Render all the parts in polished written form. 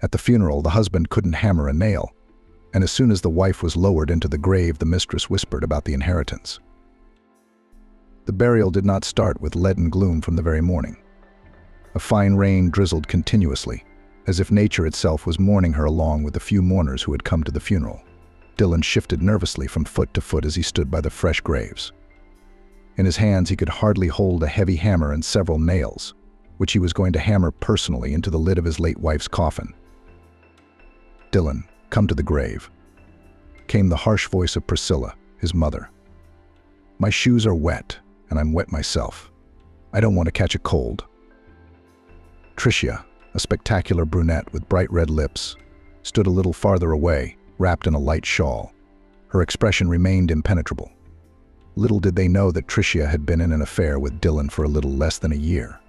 At the funeral, the husband couldn't hammer a nail, and as soon as the wife was lowered into the grave, the mistress whispered about the inheritance. The burial did not start with leaden gloom from the very morning. A fine rain drizzled continuously, as if nature itself was mourning her along with the few mourners who had come to the funeral. Dylan shifted nervously from foot to foot as he stood by the fresh graves. In his hands, he could hardly hold a heavy hammer and several nails, which he was going to hammer personally into the lid of his late wife's coffin. "Dylan, come to the grave," came the harsh voice of Priscilla, his mother. "My shoes are wet, and I'm wet myself. I don't want to catch a cold." Tricia, a spectacular brunette with bright red lips, stood a little farther away, wrapped in a light shawl. Her expression remained impenetrable. Little did they know that Tricia had been in an affair with Dylan for a little less than a year.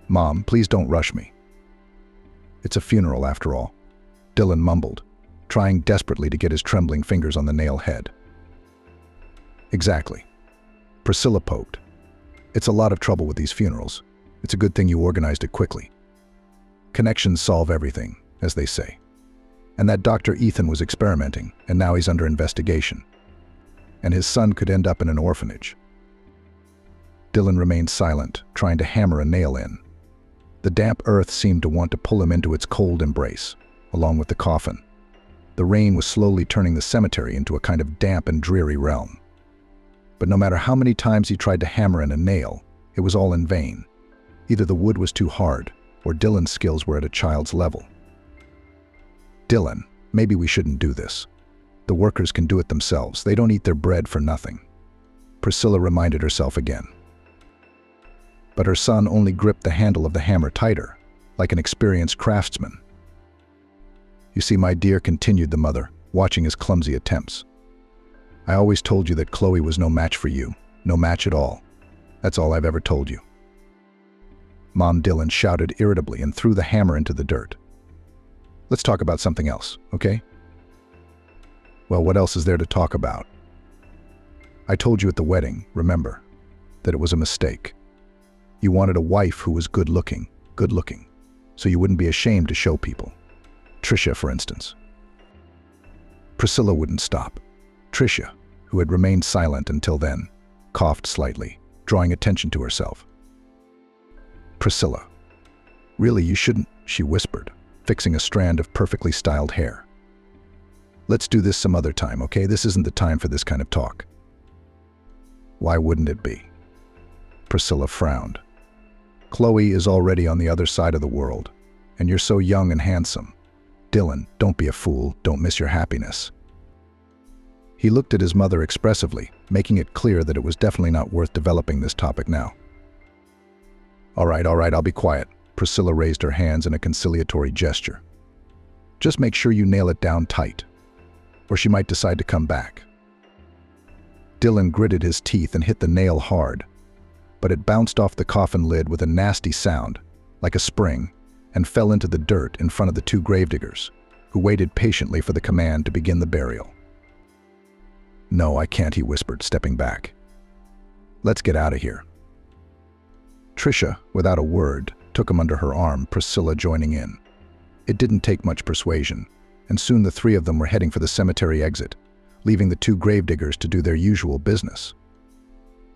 "Mom, please don't rush me. It's a funeral after all," Dylan mumbled, trying desperately to get his trembling fingers on the nail head. "Exactly," Priscilla poked. "It's a lot of trouble with these funerals. It's a good thing you organized it quickly. Connections solve everything, as they say. And that Dr. Ethan was experimenting, and now he's under investigation. And his son could end up in an orphanage." Dylan remained silent, trying to hammer a nail in. The damp earth seemed to want to pull him into its cold embrace, along with the coffin. The rain was slowly turning the cemetery into a kind of damp and dreary realm. But no matter how many times he tried to hammer in a nail, it was all in vain. Either the wood was too hard, or Dylan's skills were at a child's level. "Dylan, maybe we shouldn't do this. The workers can do it themselves. They don't eat their bread for nothing," Priscilla reminded herself again. But her son only gripped the handle of the hammer tighter, like an experienced craftsman. "You see, my dear," continued the mother, watching his clumsy attempts. "I always told you that Chloe was no match for you, no match at all. That's all I've ever told you." Mom, Dylan shouted irritably and threw the hammer into the dirt. "Let's talk about something else, okay?" "Well, what else is there to talk about?" "I told you at the wedding, remember, that it was a mistake. You wanted a wife who was good-looking, so you wouldn't be ashamed to show people. Tricia, for instance." Priscilla wouldn't stop. Tricia, who had remained silent until then, coughed slightly, drawing attention to herself. "Priscilla, really, you shouldn't," she whispered, fixing a strand of perfectly styled hair. "Let's do this some other time, okay? This isn't the time for this kind of talk." "Why wouldn't it be?" Priscilla frowned. "Chloe is already on the other side of the world, and you're so young and handsome. Dylan, don't be a fool, don't miss your happiness." He looked at his mother expressively, making it clear that it was definitely not worth developing this topic now. All right, I'll be quiet." Priscilla raised her hands in a conciliatory gesture. "Just make sure you nail it down tight, or she might decide to come back." Dylan gritted his teeth and hit the nail hard, but it bounced off the coffin lid with a nasty sound, like a spring, and fell into the dirt in front of the two gravediggers, who waited patiently for the command to begin the burial. "No, I can't," he whispered, stepping back. "Let's get out of here." Tricia, without a word, took him under her arm, Priscilla joining in. It didn't take much persuasion, and soon the three of them were heading for the cemetery exit, leaving the two gravediggers to do their usual business.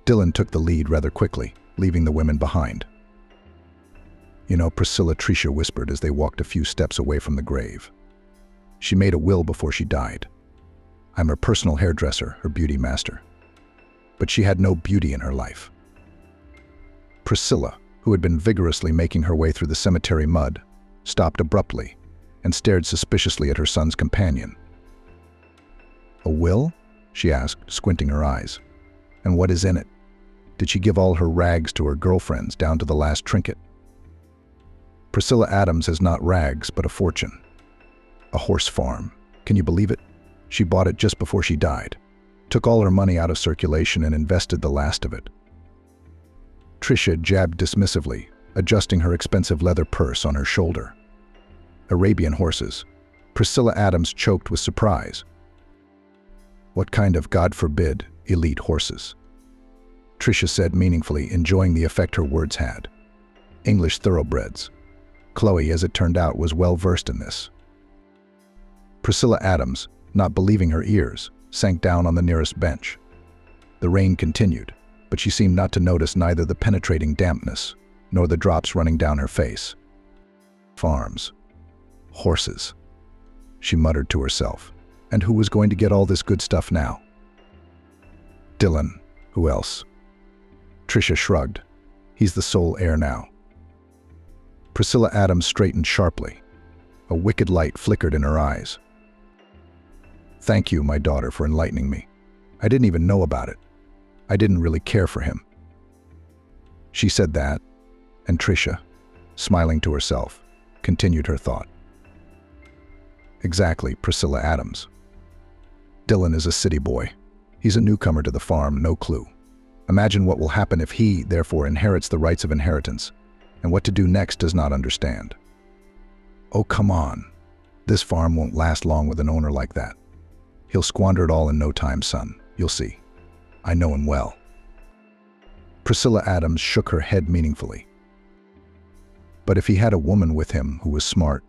Dylan took the lead rather quickly, leaving the women behind. "You know, Priscilla," Tricia whispered as they walked a few steps away from the grave. "She made a will before she died. I'm her personal hairdresser, her beauty master. But she had no beauty in her life." Priscilla, who had been vigorously making her way through the cemetery mud, stopped abruptly and stared suspiciously at her son's companion. "A will?" she asked, squinting her eyes. "And what is in it? Did she give all her rags to her girlfriends, down to the last trinket?" "Priscilla Adams has not rags, but a fortune. A horse farm. Can you believe it? She bought it just before she died, took all her money out of circulation and invested the last of it." Tricia jabbed dismissively, adjusting her expensive leather purse on her shoulder. "Arabian horses." Priscilla Adams choked with surprise. "What kind of, God forbid, elite horses?" Tricia said meaningfully, enjoying the effect her words had. "English thoroughbreds. Chloe, as it turned out, was well versed in this. Priscilla Adams, not believing her ears, sank down on the nearest bench. The rain continued, but she seemed not to notice neither the penetrating dampness nor the drops running down her face. Farms. Horses. She muttered to herself. And who was going to get all this good stuff now? Dylan. Who else? Tricia shrugged. He's the sole heir now. Priscilla Adams straightened sharply. A wicked light flickered in her eyes. Thank you, my daughter, for enlightening me. I didn't even know about it. I didn't really care for him. She said that, and Tricia, smiling to herself, continued her thought. Exactly, Priscilla Adams. Dylan is a city boy. He's a newcomer to the farm, no clue. Imagine what will happen if he, therefore, inherits the rights of inheritance, and what to do next does not understand. Oh, come on. This farm won't last long with an owner like that. He'll squander it all in no time, son. You'll see. I know him well. Priscilla Adams shook her head meaningfully. But if he had a woman with him who was smart,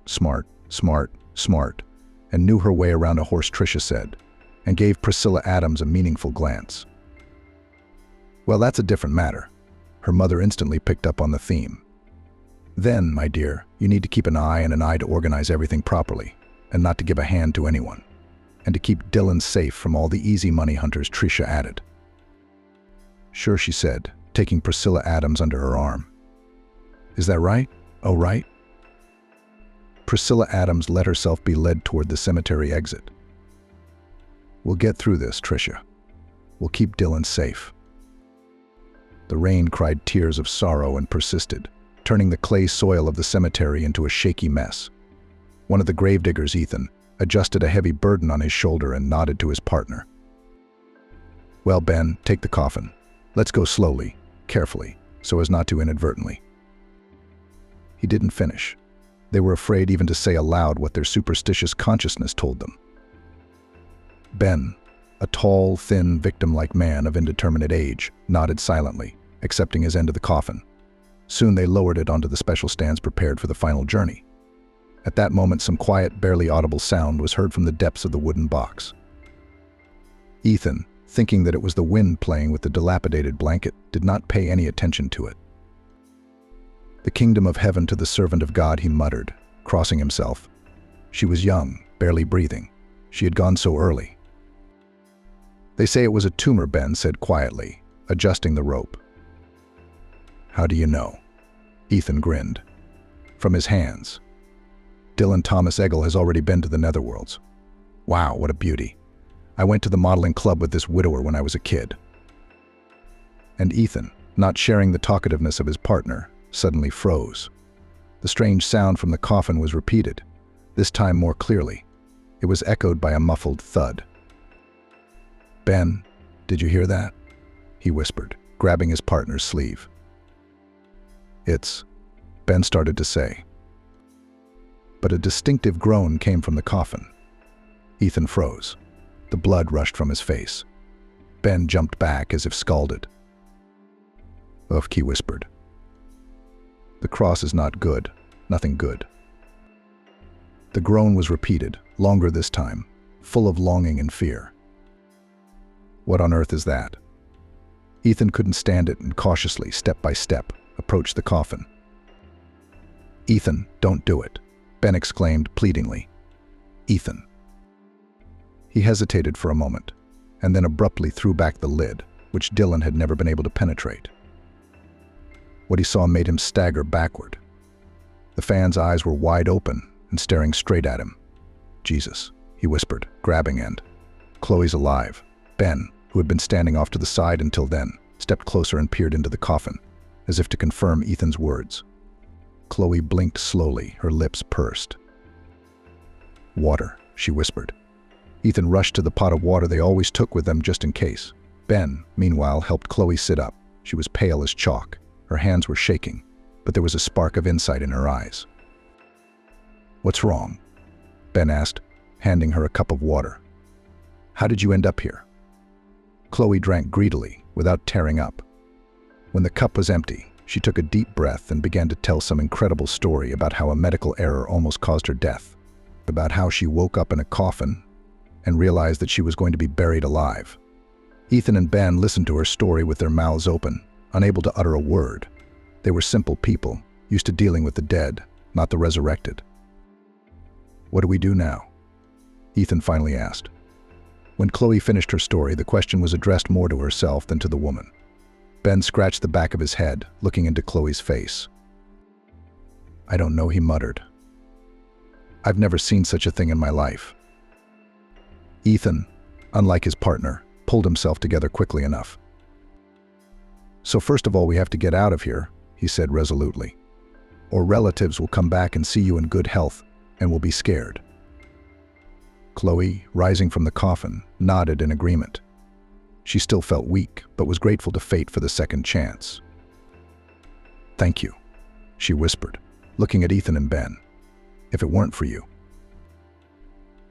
and knew her way around a horse, Tricia said, and gave Priscilla Adams a meaningful glance. Well, that's a different matter. Her mother instantly picked up on the theme. Then, my dear, you need to keep an eye and an eye to organize everything properly, and not to give a hand to anyone, and to keep Dylan safe from all the easy money hunters, Tricia added. Sure, she said, taking Priscilla Adams under her arm. Is that right? Oh, right? Priscilla Adams let herself be led toward the cemetery exit. We'll get through this, Tricia. We'll keep Dylan safe. The rain cried tears of sorrow and persisted, turning the clay soil of the cemetery into a shaky mess. One of the gravediggers, Ethan, adjusted a heavy burden on his shoulder and nodded to his partner. Well, Ben, take the coffin. Let's go slowly, carefully, so as not to inadvertently. He didn't finish. They were afraid even to say aloud what their superstitious consciousness told them. Ben, a tall, thin, victim-like man of indeterminate age, nodded silently, accepting his end of the coffin. Soon they lowered it onto the special stands prepared for the final journey. At that moment, some quiet, barely audible sound was heard from the depths of the wooden box. Ethan, thinking that it was the wind playing with the dilapidated blanket, did not pay any attention to it. The kingdom of heaven to the servant of God, he muttered, crossing himself. She was young, barely breathing. She had gone so early. They say it was a tumor, Ben said quietly, adjusting the rope. How do you know? Ethan grinned. From his hands. Dylan Thomas Eggle has already been to the netherworlds. Wow, what a beauty. I went to the modeling club with this widower when I was a kid. And Ethan, not sharing the talkativeness of his partner, suddenly froze. The strange sound from the coffin was repeated, this time more clearly. It was echoed by a muffled thud. Ben, did you hear that? He whispered, grabbing his partner's sleeve. Ben started to say. But a distinctive groan came from the coffin. Ethan froze. The blood rushed from his face. Ben jumped back as if scalded. Ugh, he whispered. The cross is not good, nothing good. The groan was repeated, longer this time, full of longing and fear. What on earth is that? Ethan couldn't stand it and cautiously, step by step, approached the coffin. Ethan, don't do it, Ben exclaimed pleadingly. Ethan. He hesitated for a moment, and then abruptly threw back the lid, which Dylan had never been able to penetrate. What he saw made him stagger backward. The fan's eyes were wide open and staring straight at him. Jesus, he whispered, grabbing end. Chloe's alive. Ben, who had been standing off to the side until then, stepped closer and peered into the coffin, as if to confirm Ethan's words. Chloe blinked slowly, her lips pursed. Water, she whispered. Ethan rushed to the pot of water they always took with them just in case. Ben, meanwhile, helped Chloe sit up. She was pale as chalk. Her hands were shaking, but there was a spark of insight in her eyes. What's wrong? Ben asked, handing her a cup of water. How did you end up here? Chloe drank greedily, without tearing up. When the cup was empty, She took a deep breath and began to tell some incredible story about how a medical error almost caused her death, about how she woke up in a coffin and realized that she was going to be buried alive. Ethan and Ben listened to her story with their mouths open, unable to utter a word. They were simple people, used to dealing with the dead, not the resurrected. "What do we do now?" Ethan finally asked. When Chloe finished her story, the question was addressed more to herself than to the woman. Ben scratched the back of his head, looking into Chloe's face. "I don't know," he muttered. "I've never seen such a thing in my life." Ethan, unlike his partner, pulled himself together quickly enough. "So first of all, we have to get out of here," he said resolutely. "Or relatives will come back and see you in good health and will be scared." Chloe, rising from the coffin, nodded in agreement. She still felt weak, but was grateful to fate for the second chance. "Thank you," she whispered, looking at Ethan and Ben. "If it weren't for you."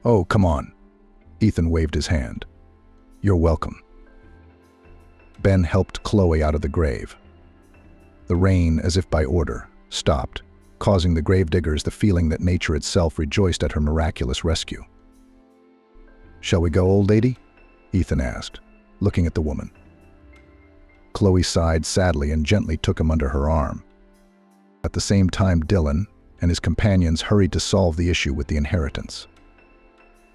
"Oh, come on." Ethan waved his hand. "You're welcome." Ben helped Chloe out of the grave. The rain, as if by order, stopped, causing the gravediggers the feeling that nature itself rejoiced at her miraculous rescue. "Shall we go, old lady?" Ethan asked, looking at the woman. Chloe sighed sadly and gently took him under her arm. At the same time, Dylan and his companions hurried to solve the issue with the inheritance.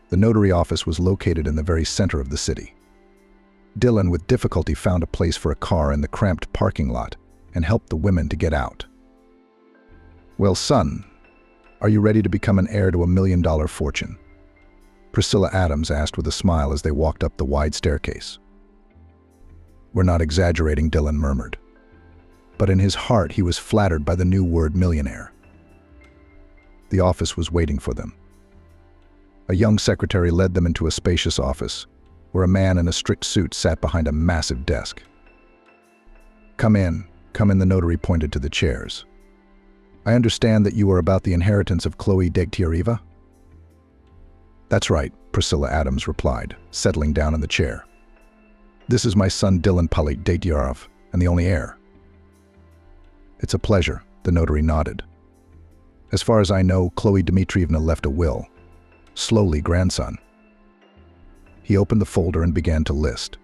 The notary office was located in the very center of the city. Dylan with difficulty found a place for a car in the cramped parking lot and helped the women to get out. "Well, son, are you ready to become an heir to $1 million fortune?" Priscilla Adams asked with a smile as they walked up the wide staircase. "We're not exaggerating," Dylan murmured. But in his heart he was flattered by the new word millionaire. The office was waiting for them. A young secretary led them into a spacious office, where a man in a strict suit sat behind a massive desk. Come in," the notary pointed to the chairs. "I understand that you are about the inheritance of Chloe Degtyaryeva?" "That's right," Priscilla Adams replied, settling down in the chair. "This is my son Dylan Pulit Degtyaryov, and the only heir." "It's a pleasure," the notary nodded. "As far as I know, Chloe Dmitrievna left a will. Slowly, grandson." He opened the folder and began to list.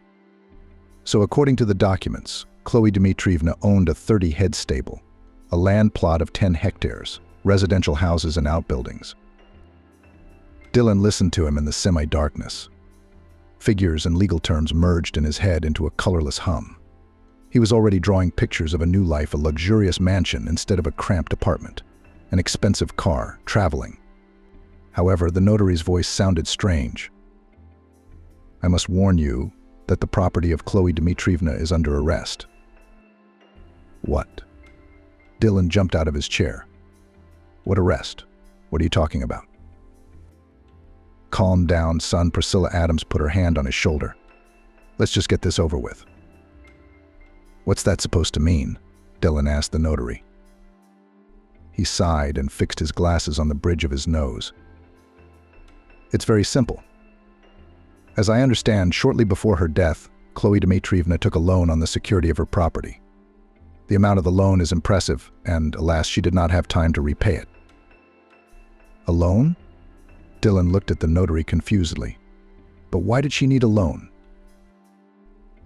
So according to the documents, Chloe Dmitrievna owned a 30-head stable, a land plot of 10 hectares, residential houses and outbuildings. Dylan listened to him in the semi-darkness. Figures and legal terms merged in his head into a colorless hum. He was already drawing pictures of a new life, a luxurious mansion instead of a cramped apartment, an expensive car, traveling. However, the notary's voice sounded strange. "I must warn you that the property of Chloe Dmitrievna is under arrest." "What?" Dylan jumped out of his chair. "What arrest? What are you talking about?" "Calm down, son," Priscilla Adams put her hand on his shoulder. "Let's just get this over with." "What's that supposed to mean?" Dylan asked the notary. He sighed and fixed his glasses on the bridge of his nose. "It's very simple. As I understand, shortly before her death, Chloe Dmitrievna took a loan on the security of her property. The amount of the loan is impressive, and alas, she did not have time to repay it." "A loan?" Dylan looked at the notary confusedly. "But why did she need a loan?"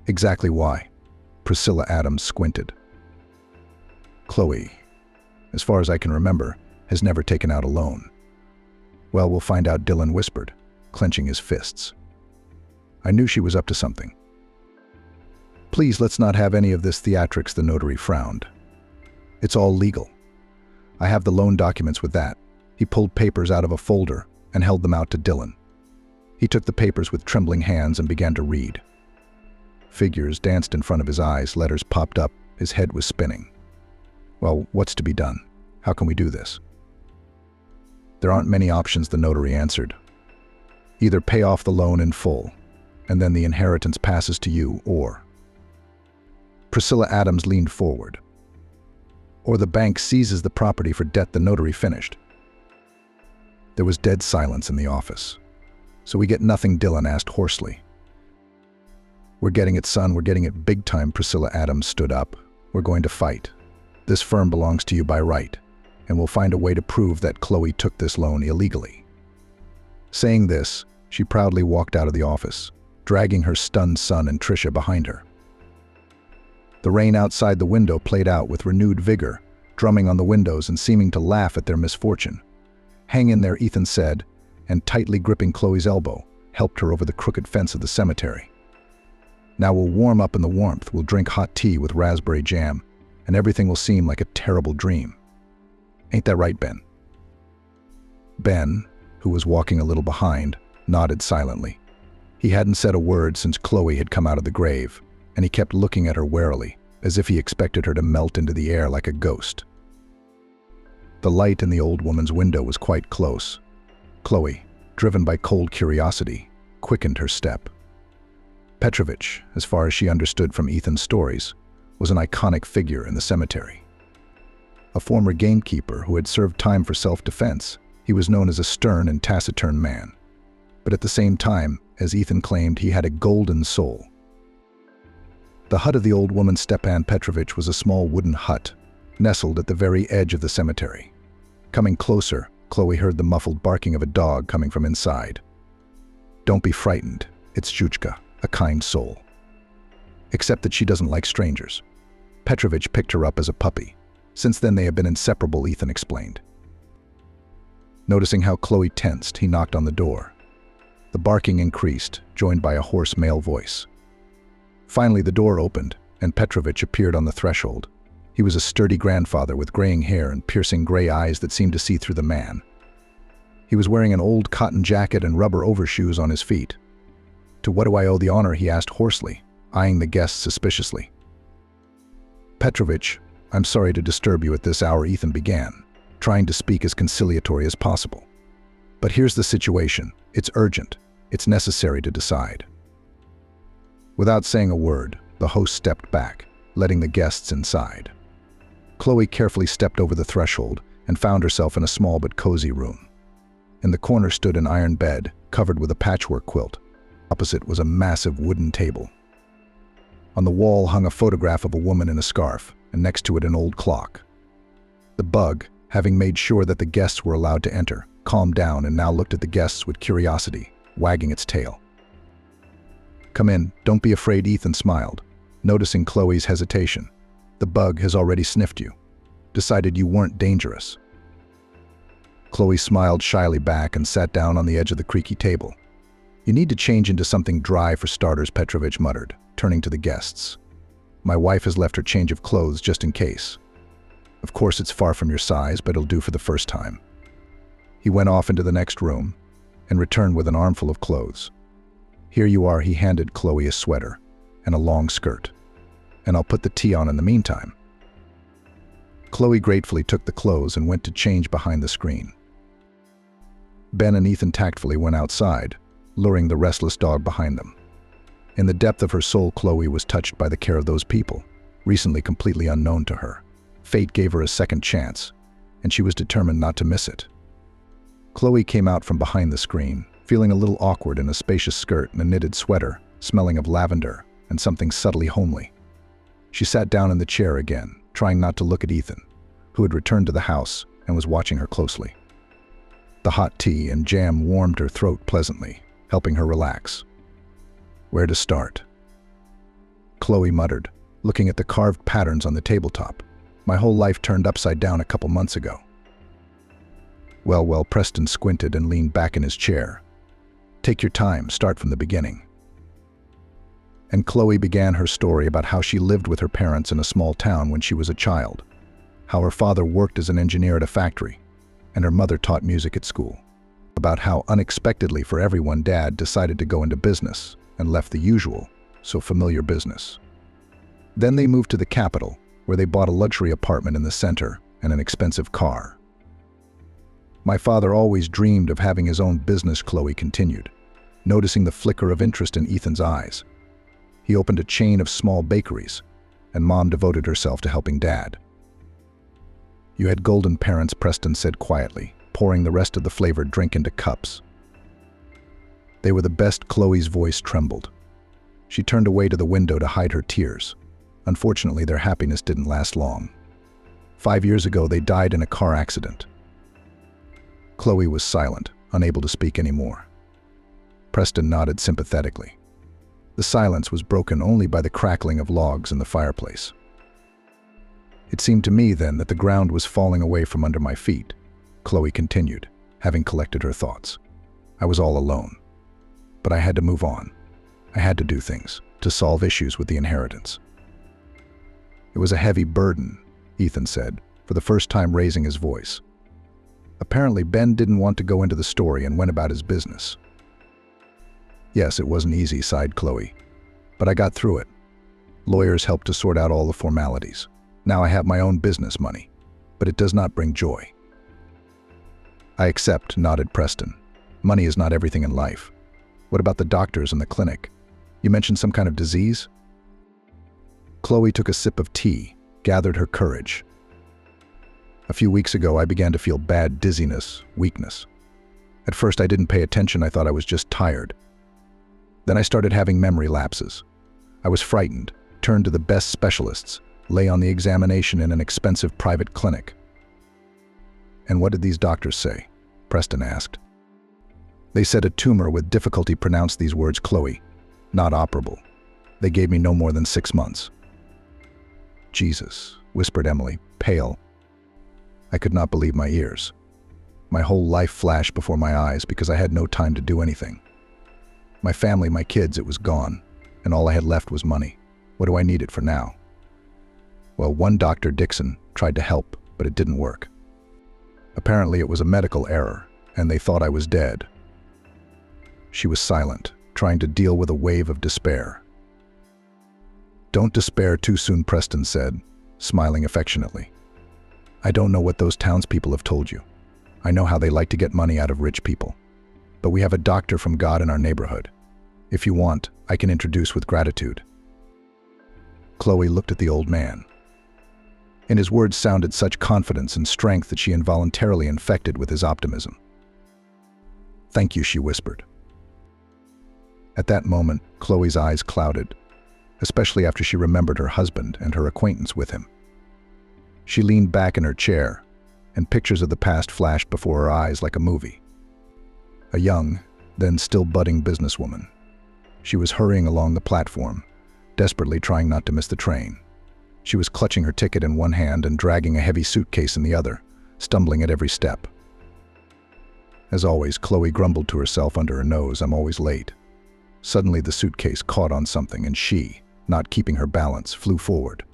"Exactly why." Priscilla Adams squinted. "Chloe, as far as I can remember, has never taken out a loan." "Well, we'll find out," Dylan whispered, clenching his fists. "I knew she was up to something." "Please, let's not have any of this theatrics," the notary frowned. "It's all legal. I have the loan documents with that." He pulled papers out of a folder and held them out to Dylan. He took the papers with trembling hands and began to read. Figures danced in front of his eyes, letters popped up, his head was spinning. "Well, what's to be done? How can we do this?" "There aren't many options," the notary answered. "Either pay off the loan in full, and then the inheritance passes to you, or—" Priscilla Adams leaned forward. "Or the bank seizes the property for debt," the notary finished. There was dead silence in the office. "So we get nothing?" Dylan asked hoarsely. "We're getting it, son. We're getting it big time." Priscilla Adams stood up. "We're going to fight. This firm belongs to you by right, and we'll find a way to prove that Chloe took this loan illegally." Saying this, she proudly walked out of the office, dragging her stunned son and Tricia behind her. The rain outside the window played out with renewed vigor, drumming on the windows and seeming to laugh at their misfortune. "Hang in there," Ethan said, and tightly gripping Chloe's elbow, helped her over the crooked fence of the cemetery. "Now we'll warm up in the warmth, we'll drink hot tea with raspberry jam, and everything will seem like a terrible dream. Ain't that right, Ben?" Ben, who was walking a little behind, nodded silently. He hadn't said a word since Chloe had come out of the grave, and he kept looking at her warily, as if he expected her to melt into the air like a ghost. The light in the old woman's window was quite close. Chloe, driven by cold curiosity, quickened her step. Petrovich, as far as she understood from Ethan's stories, was an iconic figure in the cemetery. A former gamekeeper who had served time for self-defense, he was known as a stern and taciturn man. But at the same time, as Ethan claimed, he had a golden soul. The hut of the old woman Stepan Petrovich was a small wooden hut, nestled at the very edge of the cemetery. Coming closer, Chloe heard the muffled barking of a dog coming from inside. "Don't be frightened, it's Zhuchka, a kind soul. Except that she doesn't like strangers." Petrovich picked her up as a puppy. Since then they have been inseparable, Ethan explained. Noticing how Chloe tensed, he knocked on the door. The barking increased, joined by a hoarse male voice. Finally the door opened, and Petrovich appeared on the threshold. He was a sturdy grandfather with graying hair and piercing gray eyes that seemed to see through the man. He was wearing an old cotton jacket and rubber overshoes on his feet. "To what do I owe the honor?" he asked hoarsely, eyeing the guests suspiciously. "Petrovich, I'm sorry to disturb you at this hour," Ethan began, trying to speak as conciliatory as possible. "But here's the situation. It's urgent. It's necessary to decide." Without saying a word, the host stepped back, letting the guests inside. Chloe carefully stepped over the threshold and found herself in a small but cozy room. In the corner stood an iron bed, covered with a patchwork quilt. Opposite was a massive wooden table. On the wall hung a photograph of a woman in a scarf, and next to it an old clock. The bug, having made sure that the guests were allowed to enter, calmed down and now looked at the guests with curiosity, wagging its tail. "Come in, don't be afraid," Ethan smiled, noticing Chloe's hesitation. "The bug has already sniffed you. Decided you weren't dangerous." Chloe smiled shyly back and sat down on the edge of the creaky table. "You need to change into something dry for starters," Petrovich muttered, turning to the guests. "My wife has left her change of clothes just in case. Of course it's far from your size, but it'll do for the first time." He went off into the next room and returned with an armful of clothes. "Here you are," he handed Chloe a sweater and a long skirt. "And I'll put the tea on in the meantime." Chloe gratefully took the clothes and went to change behind the screen. Ben and Ethan tactfully went outside, luring the restless dog behind them. In the depth of her soul, Chloe was touched by the care of those people, recently completely unknown to her. Fate gave her a second chance, and she was determined not to miss it. Chloe came out from behind the screen, feeling a little awkward in a spacious skirt and a knitted sweater, smelling of lavender and something subtly homely. She sat down in the chair again, trying not to look at Ethan, who had returned to the house and was watching her closely. The hot tea and jam warmed her throat pleasantly, helping her relax. "Where to start?" Chloe muttered, looking at the carved patterns on the tabletop. "My whole life turned upside down a couple months ago." Well, Preston squinted and leaned back in his chair. "Take your time, start from the beginning." And Chloe began her story about how she lived with her parents in a small town when she was a child, how her father worked as an engineer at a factory, and her mother taught music at school, about how unexpectedly for everyone Dad decided to go into business and left the usual, so familiar business. Then they moved to the capital, where they bought a luxury apartment in the center and an expensive car. "My father always dreamed of having his own business," Chloe continued, noticing the flicker of interest in Ethan's eyes. "He opened a chain of small bakeries, and Mom devoted herself to helping Dad." "You had golden parents," Preston said quietly, pouring the rest of the flavored drink into cups. "They were the best." Chloe's voice trembled. She turned away to the window to hide her tears. Unfortunately, their happiness didn't last long. 5 years ago, they died in a car accident. Chloe was silent, unable to speak anymore. Preston nodded sympathetically. The silence was broken only by the crackling of logs in the fireplace. It seemed to me then that the ground was falling away from under my feet. Chloe continued, having collected her thoughts. I was all alone. But I had to move on. I had to do things, to solve issues with the inheritance. It was a heavy burden, Ethan said, for the first time raising his voice. Apparently, Ben didn't want to go into the story and went about his business. Yes, it wasn't easy, sighed Chloe. But I got through it. Lawyers helped to sort out all the formalities. Now I have my own business money, but it does not bring joy. I accept, nodded Preston. Money is not everything in life. What about the doctors and the clinic? You mentioned some kind of disease? Chloe took a sip of tea, gathered her courage. A few weeks ago, I began to feel bad dizziness, weakness. At first, I didn't pay attention. I thought I was just tired. Then I started having memory lapses. I was frightened, turned to the best specialists, lay on the examination in an expensive private clinic. And what did these doctors say? Preston asked. They said a tumor with difficulty pronounced these words, Chloe, not operable. They gave me no more than 6 months. Jesus, whispered Emily, pale. I could not believe my ears. My whole life flashed before my eyes because I had no time to do anything. My family, my kids, it was gone, and all I had left was money. What do I need it for now? Well, one Dr. Dixon tried to help, but it didn't work. Apparently it was a medical error, and they thought I was dead. She was silent, trying to deal with a wave of despair. Don't despair too soon, Preston said, smiling affectionately. I don't know what those townspeople have told you. I know how they like to get money out of rich people. But we have a doctor from God in our neighborhood. If you want, I can introduce with gratitude. Chloe looked at the old man. And his words sounded such confidence and strength that she involuntarily infected with his optimism. Thank you, she whispered. At that moment, Chloe's eyes clouded, especially after she remembered her husband and her acquaintance with him. She leaned back in her chair, and pictures of the past flashed before her eyes like a movie. A young, then still budding businesswoman. She was hurrying along the platform, desperately trying not to miss the train. She was clutching her ticket in one hand and dragging a heavy suitcase in the other, stumbling at every step. As always, Chloe grumbled to herself under her nose, I'm always late. Suddenly the suitcase caught on something and she, not keeping her balance, flew forward.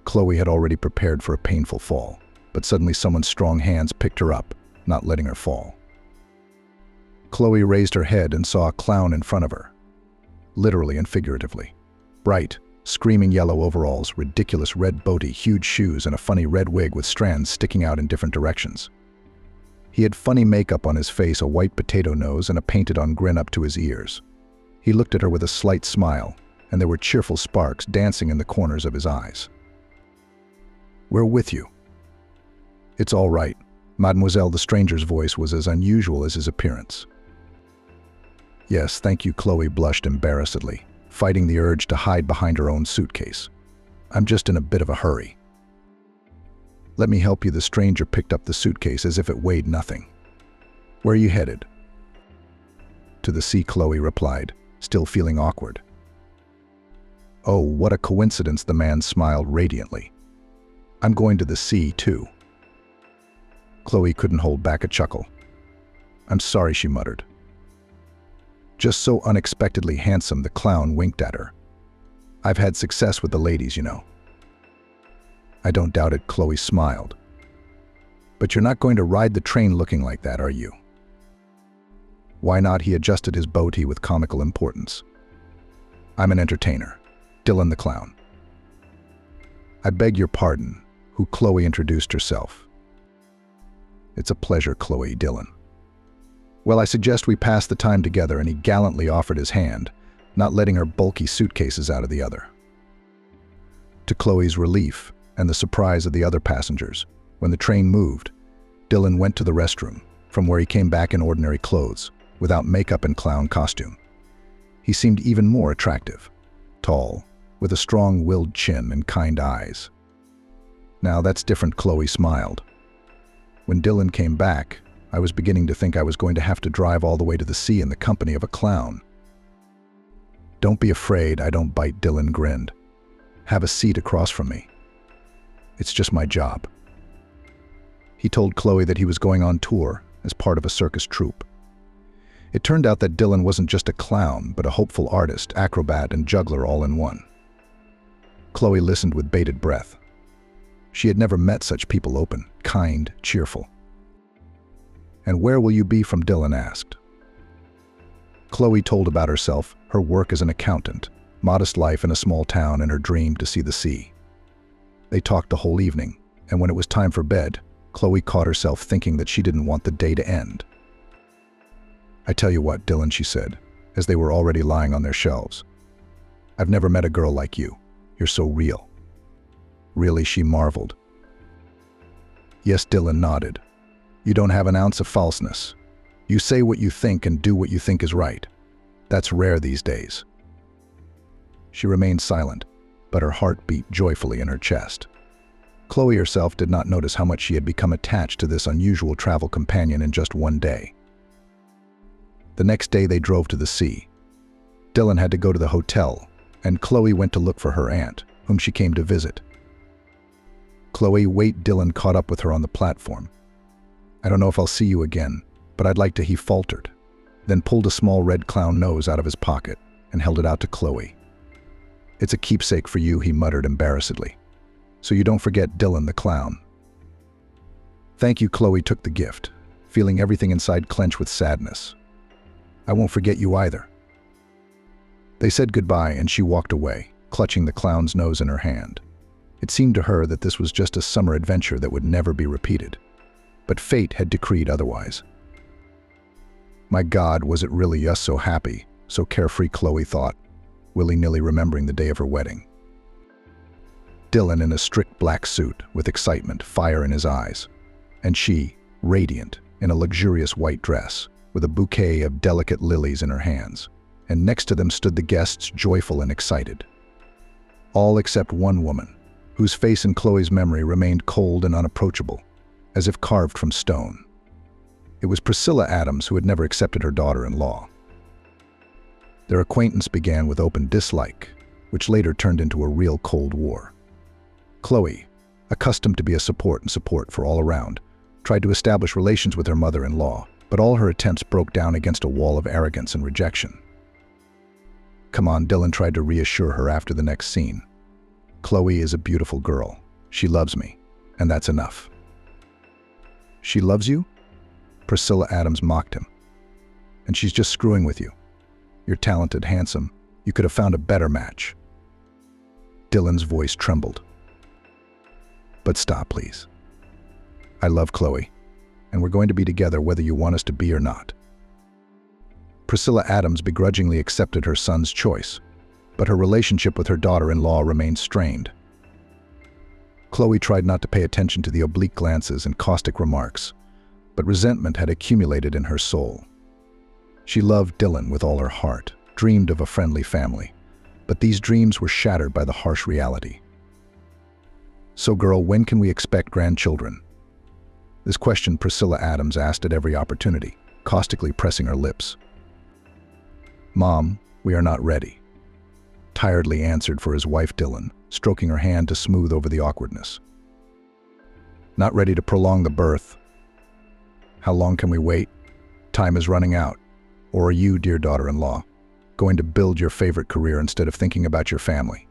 Chloe had already prepared for a painful fall, but suddenly someone's strong hands picked her up, not letting her fall. Chloe raised her head and saw a clown in front of her, literally and figuratively. Bright, screaming yellow overalls, ridiculous red boatie, huge shoes, and a funny red wig with strands sticking out in different directions. He had funny makeup on his face, a white potato nose, and a painted-on grin up to his ears. He looked at her with a slight smile, and there were cheerful sparks dancing in the corners of his eyes. We're with you. It's all right. Mademoiselle, the stranger's voice was as unusual as his appearance. Yes, thank you, Chloe blushed embarrassedly, fighting the urge to hide behind her own suitcase. I'm just in a bit of a hurry. Let me help you. The stranger picked up the suitcase as if it weighed nothing. Where are you headed? To the sea, Chloe replied, still feeling awkward. Oh, what a coincidence, the man smiled radiantly. I'm going to the sea, too. Chloe couldn't hold back a chuckle. I'm sorry, she muttered. Just so unexpectedly handsome, the clown winked at her. I've had success with the ladies, you know. I don't doubt it, Chloe smiled. But you're not going to ride the train looking like that, are you? Why not? He adjusted his boatie with comical importance. I'm an entertainer, Dylan the clown. I beg your pardon, who Chloe introduced herself. It's a pleasure, Chloe, Dylan. Well, I suggest we pass the time together, and he gallantly offered his hand, not letting her bulky suitcases out of the other. To Chloe's relief and the surprise of the other passengers, when the train moved, Dylan went to the restroom, from where he came back in ordinary clothes, without makeup and clown costume. He seemed even more attractive, tall, with a strong-willed chin and kind eyes. Now that's different, Chloe smiled. When Dylan came back, I was beginning to think I was going to have to drive all the way to the sea in the company of a clown. Don't be afraid, I don't bite, Dylan grinned. Have a seat across from me. It's just my job. He told Chloe that he was going on tour as part of a circus troupe. It turned out that Dylan wasn't just a clown, but a hopeful artist, acrobat, and juggler all in one. Chloe listened with bated breath. She had never met such people, open, kind, cheerful. And where will you be from? Dylan asked. Chloe told about herself, her work as an accountant, modest life in a small town, and her dream to see the sea. They talked the whole evening, and when it was time for bed, Chloe caught herself thinking that she didn't want the day to end. I tell you what, Dylan, she said, as they were already lying on their shelves. I've never met a girl like you. You're so real. Really, she marveled. Yes, Dylan nodded. You don't have an ounce of falseness. You say what you think and do what you think is right. That's rare these days. She remained silent, but her heart beat joyfully in her chest. Chloe herself did not notice how much she had become attached to this unusual travel companion in just one day. The next day they drove to the sea. Dylan had to go to the hotel, and Chloe went to look for her aunt, whom she came to visit. Chloe, wait, Dylan caught up with her on the platform. I don't know if I'll see you again, but I'd like to, he faltered, then pulled a small red clown nose out of his pocket and held it out to Chloe. It's a keepsake for you, he muttered embarrassedly. So you don't forget Dylan the clown. Thank you, Chloe took the gift, feeling everything inside clench with sadness. I won't forget you either. They said goodbye and she walked away, clutching the clown's nose in her hand. It seemed to her that this was just a summer adventure that would never be repeated. But fate had decreed otherwise. My God, was it really us so happy, so carefree, Chloe thought, willy-nilly remembering the day of her wedding. Dylan in a strict black suit, with excitement, fire in his eyes, and she, radiant, in a luxurious white dress, with a bouquet of delicate lilies in her hands, and next to them stood the guests, joyful and excited. All except one woman, whose face in Chloe's memory remained cold and unapproachable, as if carved from stone. It was Priscilla Adams, who had never accepted her daughter-in-law. Their acquaintance began with open dislike, which later turned into a real Cold War. Chloe, accustomed to be a support for all around, tried to establish relations with her mother-in-law, but all her attempts broke down against a wall of arrogance and rejection. Come on, Dylan tried to reassure her after the next scene. Chloe is a beautiful girl. She loves me, and that's enough. She loves you? Priscilla Adams mocked him. And she's just screwing with you. You're talented, handsome. You could have found a better match. Dylan's voice trembled. But stop, please. I love Chloe, and we're going to be together whether you want us to be or not. Priscilla Adams begrudgingly accepted her son's choice, but her relationship with her daughter-in-law remained strained. Chloe tried not to pay attention to the oblique glances and caustic remarks, but resentment had accumulated in her soul. She loved Dylan with all her heart, dreamed of a friendly family, but these dreams were shattered by the harsh reality. So, girl, when can we expect grandchildren? This question Priscilla Adams asked at every opportunity, caustically pressing her lips. Mom, we are not ready, tiredly answered for his wife Dylan, stroking her hand to smooth over the awkwardness. Not ready to prolong the birth. How long can we wait? Time is running out. Or are you, dear daughter-in-law, going to build your favorite career instead of thinking about your family?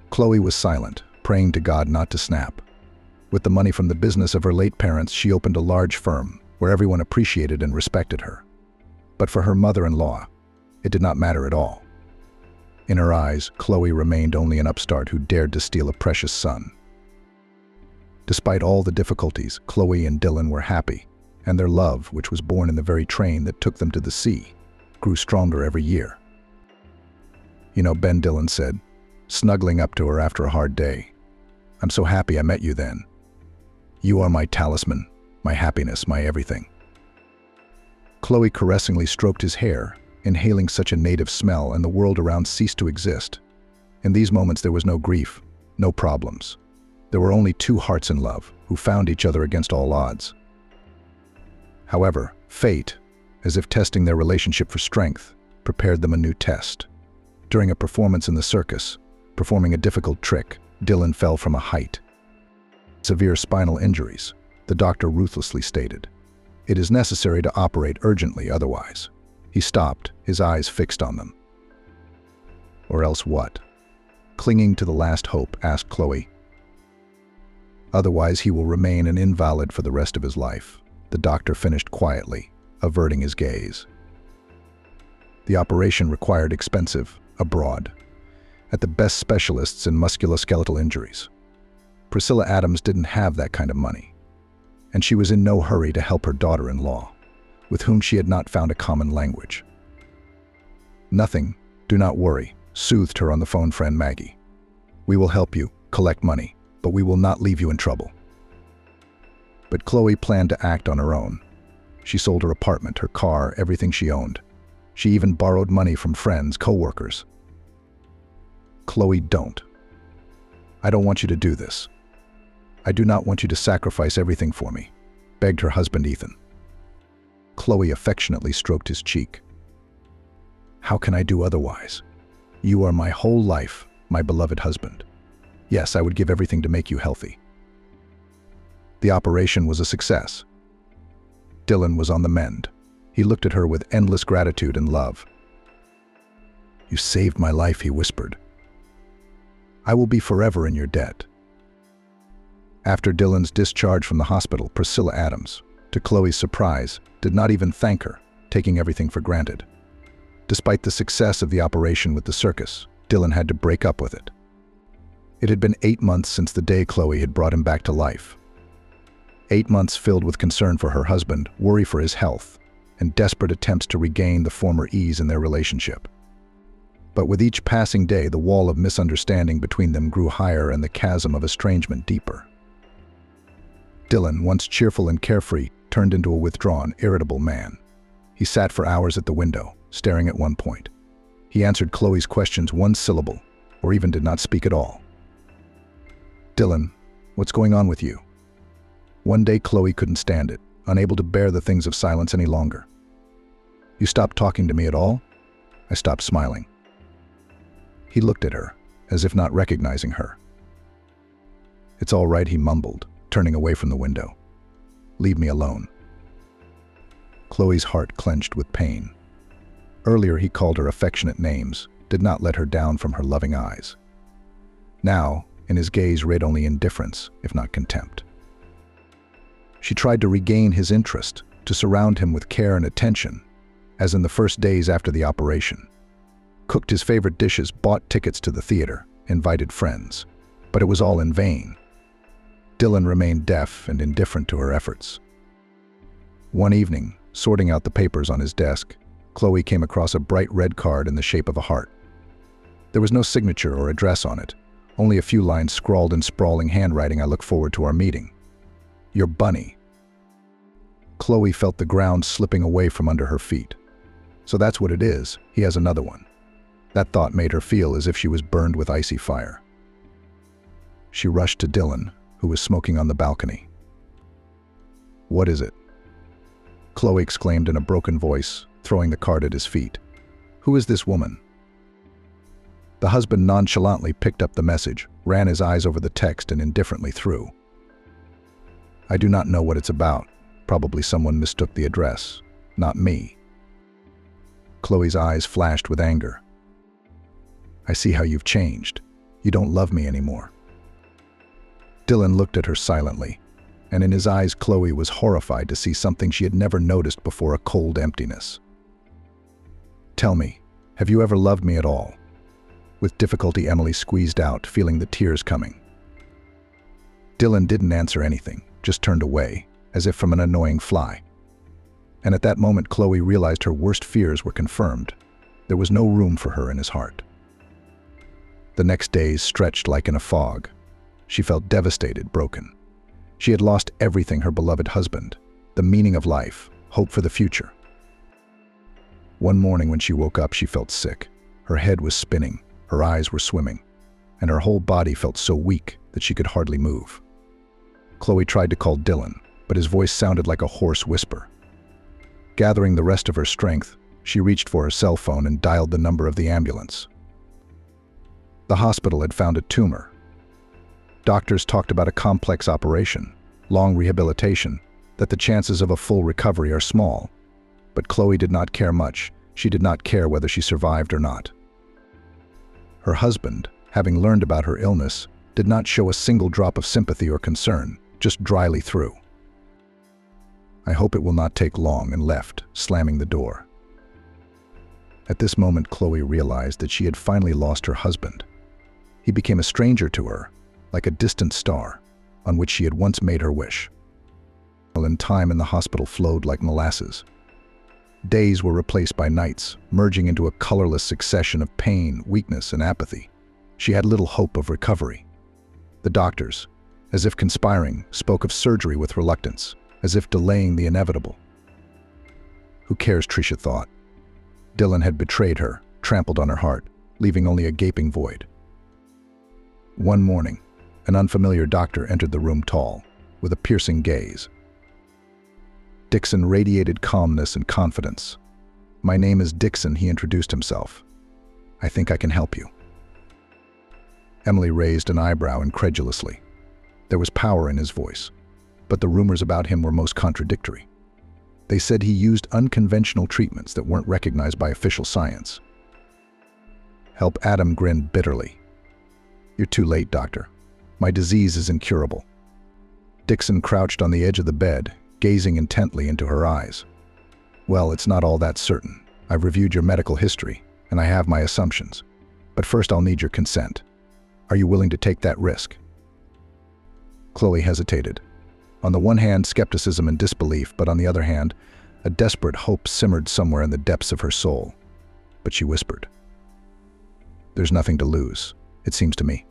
Chloe was silent, praying to God not to snap. With the money from the business of her late parents, she opened a large firm where everyone appreciated and respected her. But for her mother-in-law, it did not matter at all. In her eyes, Chloe remained only an upstart who dared to steal a precious son. Despite all the difficulties, Chloe and Dylan were happy, and their love, which was born in the very train that took them to the sea, grew stronger every year. You know, Ben, Dylan said, snuggling up to her after a hard day, I'm so happy I met you then. You are my talisman, my happiness, my everything. Chloe caressingly stroked his hair, inhaling such a native smell, and the world around ceased to exist. In these moments there was no grief, no problems, There were only two hearts in love who found each other against all odds. However, fate, as if testing their relationship for strength, prepared them a new test. During a performance in the circus, performing a difficult trick, Dylan fell from a height. Severe spinal injuries, the doctor ruthlessly stated. It is necessary to operate urgently otherwise. He stopped, his eyes fixed on them. Or else what? Clinging to the last hope, asked Chloe. Otherwise he will remain an invalid for the rest of his life, the doctor finished quietly, averting his gaze. The operation required expensive, abroad, at the best specialists in musculoskeletal injuries. Priscilla Adams didn't have that kind of money, and she was in no hurry to help her daughter-in-law, with whom she had not found a common language. Nothing, do not worry, soothed her on the phone friend Maggie. We will help you, collect money, but we will not leave you in trouble. But Chloe planned to act on her own. She sold her apartment, her car, everything she owned. She even borrowed money from friends, co-workers. Chloe, don't. I don't want you to do this. I do not want you to sacrifice everything for me, begged her husband Ethan. Chloe affectionately stroked his cheek. How can I do otherwise? You are my whole life, my beloved husband. Yes, I would give everything to make you healthy. The operation was a success. Dylan was on the mend. He looked at her with endless gratitude and love. You saved my life, he whispered. I will be forever in your debt. After Dylan's discharge from the hospital, Priscilla Adams, to Chloe's surprise, did not even thank her, taking everything for granted. Despite the success of the operation with the circus, Dylan had to break up with it. It had been 8 months since the day Chloe had brought him back to life. 8 months filled with concern for her husband, worry for his health, and desperate attempts to regain the former ease in their relationship. But with each passing day, the wall of misunderstanding between them grew higher and the chasm of estrangement deeper. Dylan, once cheerful and carefree, turned into a withdrawn, irritable man. He sat for hours at the window, staring at one point. He answered Chloe's questions one syllable, or even did not speak at all. Dylan, what's going on with you? One day Chloe couldn't stand it, unable to bear the things of silence any longer. You stopped talking to me at all? I stopped smiling. He looked at her, as if not recognizing her. It's all right, he mumbled, turning away from the window. Leave me alone. Chloe's heart clenched with pain. Earlier he called her affectionate names, did not let her down from her loving eyes. Now, in his gaze read only indifference, if not contempt. She tried to regain his interest, to surround him with care and attention, as in the first days after the operation. Cooked his favorite dishes, bought tickets to the theater, invited friends. But it was all in vain. Dylan remained deaf and indifferent to her efforts. One evening, sorting out the papers on his desk, Chloe came across a bright red card in the shape of a heart. There was no signature or address on it, only a few lines scrawled in sprawling handwriting. I look forward to our meeting. Your bunny. Chloe felt the ground slipping away from under her feet. So that's what it is, he has another one. That thought made her feel as if she was burned with icy fire. She rushed to Dylan, who was smoking on the balcony. What is it? Chloe exclaimed in a broken voice, throwing the card at his feet. Who is this woman? The husband nonchalantly picked up the message, ran his eyes over the text and indifferently threw. I do not know what it's about. Probably someone mistook the address. Not me. Chloe's eyes flashed with anger. I see how you've changed. You don't love me anymore. Dylan looked at her silently, and in his eyes Chloe was horrified to see something she had never noticed before, a cold emptiness. Tell me, have you ever loved me at all? With difficulty Emily squeezed out, feeling the tears coming. Dylan didn't answer anything, just turned away, as if from an annoying fly. And at that moment Chloe realized her worst fears were confirmed. There was no room for her in his heart. The next days stretched like in a fog. She felt devastated, broken. She had lost everything: her beloved husband, the meaning of life, hope for the future. One morning when she woke up, she felt sick. Her head was spinning, her eyes were swimming. and her whole body felt so weak that she could hardly move. Chloe tried to call Dylan, but his voice sounded like a hoarse whisper. Gathering the rest of her strength, she reached for her cell phone and dialed the number of the ambulance. The hospital had found a tumor. Doctors talked about a complex operation, long rehabilitation, that the chances of a full recovery are small. But Chloe did not care much. She did not care whether she survived or not. Her husband, having learned about her illness, did not show a single drop of sympathy or concern, just dryly through. "I hope it will not take long," and left, slamming the door. At this moment, Chloe realized that she had finally lost her husband. He became a stranger to her, like a distant star, on which she had once made her wish. And time in the hospital flowed like molasses. Days were replaced by nights, merging into a colorless succession of pain, weakness, and apathy. She had little hope of recovery. The doctors, as if conspiring, spoke of surgery with reluctance, as if delaying the inevitable. Who cares, Tricia thought. Dylan had betrayed her, trampled on her heart, leaving only a gaping void. One morning, an unfamiliar doctor entered the room tall, with a piercing gaze. Dixon radiated calmness and confidence. "My name is Dixon," he introduced himself. "I think I can help you." Emily raised an eyebrow incredulously. There was power in his voice, but the rumors about him were most contradictory. They said he used unconventional treatments that weren't recognized by official science. Help Adam grinned bitterly. "You're too late, doctor. My disease is incurable." Dixon crouched on the edge of the bed, gazing intently into her eyes. "Well, it's not all that certain. I've reviewed your medical history, and I have my assumptions. But first I'll need your consent. Are you willing to take that risk?" Chloe hesitated. On the one hand, skepticism and disbelief, but on the other hand, a desperate hope simmered somewhere in the depths of her soul. But she whispered, "There's nothing to lose, it seems to me.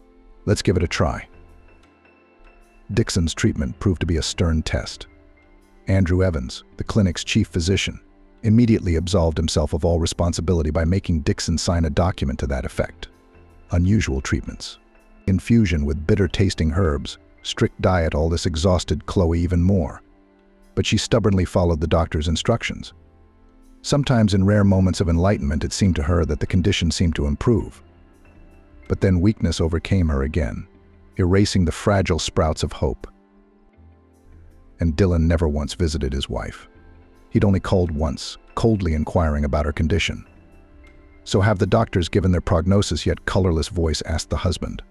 Let's give it a try." Dixon's treatment proved to be a stern test. Andrew Evans, the clinic's chief physician, immediately absolved himself of all responsibility by making Dixon sign a document to that effect. Unusual treatments, infusion with bitter-tasting herbs, strict diet, all this exhausted Chloe even more. But she stubbornly followed the doctor's instructions. Sometimes in rare moments of enlightenment, it seemed to her that the condition seemed to improve. But then weakness overcame her again, erasing the fragile sprouts of hope. And Dylan never once visited his wife. He'd only called once, coldly inquiring about her condition. "So have the doctors given their prognosis yet?" Colorless voice asked the husband.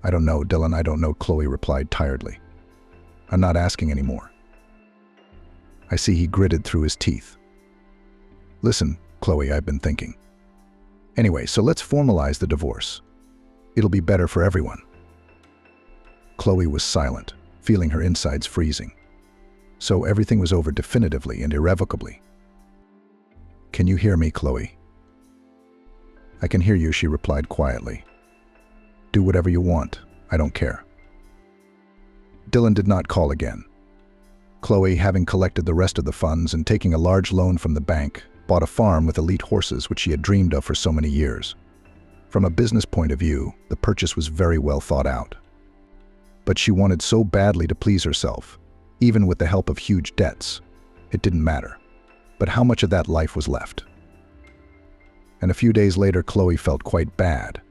"I don't know, Dylan, I don't know," Chloe replied tiredly. "I'm not asking anymore." I see he gritted through his teeth. "Listen, Chloe, I've been thinking. Anyway, so let's formalize the divorce. It'll be better for everyone." Chloe was silent, feeling her insides freezing. So everything was over definitively and irrevocably. "Can you hear me, Chloe?" "I can hear you," she replied quietly. "Do whatever you want. I don't care." Dylan did not call again. Chloe, having collected the rest of the funds and taking a large loan from the bank, bought a farm with elite horses which she had dreamed of for so many years. From a business point of view, the purchase was very well thought out. But she wanted so badly to please herself, even with the help of huge debts. It didn't matter. But how much of that life was left? And a few days later, Chloe felt quite bad.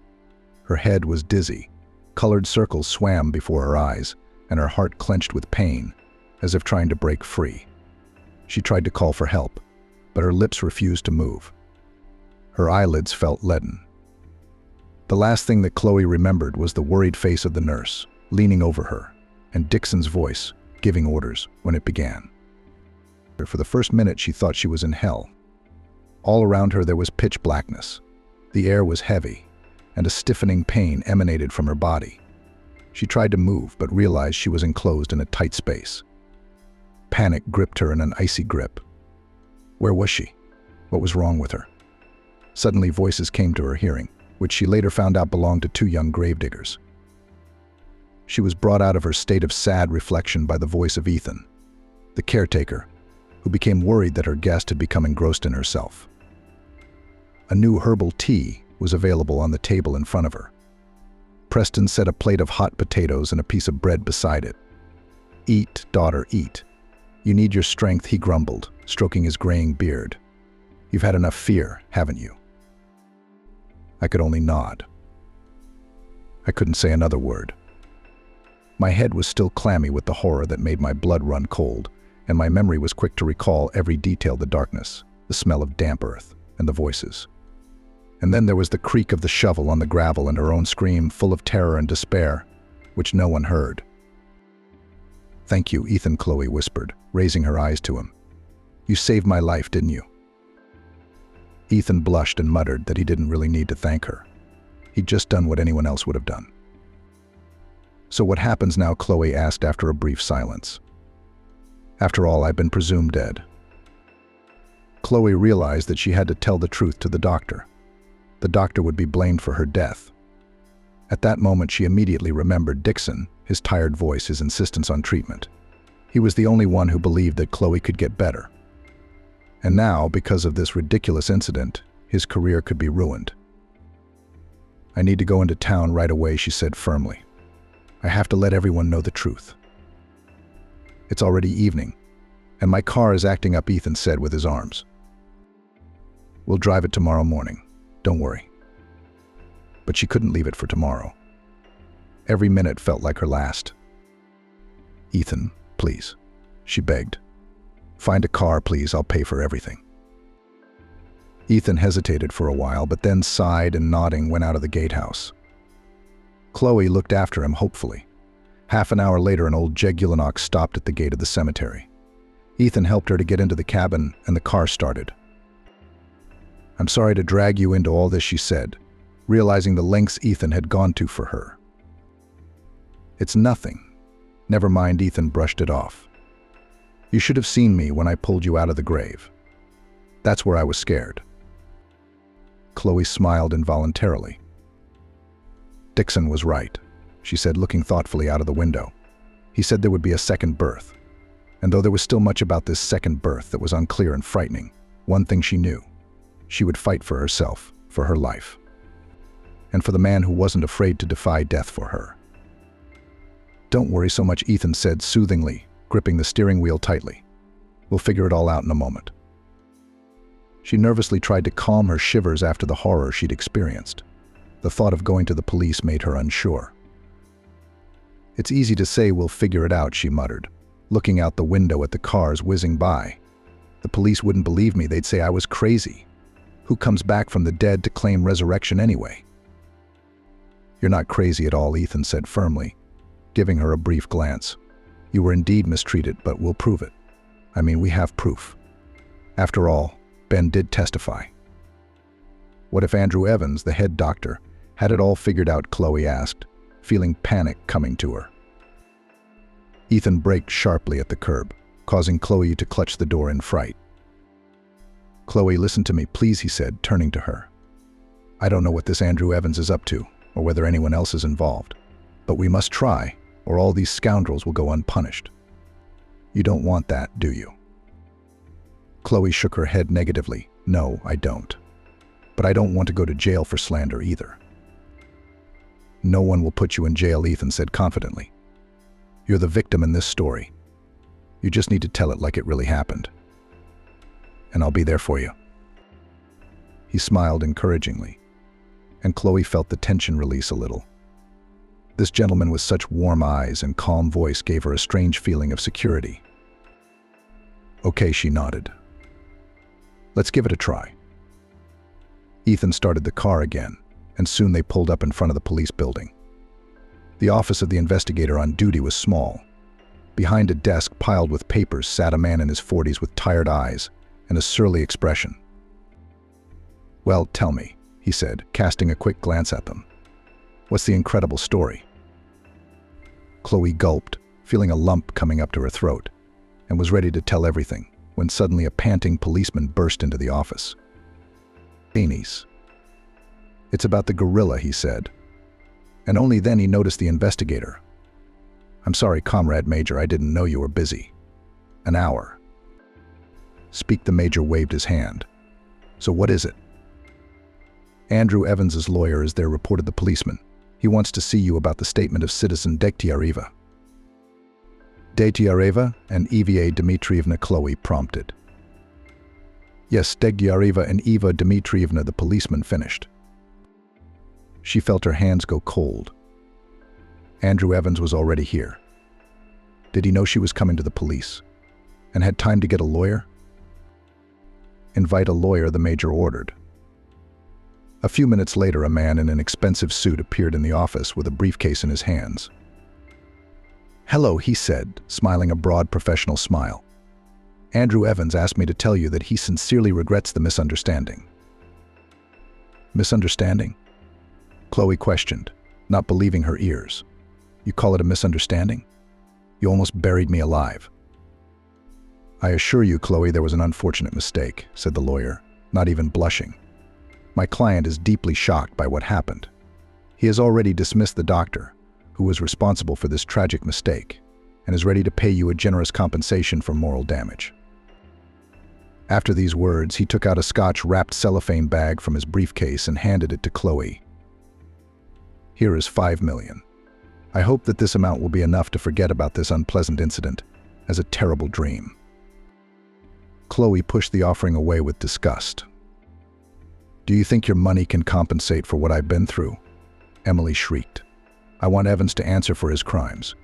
Her head was dizzy, colored circles swam before her eyes, and her heart clenched with pain, as if trying to break free. She tried to call for help, but her lips refused to move. Her eyelids felt leaden. The last thing that Chloe remembered was the worried face of the nurse, leaning over her, and Dixon's voice, giving orders when it began. For the first minute, she thought she was in hell. All around her there was pitch blackness. The air was heavy, and a stiffening pain emanated from her body. She tried to move, but realized she was enclosed in a tight space. Panic gripped her in an icy grip. Where was she? What was wrong with her? Suddenly, voices came to her hearing, which she later found out belonged to two young gravediggers. She was brought out of her state of sad reflection by the voice of Ethan, the caretaker, who became worried that her guest had become engrossed in herself. A new herbal tea was available on the table in front of her, Preston set a plate of hot potatoes and a piece of bread beside it. "Eat, daughter, eat. You need your strength," he grumbled, stroking his graying beard. "You've had enough fear, haven't you?" I could only nod. I couldn't say another word. My head was still clammy with the horror that made my blood run cold, and my memory was quick to recall every detail: the darkness, the smell of damp earth, and the voices. And then there was the creak of the shovel on the gravel and her own scream, full of terror and despair, which no one heard. "Thank you, Ethan," Chloe whispered, raising her eyes to him. "You saved my life, didn't you?" Ethan blushed and muttered that he didn't really need to thank her. He'd just done what anyone else would have done. "So what happens now?" Chloe asked after a brief silence. "After all, I've been presumed dead." Chloe realized that she had to tell the truth to the doctor. The doctor would be blamed for her death. At that moment, she immediately remembered Dixon, his tired voice, his insistence on treatment. He was the only one who believed that Chloe could get better. And now, because of this ridiculous incident, his career could be ruined. "I need to go into town right away," she said firmly. "I have to let everyone know the truth." "It's already evening, and my car is acting up," Ethan said with his arms. "We'll drive it tomorrow morning. Don't worry." But she couldn't leave it for tomorrow. Every minute felt like her last. "Ethan, please," she begged. "Find a car, please. I'll pay for everything." Ethan hesitated for a while, but then sighed and, nodding, went out of the gatehouse. Chloe looked after him hopefully. Half an hour later, an old Jeguilinox stopped at the gate of the cemetery. Ethan helped her to get into the cabin, and the car started. "I'm sorry to drag you into all this," she said, realizing the lengths Ethan had gone to for her. "It's nothing. Never mind," Ethan brushed it off. "You should have seen me when I pulled you out of the grave. That's where I was scared." Chloe smiled involuntarily. "Dixon was right," she said, looking thoughtfully out of the window. "He said there would be a second birth. And though there was still much about this second birth that was unclear and frightening, one thing she knew: she would fight for herself, for her life, and for the man who wasn't afraid to defy death for her." "Don't worry so much," Ethan said soothingly, gripping the steering wheel tightly. "We'll figure it all out in a moment." She nervously tried to calm her shivers after the horror she'd experienced. The thought of going to the police made her unsure. "It's easy to say we'll figure it out," she muttered, looking out the window at the cars whizzing by. "The police wouldn't believe me. They'd say I was crazy. Who comes back from the dead to claim resurrection anyway?" "You're not crazy at all," Ethan said firmly, giving her a brief glance. "You were indeed mistreated, but we'll prove it. I mean, we have proof. After all, Ben did testify." "What if Andrew Evans, the head doctor, had it all figured out?" Chloe asked, feeling panic coming to her. Ethan braked sharply at the curb, causing Chloe to clutch the door in fright. "Chloe, listen to me, please," he said, turning to her. "I don't know what this Andrew Evans is up to, or whether anyone else is involved. But we must try, or all these scoundrels will go unpunished. You don't want that, do you?" Chloe shook her head negatively. "No, I don't. But I don't want to go to jail for slander either." "No one will put you in jail," Ethan said confidently. "You're the victim in this story. You just need to tell it like it really happened. And I'll be there for you." He smiled encouragingly, and Chloe felt the tension release a little. This gentleman with such warm eyes and calm voice gave her a strange feeling of security. "Okay," she nodded. "Let's give it a try." Ethan started the car again, and soon they pulled up in front of the police building. The office of the investigator on duty was small. Behind a desk piled with papers sat a man in his 40s with tired eyes and a surly expression. "Well, tell me," he said, casting a quick glance at them. "What's the incredible story?" Chloe gulped, feeling a lump coming up to her throat, and was ready to tell everything, when suddenly a panting policeman burst into the office. "Beanies. It's about the gorilla," he said. And only then he noticed the investigator. "I'm sorry, Comrade Major, I didn't know you were busy. An hour." "Speak," the major waved his hand. "So what is it?" "Andrew Evans's lawyer is there," reported the policeman. He wants to see you about the statement of citizen Degtyareva. Degtyareva and Eva Dmitrievna, Chloe prompted. Yes, Degtyareva and Eva Dmitrievna, the policeman finished. She felt her hands go cold. Andrew Evans was already here. Did he know she was coming to the police? And had time to get a lawyer? Invite a lawyer, the major ordered. A few minutes later, a man in an expensive suit appeared in the office with a briefcase in his hands. Hello, he said, smiling a broad professional smile. Andrew Evans asked me to tell you that he sincerely regrets the misunderstanding. Misunderstanding? Chloe questioned, not believing her ears. You call it a misunderstanding? You almost buried me alive. I assure you, Chloe, there was an unfortunate mistake, said the lawyer, not even blushing. My client is deeply shocked by what happened. He has already dismissed the doctor, who was responsible for this tragic mistake, and is ready to pay you a generous compensation for moral damage. After these words, he took out a Scotch-wrapped cellophane bag from his briefcase and handed it to Chloe. Here is $5 million. I hope that this amount will be enough to forget about this unpleasant incident as a terrible dream. Chloe pushed the offering away with disgust. Do you think your money can compensate for what I've been through? Emily shrieked. I want Evans to answer for his crimes.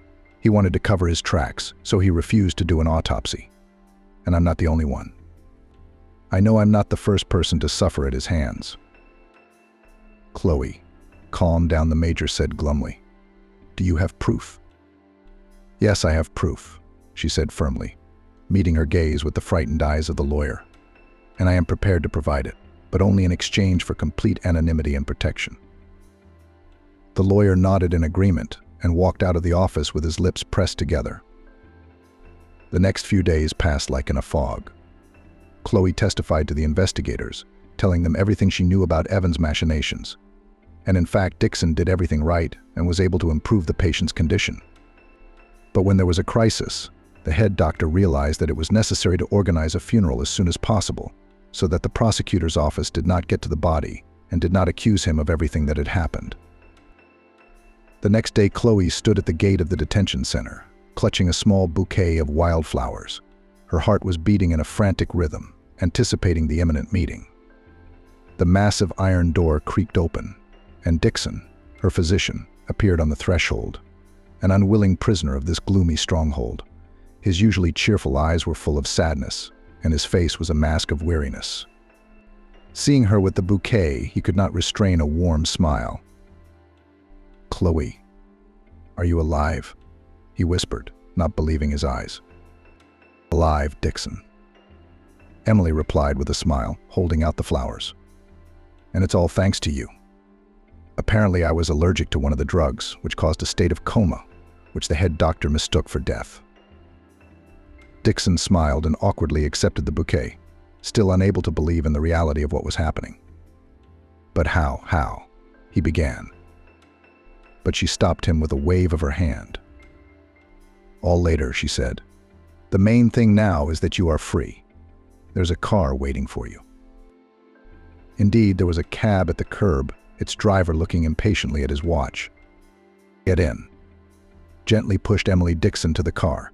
He wanted to cover his tracks, so he refused to do an autopsy. And I'm not the only one. I know I'm not the first person to suffer at his hands. Chloe, calm down, the major said glumly. Do you have proof? Yes, I have proof, she said firmly, meeting her gaze with the frightened eyes of the lawyer. And I am prepared to provide it, but only in exchange for complete anonymity and protection. The lawyer nodded in agreement and walked out of the office with his lips pressed together. The next few days passed like in a fog. Chloe testified to the investigators, telling them everything she knew about Evans' machinations. And in fact, Dixon did everything right and was able to improve the patient's condition. But when there was a crisis, the head doctor realized that it was necessary to organize a funeral as soon as possible, so that the prosecutor's office did not get to the body and did not accuse him of everything that had happened. The next day, Chloe stood at the gate of the detention center, clutching a small bouquet of wildflowers. Her heart was beating in a frantic rhythm, anticipating the imminent meeting. The massive iron door creaked open, and Dixon, her physician, appeared on the threshold, an unwilling prisoner of this gloomy stronghold. His usually cheerful eyes were full of sadness, and his face was a mask of weariness. Seeing her with the bouquet, he could not restrain a warm smile. Chloe, are you alive? He whispered, not believing his eyes. Alive, Dixon. Emily replied with a smile, holding out the flowers. And it's all thanks to you. Apparently, I was allergic to one of the drugs, which caused a state of coma, which the head doctor mistook for death. Dixon smiled and awkwardly accepted the bouquet, still unable to believe in the reality of what was happening. But how? He began. But she stopped him with a wave of her hand. All later, she said. The main thing now is that you are free. There's a car waiting for you. Indeed, there was a cab at the curb, its driver looking impatiently at his watch. Get in. Gently pushed Emily Dixon to the car.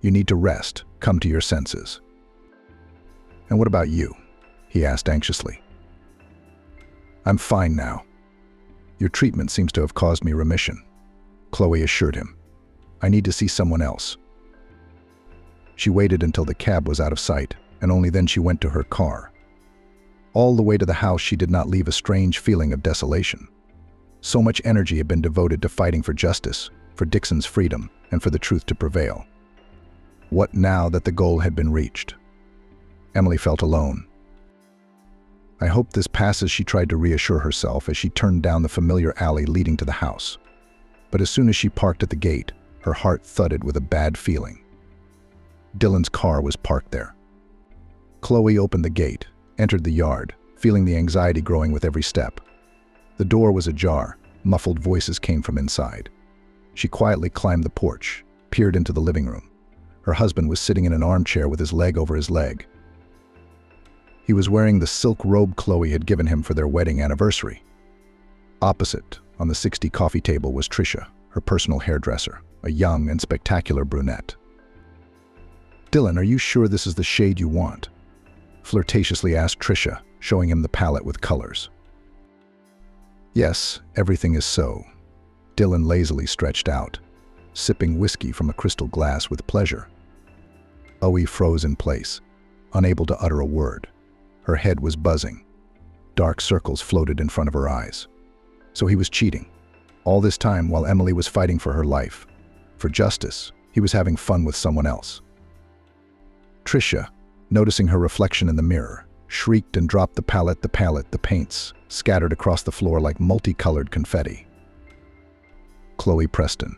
You need to rest. Come to your senses. And what about you? He asked anxiously. I'm fine now. Your treatment seems to have caused me remission, Chloe assured him. I need to see someone else. She waited until the cab was out of sight, and only then she went to her car. All the way to the house, she did not leave a strange feeling of desolation. So much energy had been devoted to fighting for justice, for Dixon's freedom, and for the truth to prevail. What now that the goal had been reached? Emily felt alone. I hope this passes, she tried to reassure herself as she turned down the familiar alley leading to the house. But as soon as she parked at the gate, her heart thudded with a bad feeling. Dylan's car was parked there. Chloe opened the gate, entered the yard, feeling the anxiety growing with every step. The door was ajar, muffled voices came from inside. She quietly climbed the porch, peered into the living room. Her husband was sitting in an armchair with his leg over his leg. He was wearing the silk robe Chloe had given him for their wedding anniversary. Opposite, On the 60 coffee table was Tricia, her personal hairdresser, a young and spectacular brunette. "Dylan, are you sure this is the shade you want?" flirtatiously asked Tricia, showing him the palette with colors. "Yes, everything is so." Dylan lazily stretched out, sipping whiskey from a crystal glass with pleasure. Chloe froze in place, unable to utter a word. Her head was buzzing. Dark circles floated in front of her eyes. So he was cheating. All this time while Emily was fighting for her life. For justice, he was having fun with someone else. Tricia, noticing her reflection in the mirror, shrieked and dropped the palette, the paints scattered across the floor like multicolored confetti. Chloe Preston.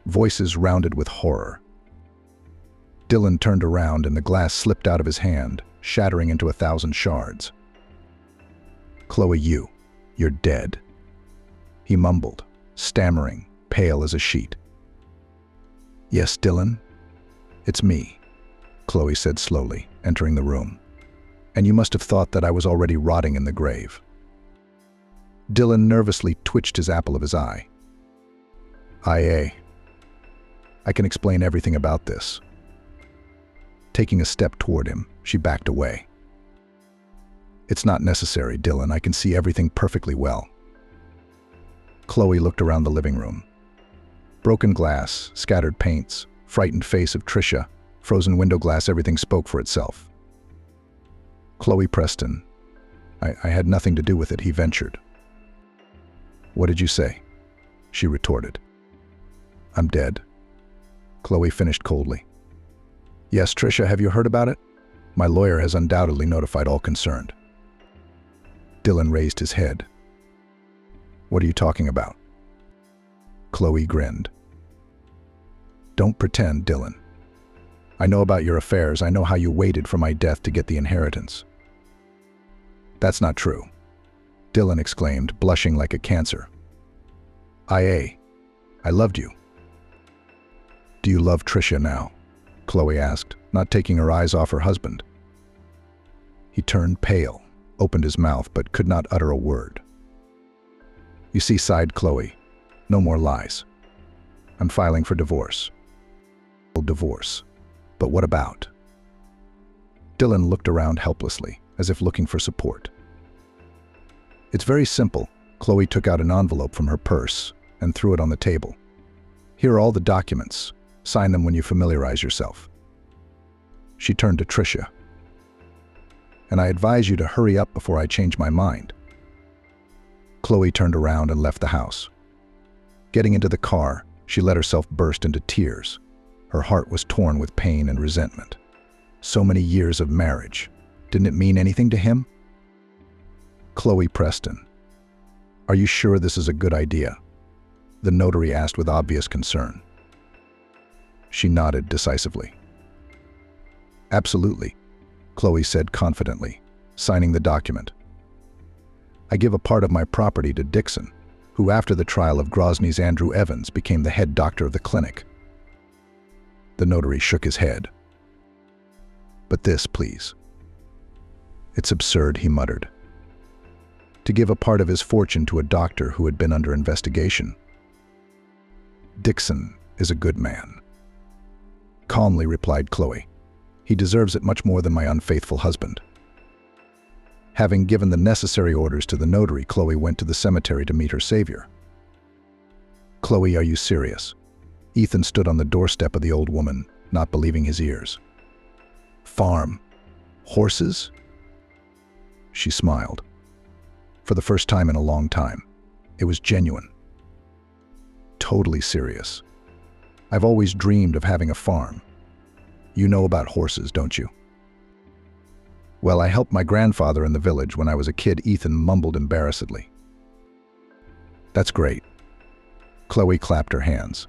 Voices rounded with horror. Dylan turned around and the glass slipped out of his hand, shattering into 1,000 shards. "Chloe, you're dead," he mumbled, stammering, pale as a sheet. "Yes, Dylan, it's me," Chloe said slowly, entering the room. "And you must have thought that I was already rotting in the grave." Dylan nervously twitched his apple of his eye. I can explain everything about this." Taking a step toward him, she backed away. "It's not necessary, Dylan. I can see everything perfectly well." Chloe looked around the living room. Broken glass, scattered paints, frightened face of Tricia, frozen window glass, everything spoke for itself. "Chloe Preston, I had nothing to do with it," he ventured. "What did you say?" she retorted. "I'm dead," Chloe finished coldly. "Yes, Tricia, have you heard about it? My lawyer has undoubtedly notified all concerned." Dylan raised his head. "What are you talking about?" Chloe grinned. "Don't pretend, Dylan. I know about your affairs. I know how you waited for my death to get the inheritance." "That's not true," Dylan exclaimed, blushing like a cancer. I loved you." "Do you love Tricia now?" Chloe asked, not taking her eyes off her husband. He turned pale, opened his mouth, but could not utter a word. "You see," sighed Chloe, "no more lies. I'm filing for divorce." "Divorce? But what about?" Dylan looked around helplessly, as if looking for support. "It's very simple." Chloe took out an envelope from her purse and threw it on the table. "Here are all the documents. Sign them when you familiarize yourself." She turned to Tricia. "And I advise you to hurry up before I change my mind." Chloe turned around and left the house. Getting into the car, she let herself burst into tears. Her heart was torn with pain and resentment. So many years of marriage. Didn't it mean anything to him? "Chloe Preston, are you sure this is a good idea?" the notary asked with obvious concern. She nodded decisively. "Absolutely," Chloe said confidently, signing the document. "I give a part of my property to Dixon, who after the trial of Grozny's Andrew Evans became the head doctor of the clinic." The notary shook his head. "But this, please." "It's absurd," he muttered. "To give a part of his fortune to a doctor who had been under investigation." "Dixon is a good man," calmly replied Chloe. "He deserves it much more than my unfaithful husband." Having given the necessary orders to the notary, Chloe went to the cemetery to meet her savior. "Chloe, are you serious?" Ethan stood on the doorstep of the old woman, not believing his ears. "Farm? Horses?" She smiled. For the first time in a long time. It was genuine. "Totally serious. I've always dreamed of having a farm. You know about horses, don't you?" "Well, I helped my grandfather in the village when I was a kid," Ethan mumbled embarrassedly. "That's great." Chloe clapped her hands.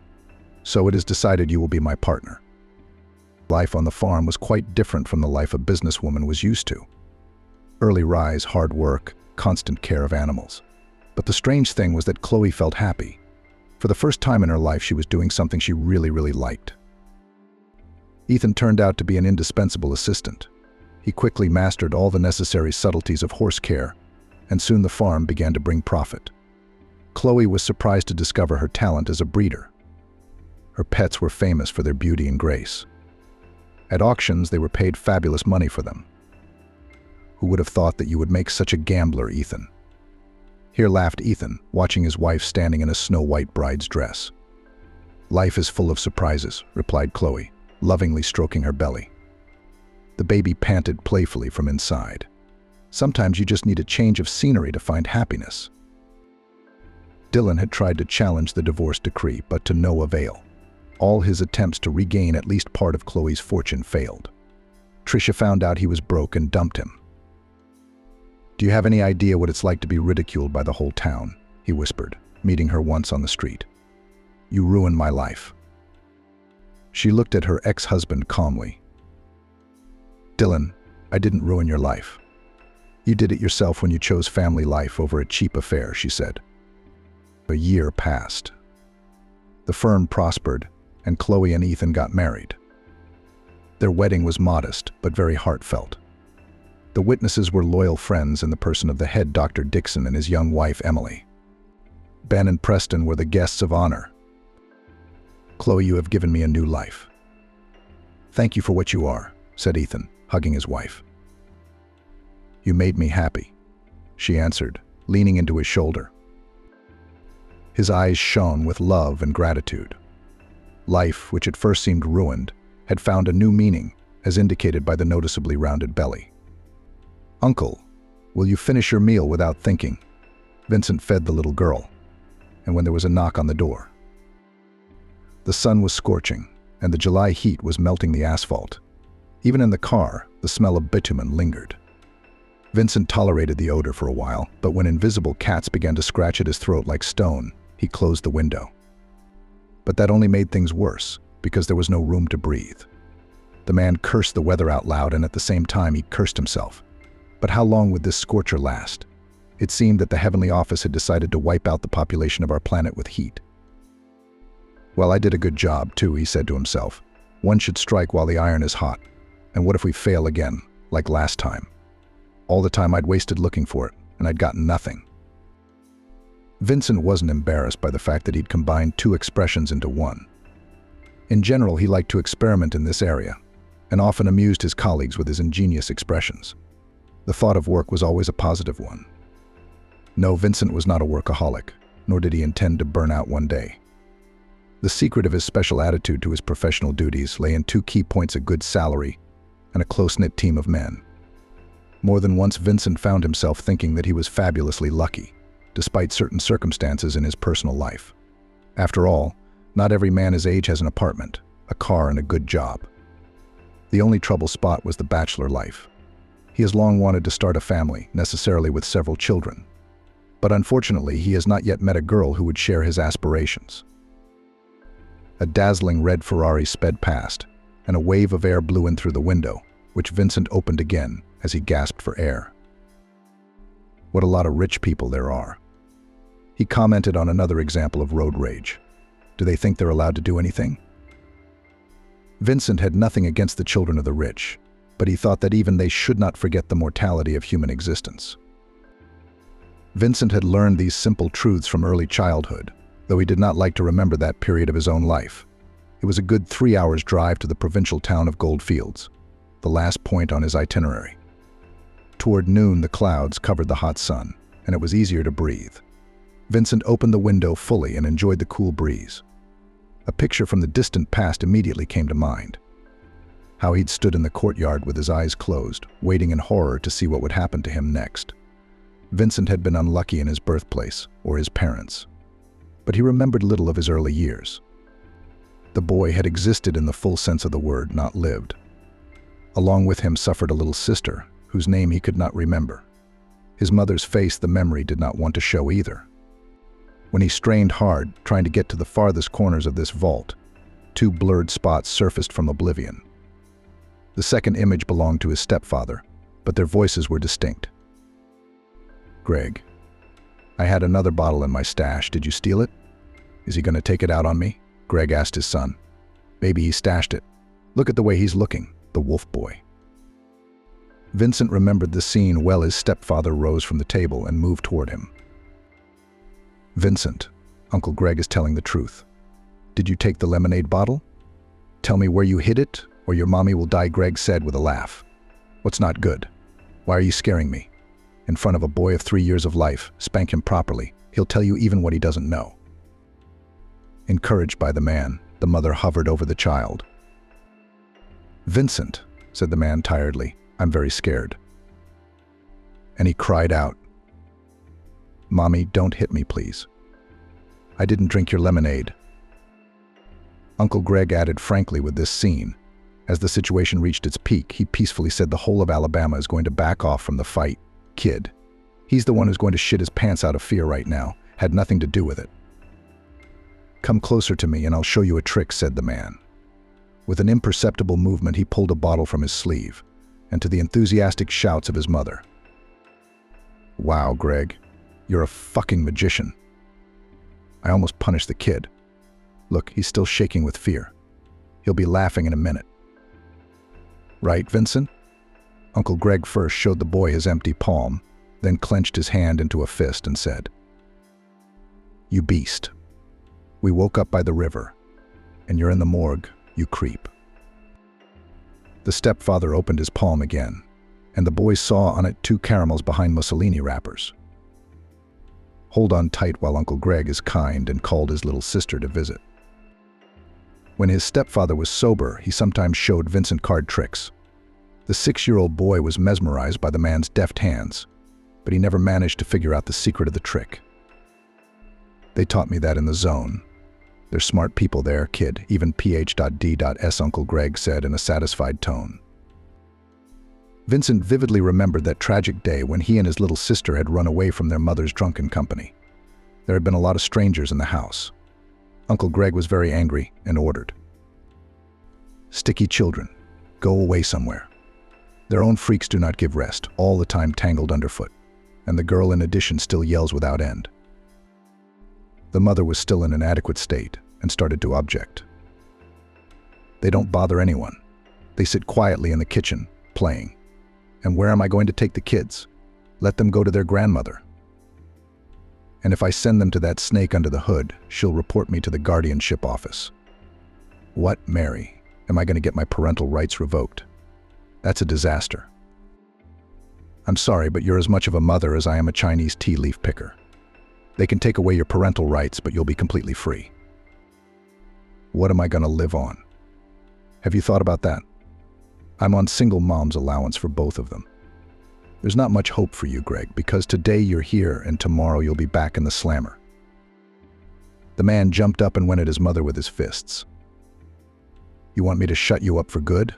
"So it is decided you will be my partner." Life on the farm was quite different from the life a businesswoman was used to. Early rise, hard work, constant care of animals. But the strange thing was that Chloe felt happy. For the first time in her life, she was doing something she really liked. Ethan turned out to be an indispensable assistant. He quickly mastered all the necessary subtleties of horse care, and soon the farm began to bring profit. Chloe was surprised to discover her talent as a breeder. Her pets were famous for their beauty and grace. At auctions, they were paid fabulous money for them. Who would have thought that you would make such a gambler, Ethan? Here laughed Ethan, watching his wife standing in a snow-white bride's dress. Life is full of surprises, replied Chloe, lovingly stroking her belly. The baby panted playfully from inside. Sometimes you just need a change of scenery to find happiness. Dylan had tried to challenge the divorce decree, but to no avail. All his attempts to regain at least part of Chloe's fortune failed. Tricia found out he was broke and dumped him. "Do you have any idea what it's like to be ridiculed by the whole town?" he whispered, meeting her once on the street. "You ruined my life." She looked at her ex-husband calmly. "Dylan, I didn't ruin your life. You did it yourself when you chose family life over a cheap affair," she said. A year passed. The firm prospered, and Chloe and Ethan got married. Their wedding was modest, but very heartfelt. The witnesses were loyal friends in the person of the head Dr. Dixon and his young wife, Emily. Ben and Preston were the guests of honor. "Chloe, you have given me a new life." "Thank you for what you are," said Ethan, hugging his wife. "You made me happy," she answered, leaning into his shoulder. His eyes shone with love and gratitude. Life, which at first seemed ruined, had found a new meaning, as indicated by the noticeably rounded belly. "Uncle, will you finish your meal without thinking?" Vincent fed the little girl, and when there was a knock on the door. The sun was scorching, and the July heat was melting the asphalt. Even in the car, the smell of bitumen lingered. Vincent tolerated the odor for a while, but when invisible cats began to scratch at his throat like stone, he closed the window. But that only made things worse, because there was no room to breathe. The man cursed the weather out loud, and at the same time he cursed himself. But how long would this scorcher last? It seemed that the Heavenly Office had decided to wipe out the population of our planet with heat. "Well, I did a good job, too," he said to himself. "One should strike while the iron is hot. And what if we fail again, like last time? All the time I'd wasted looking for it, and I'd gotten nothing." Vincent wasn't embarrassed by the fact that he'd combined two expressions into one. In general, he liked to experiment in this area, and often amused his colleagues with his ingenious expressions. The thought of work was always a positive one. No, Vincent was not a workaholic, nor did he intend to burn out one day. The secret of his special attitude to his professional duties lay in two key points: a good salary and a close-knit team of men. More than once, Vincent found himself thinking that he was fabulously lucky, despite certain circumstances in his personal life. After all, not every man his age has an apartment, a car, and a good job. The only trouble spot was the bachelor life. He has long wanted to start a family, necessarily with several children. But unfortunately, he has not yet met a girl who would share his aspirations. A dazzling red Ferrari sped past, and a wave of air blew in through the window, which Vincent opened again as he gasped for air. What a lot of rich people there are. He commented on another example of road rage. Do they think they're allowed to do anything? Vincent had nothing against the children of the rich, but he thought that even they should not forget the mortality of human existence. Vincent had learned these simple truths from early childhood, though he did not like to remember that period of his own life. It was a good 3 hours' drive to the provincial town of Goldfields, the last point on his itinerary. Toward noon, the clouds covered the hot sun, and it was easier to breathe. Vincent opened the window fully and enjoyed the cool breeze. A picture from the distant past immediately came to mind. How he'd stood in the courtyard with his eyes closed, waiting in horror to see what would happen to him next. Vincent had been unlucky in his birthplace, or his parents. But he remembered little of his early years. The boy had existed in the full sense of the word, not lived. Along with him suffered a little sister, whose name he could not remember. His mother's face the memory did not want to show either. When he strained hard, trying to get to the farthest corners of this vault, 2 blurred spots surfaced from oblivion. The second image belonged to his stepfather, but their voices were distinct. "Greg, I had another bottle in my stash. Did you steal it? Is he going to take it out on me?" Greg asked his son. "Maybe he stashed it. Look at the way he's looking, the wolf boy." Vincent remembered the scene well. His stepfather rose from the table and moved toward him. Vincent, Uncle Greg is telling the truth. Did you take the lemonade bottle? Tell me where you hid it, or your mommy will die, Greg said with a laugh. What's not good? Why are you scaring me? In front of a boy of 3 years of life, spank him properly. He'll tell you even what he doesn't know. Encouraged by the man, the mother hovered over the child. Vincent, said the man tiredly, I'm very scared. And he cried out, Mommy, don't hit me, please. I didn't drink your lemonade. Uncle Greg added frankly with this scene. As the situation reached its peak, he peacefully said the whole of Alabama is going to back off from the fight. Kid. He's the one who's going to shit his pants out of fear right now. Had nothing to do with it. Come closer to me and I'll show you a trick, said the man. With an imperceptible movement, he pulled a bottle from his sleeve, and to the enthusiastic shouts of his mother. Wow, Greg, you're a fucking magician. I almost punished the kid. Look, he's still shaking with fear. He'll be laughing in a minute. Right, Vincent? Uncle Greg first showed the boy his empty palm, then clenched his hand into a fist and said, You beast. We woke up by the river, and you're in the morgue, you creep. The stepfather opened his palm again, and the boy saw on it 2 caramels behind Mussolini wrappers. Hold on tight while Uncle Greg is kind and called his little sister to visit. When his stepfather was sober, he sometimes showed Vincent card tricks. The 6-year-old boy was mesmerized by the man's deft hands, but he never managed to figure out the secret of the trick. They taught me that in the zone. They're smart people there, kid, even PhD.S, Uncle Greg said in a satisfied tone. Vincent vividly remembered that tragic day when he and his little sister had run away from their mother's drunken company. There had been a lot of strangers in the house. Uncle Greg was very angry and ordered, Sticky children, go away somewhere. Their own freaks do not give rest, all the time tangled underfoot, and the girl in addition still yells without end. The mother was still in an adequate state and started to object. They don't bother anyone. They sit quietly in the kitchen, playing. And where am I going to take the kids? Let them go to their grandmother. And if I send them to that snake under the hood, she'll report me to the guardianship office. What, Mary? Am I going to get my parental rights revoked? That's a disaster. I'm sorry, but you're as much of a mother as I am a Chinese tea leaf picker. They can take away your parental rights, but you'll be completely free. What am I going to live on? Have you thought about that? I'm on single mom's allowance for both of them. There's not much hope for you, Greg, because today you're here and tomorrow you'll be back in the slammer. The man jumped up and went at his mother with his fists. You want me to shut you up for good?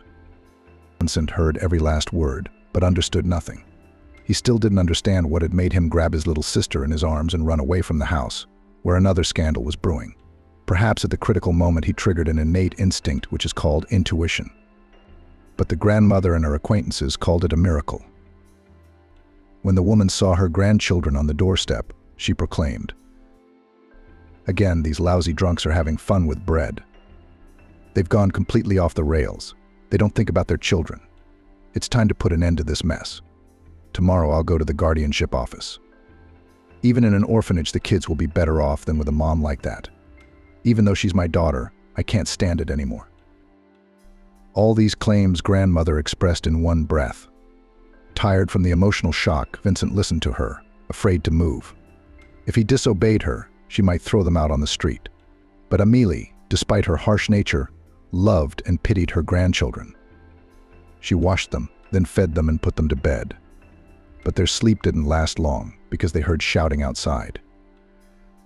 Vincent heard every last word, but understood nothing. He still didn't understand what had made him grab his little sister in his arms and run away from the house, where another scandal was brewing. Perhaps at the critical moment he triggered an innate instinct which is called intuition. But the grandmother and her acquaintances called it a miracle. When the woman saw her grandchildren on the doorstep, she proclaimed, Again, these lousy drunks are having fun with bread. They've gone completely off the rails. They don't think about their children. It's time to put an end to this mess. Tomorrow I'll go to the guardianship office. Even in an orphanage, the kids will be better off than with a mom like that. Even though she's my daughter, I can't stand it anymore. All these claims grandmother expressed in one breath. Tired from the emotional shock, Vincent listened to her, afraid to move. If he disobeyed her, she might throw them out on the street. But Amelie, despite her harsh nature, loved and pitied her grandchildren. She washed them, then fed them and put them to bed. But their sleep didn't last long because they heard shouting outside.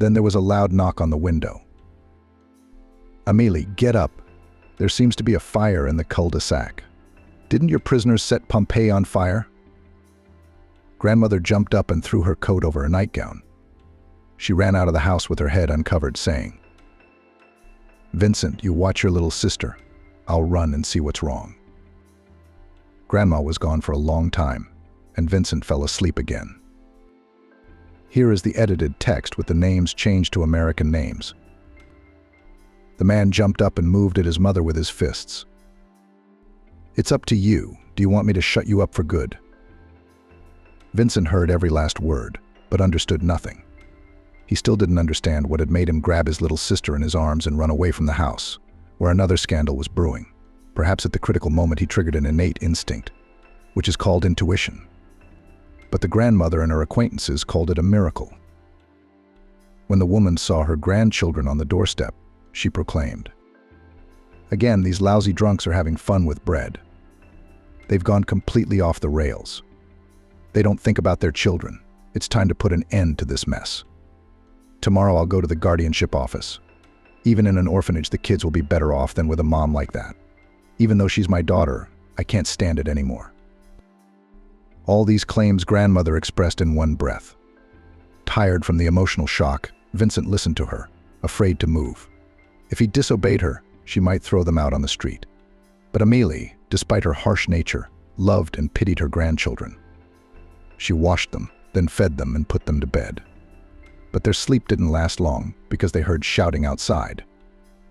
Then there was a loud knock on the window. Amelie, get up. There seems to be a fire in the cul-de-sac. Didn't your prisoners set Pompeii on fire? Grandmother jumped up and threw her coat over her nightgown. She ran out of the house with her head uncovered, saying, Vincent, you watch your little sister. I'll run and see what's wrong. Grandma was gone for a long time, and Vincent fell asleep again. Here is the edited text with the names changed to American names. The man jumped up and moved at his mother with his fists. It's up to you. Do you want me to shut you up for good? Vincent heard every last word, but understood nothing. He still didn't understand what had made him grab his little sister in his arms and run away from the house, where another scandal was brewing. Perhaps at the critical moment he triggered an innate instinct, which is called intuition. But the grandmother and her acquaintances called it a miracle. When the woman saw her grandchildren on the doorstep, she proclaimed, "Again, these lousy drunks are having fun with bread. They've gone completely off the rails. They don't think about their children. It's time to put an end to this mess. Tomorrow I'll go to the guardianship office. Even in an orphanage, the kids will be better off than with a mom like that. Even though she's my daughter, I can't stand it anymore." All these claims grandmother expressed in one breath. Tired from the emotional shock, Vincent listened to her, afraid to move. If he disobeyed her, she might throw them out on the street. But Amélie, despite her harsh nature, loved and pitied her grandchildren. She washed them, then fed them and put them to bed. But their sleep didn't last long because they heard shouting outside.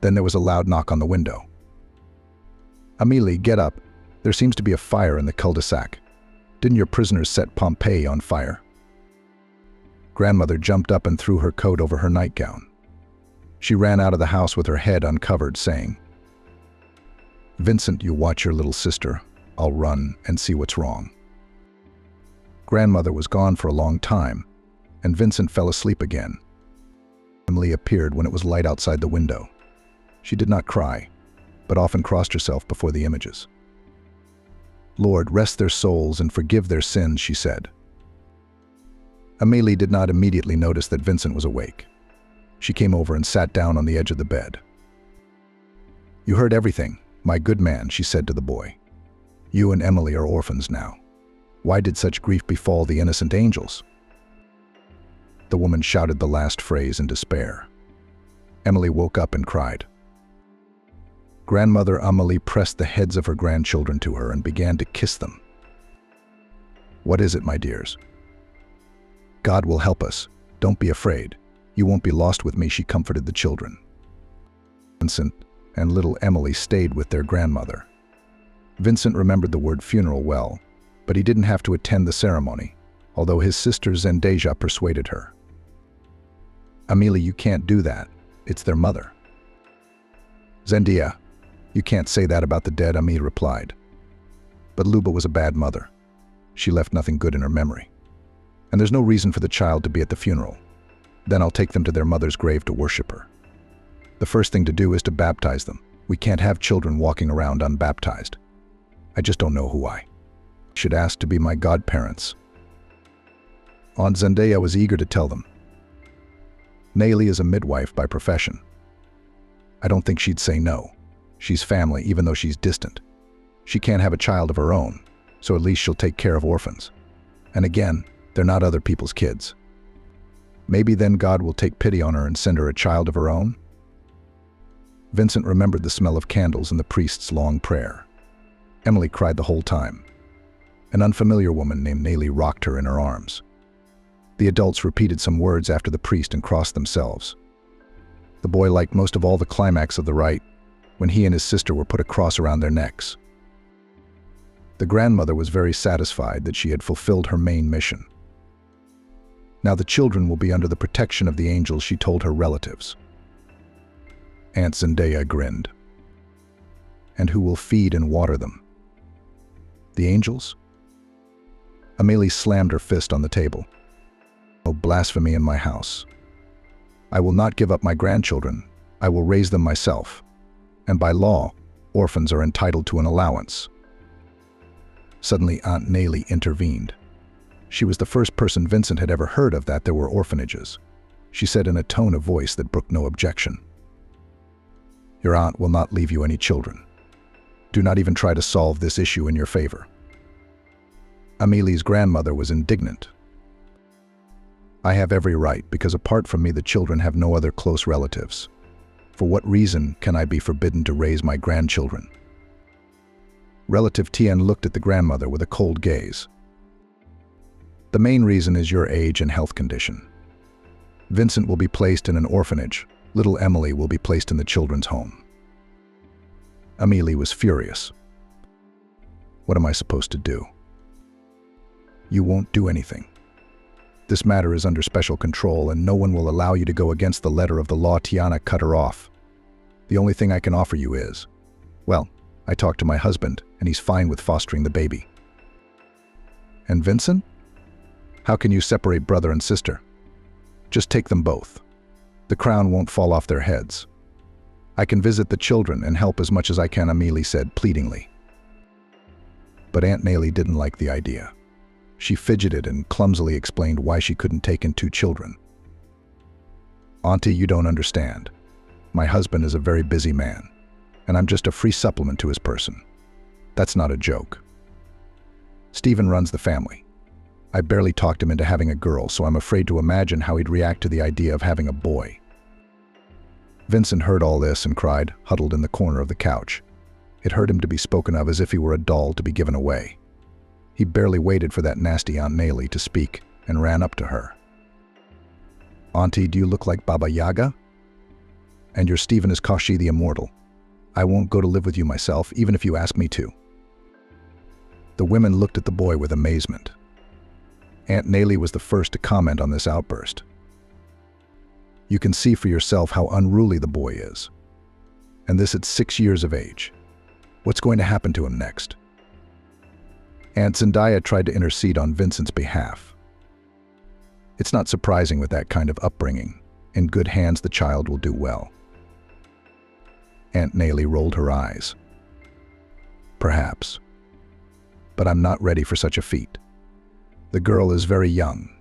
Then there was a loud knock on the window. "Amélie, get up. There seems to be a fire in the cul-de-sac. Didn't your prisoners set Pompeii on fire?" Grandmother jumped up and threw her coat over her nightgown. She ran out of the house with her head uncovered, saying, "Vincent, you watch your little sister. I'll run and see what's wrong." Grandmother was gone for a long time, and Vincent fell asleep again. Emily appeared when it was light outside the window. She did not cry, but often crossed herself before the images. "Lord, rest their souls and forgive their sins," she said. Amélie did not immediately notice that Vincent was awake. She came over and sat down on the edge of the bed. "You heard everything, my good man," she said to the boy. "You and Emily are orphans now. Why did such grief befall the innocent angels?" The woman shouted the last phrase in despair. Emily woke up and cried. Grandmother Amélie pressed the heads of her grandchildren to her and began to kiss them. "What is it, my dears?" "God will help us. Don't be afraid. You won't be lost with me," she comforted the children. Vincent and little Emily stayed with their grandmother. Vincent remembered the word funeral well, but he didn't have to attend the ceremony, although his sister Zendaya persuaded her. "Amélie, you can't do that. It's their mother." "Zendaya, you can't say that about the dead," Amélie replied. "But Luba was a bad mother. She left nothing good in her memory. And there's no reason for the child to be at the funeral. Then I'll take them to their mother's grave to worship her. The first thing to do is to baptize them. We can't have children walking around unbaptized. I just don't know who I should ask to be my godparents." Aunt Zendaya was eager to tell them. "Nelly is a midwife by profession. I don't think she'd say no. She's family, even though she's distant. She can't have a child of her own, so at least she'll take care of orphans. And again, they're not other people's kids. Maybe then God will take pity on her and send her a child of her own?" Vincent remembered the smell of candles and the priest's long prayer. Emily cried the whole time. An unfamiliar woman named Nelly rocked her in her arms. The adults repeated some words after the priest and crossed themselves. The boy liked most of all the climax of the rite, when he and his sister were put a cross around their necks. The grandmother was very satisfied that she had fulfilled her main mission. Now the children will be under the protection of the angels, she told her relatives. Aunt Zendaya grinned. "And who will feed and water them?" "The angels?" Amélie slammed her fist on the table. "Oh, blasphemy in my house. I will not give up my grandchildren. I will raise them myself. And by law, orphans are entitled to an allowance." Suddenly Aunt Nelly intervened. She was the first person Vincent had ever heard of that there were orphanages. She said in a tone of voice that brooked no objection, "Your aunt will not leave you any children. Do not even try to solve this issue in your favor." Amélie's grandmother was indignant. "I have every right, because apart from me the children have no other close relatives. For what reason can I be forbidden to raise my grandchildren?" Relative Tien looked at the grandmother with a cold gaze. "The main reason is your age and health condition. Vincent will be placed in an orphanage. Little Emily will be placed in the children's home." Amélie was furious. "What am I supposed to do?" "You won't do anything. This matter is under special control, and no one will allow you to go against the letter of the law. Tiana cut her off. The only thing I can offer you is, well, I talked to my husband, and he's fine with fostering the baby. And Vincent? How can you separate brother and sister? Just take them both. The crown won't fall off their heads. I can visit the children and help as much as I can, Amelie said pleadingly. But Aunt Nellie didn't like the idea. She fidgeted and clumsily explained why she couldn't take in 2 children. Auntie, you don't understand. My husband is a very busy man, and I'm just a free supplement to his person. That's not a joke. Stephen runs the family. I barely talked him into having a girl, so I'm afraid to imagine how he'd react to the idea of having a boy. Vincent heard all this and cried, huddled in the corner of the couch. It hurt him to be spoken of as if he were a doll to be given away. He barely waited for that nasty Aunt Nellie to speak and ran up to her. Auntie, do you look like Baba Yaga? And your Stephen is Kashi the Immortal. I won't go to live with you myself, even if you ask me to. The women looked at the boy with amazement. Aunt Nellie was the first to comment on this outburst. You can see for yourself how unruly the boy is. And this at 6 years of age. What's going to happen to him next? Aunt Zendaya tried to intercede on Vincent's behalf. It's not surprising with that kind of upbringing. In good hands, the child will do well. Aunt Nellie rolled her eyes. Perhaps. But I'm not ready for such a feat. The girl is very young,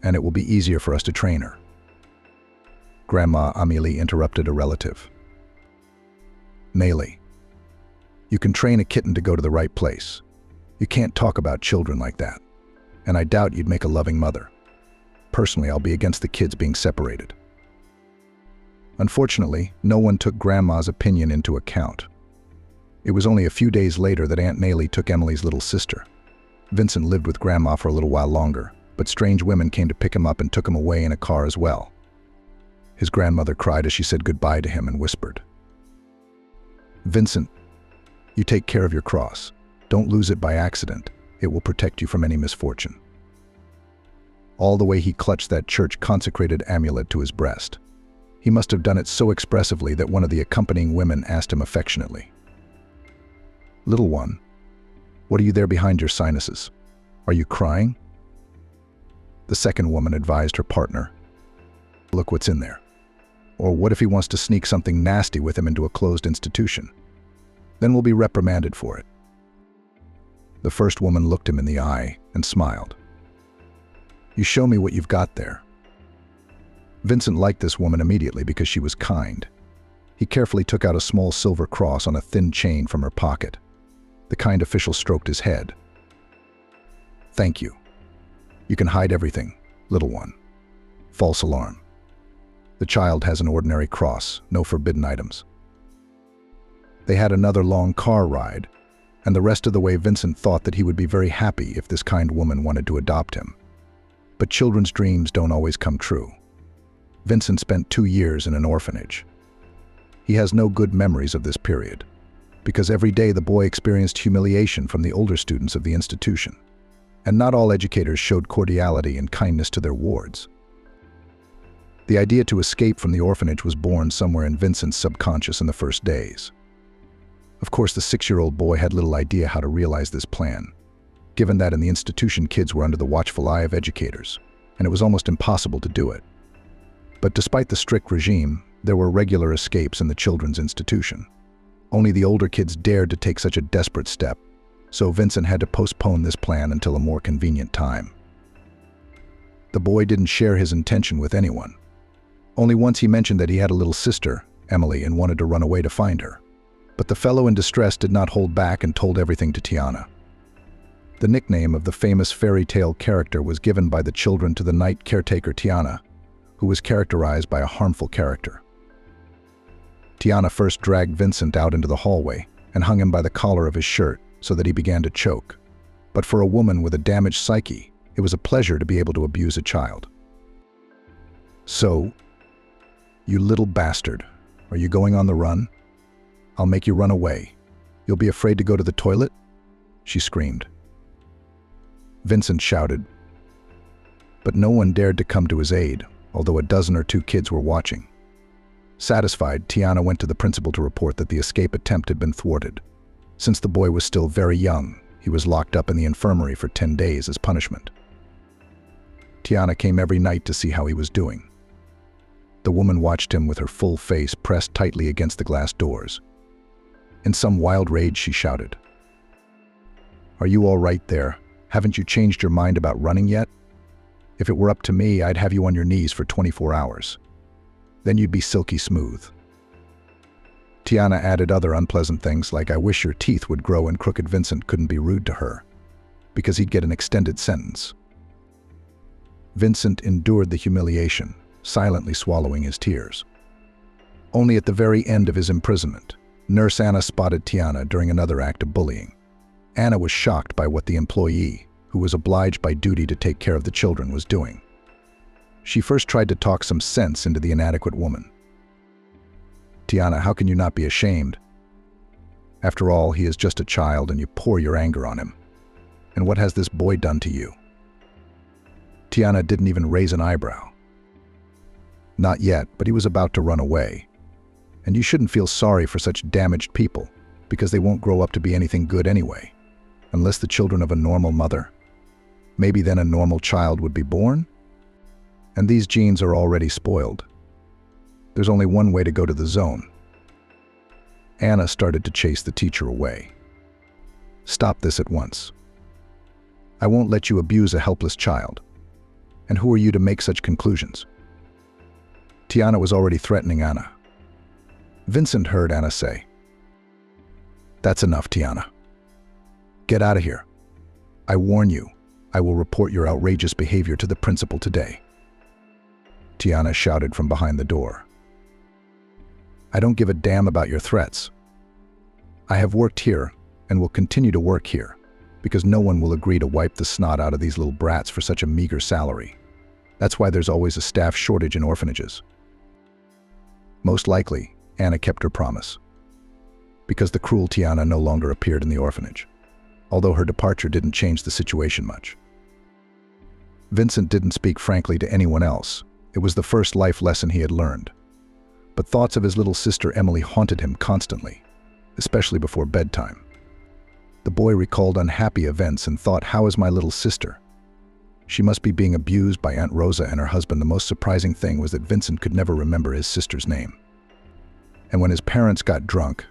and it will be easier for us to train her. Grandma Amelie interrupted a relative. Nellie, you can train a kitten to go to the right place. You can't talk about children like that, and I doubt you'd make a loving mother. Personally, I'll be against the kids being separated. Unfortunately, no one took Grandma's opinion into account. It was only a few days later that Aunt Nellie took Emily's little sister. Vincent lived with Grandma for a little while longer, but strange women came to pick him up and took him away in a car as well. His grandmother cried as she said goodbye to him and whispered, Vincent, you take care of your cross. Don't lose it by accident. It will protect you from any misfortune. All the way he clutched that church-consecrated amulet to his breast. He must have done it so expressively that one of the accompanying women asked him affectionately, Little one, what are you there behind your sinuses? Are you crying? The second woman advised her partner, Look what's in there. Or what if he wants to sneak something nasty with him into a closed institution? Then we'll be reprimanded for it. The first woman looked him in the eye and smiled. You show me what you've got there. Vincent liked this woman immediately because she was kind. He carefully took out a small silver cross on a thin chain from her pocket. The kind official stroked his head. Thank you. You can hide everything, little one. False alarm. The child has an ordinary cross, no forbidden items. They had another long car ride, and the rest of the way Vincent thought that he would be very happy if this kind woman wanted to adopt him. But children's dreams don't always come true. Vincent spent 2 years in an orphanage. He has no good memories of this period, because every day the boy experienced humiliation from the older students of the institution, and not all educators showed cordiality and kindness to their wards. The idea to escape from the orphanage was born somewhere in Vincent's subconscious in the first days. Of course, the 6-year-old boy had little idea how to realize this plan, given that in the institution kids were under the watchful eye of educators, and it was almost impossible to do it. But despite the strict regime, there were regular escapes in the children's institution. Only the older kids dared to take such a desperate step, so Vincent had to postpone this plan until a more convenient time. The boy didn't share his intention with anyone. Only once he mentioned that he had a little sister, Emily, and wanted to run away to find her. But the fellow in distress did not hold back and told everything to Tiana. The nickname of the famous fairy tale character was given by the children to the night caretaker Tiana, who was characterized by a harmful character. Tiana first dragged Vincent out into the hallway and hung him by the collar of his shirt so that he began to choke. But for a woman with a damaged psyche, it was a pleasure to be able to abuse a child. So, you little bastard, are you going on the run? I'll make you run away. You'll be afraid to go to the toilet? She screamed. Vincent shouted, but no one dared to come to his aid, although a dozen or two kids were watching. Satisfied, Tiana went to the principal to report that the escape attempt had been thwarted. Since the boy was still very young, he was locked up in the infirmary for 10 days as punishment. Tiana came every night to see how he was doing. The woman watched him with her full face pressed tightly against the glass doors. In some wild rage, she shouted, "Are you all right there? Haven't you changed your mind about running yet? If it were up to me, I'd have you on your knees for 24 hours. Then you'd be silky smooth." Tiana added other unpleasant things like, "I wish your teeth would grow," and crooked Vincent couldn't be rude to her, because he'd get an extended sentence. Vincent endured the humiliation, silently swallowing his tears. Only at the very end of his imprisonment, Nurse Anna spotted Tiana during another act of bullying. Anna was shocked by what the employee, who was obliged by duty to take care of the children, was doing. She first tried to talk some sense into the inadequate woman. "Tiana, how can you not be ashamed? After all, he is just a child and you pour your anger on him. And what has this boy done to you?" Tiana didn't even raise an eyebrow. Not yet, but he was about to run away. And you shouldn't feel sorry for such damaged people, because they won't grow up to be anything good anyway, unless the children of a normal mother. Maybe then a normal child would be born? And these genes are already spoiled. There's only one way to go to the zone. Anna started to chase the teacher away. "Stop this at once. I won't let you abuse a helpless child. And who are you to make such conclusions?" Tiana was already threatening Anna. Vincent heard Anna say, "That's enough, Tiana. Get out of here. I warn you, I will report your outrageous behavior to the principal today." Tiana shouted from behind the door. "I don't give a damn about your threats. I have worked here and will continue to work here, because no one will agree to wipe the snot out of these little brats for such a meager salary. That's why there's always a staff shortage in orphanages." Most likely, Anna kept her promise, because the cruel Tiana no longer appeared in the orphanage, although her departure didn't change the situation much. Vincent didn't speak frankly to anyone else. It was the first life lesson he had learned. But thoughts of his little sister Emily haunted him constantly, especially before bedtime. The boy recalled unhappy events and thought, "How is my little sister? She must be being abused by Aunt Rosa and her husband." The most surprising thing was that Vincent could never remember his sister's name. And when his parents got drunk,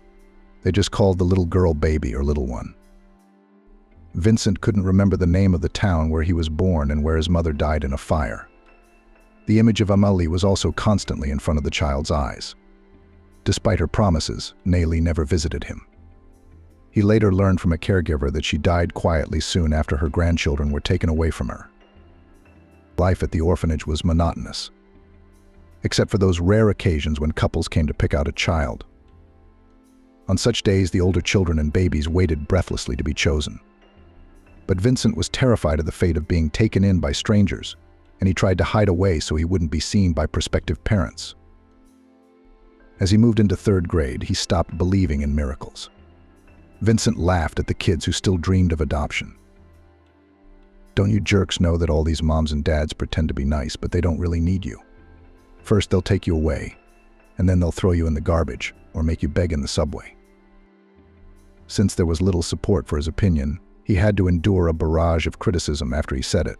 they just called the little girl Baby or Little One. Vincent couldn't remember the name of the town where he was born and where his mother died in a fire. The image of Amelie was also constantly in front of the child's eyes. Despite her promises, Nelly never visited him. He later learned from a caregiver that she died quietly soon after her grandchildren were taken away from her. Life at the orphanage was monotonous, except for those rare occasions when couples came to pick out a child. On such days, the older children and babies waited breathlessly to be chosen. But Vincent was terrified of the fate of being taken in by strangers, and he tried to hide away so he wouldn't be seen by prospective parents. As he moved into 3rd grade, he stopped believing in miracles. Vincent laughed at the kids who still dreamed of adoption. "Don't you jerks know that all these moms and dads pretend to be nice, but they don't really need you? First they'll take you away, and then they'll throw you in the garbage or make you beg in the subway." Since there was little support for his opinion, he had to endure a barrage of criticism after he said it.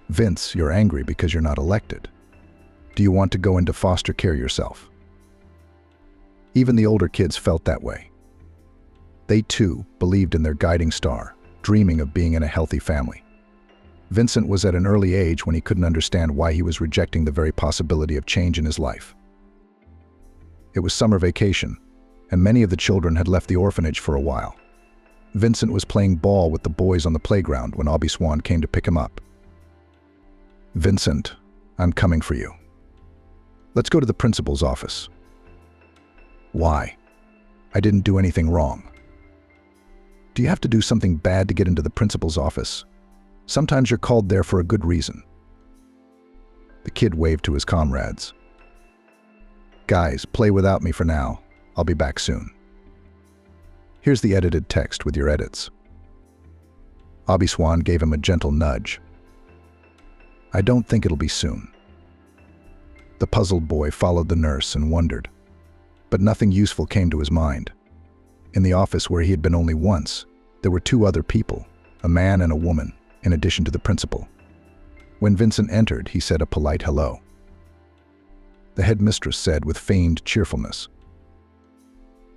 "Vince, you're angry because you're not elected. Do you want to go into foster care yourself?" Even the older kids felt that way. They too believed in their guiding star, dreaming of being in a healthy family. Vincent was at an early age when he couldn't understand why he was rejecting the very possibility of change in his life. It was summer vacation, and many of the children had left the orphanage for a while. Vincent was playing ball with the boys on the playground when Abby Swan came to pick him up. "Vincent, I'm coming for you. Let's go to the principal's office." "Why? I didn't do anything wrong." "Do you have to do something bad to get into the principal's office? Sometimes you're called there for a good reason." The kid waved to his comrades. "Guys, play without me for now. I'll be back soon. Here's the edited text with your edits." Abby Swan gave him a gentle nudge. I don't think it'll be soon. The puzzled boy followed the nurse and wondered, but nothing useful came to his mind. In the office where he had been only once, there were two other people, a man and a woman, in addition to the principal. When Vincent entered, he said a polite hello. The headmistress said with feigned cheerfulness,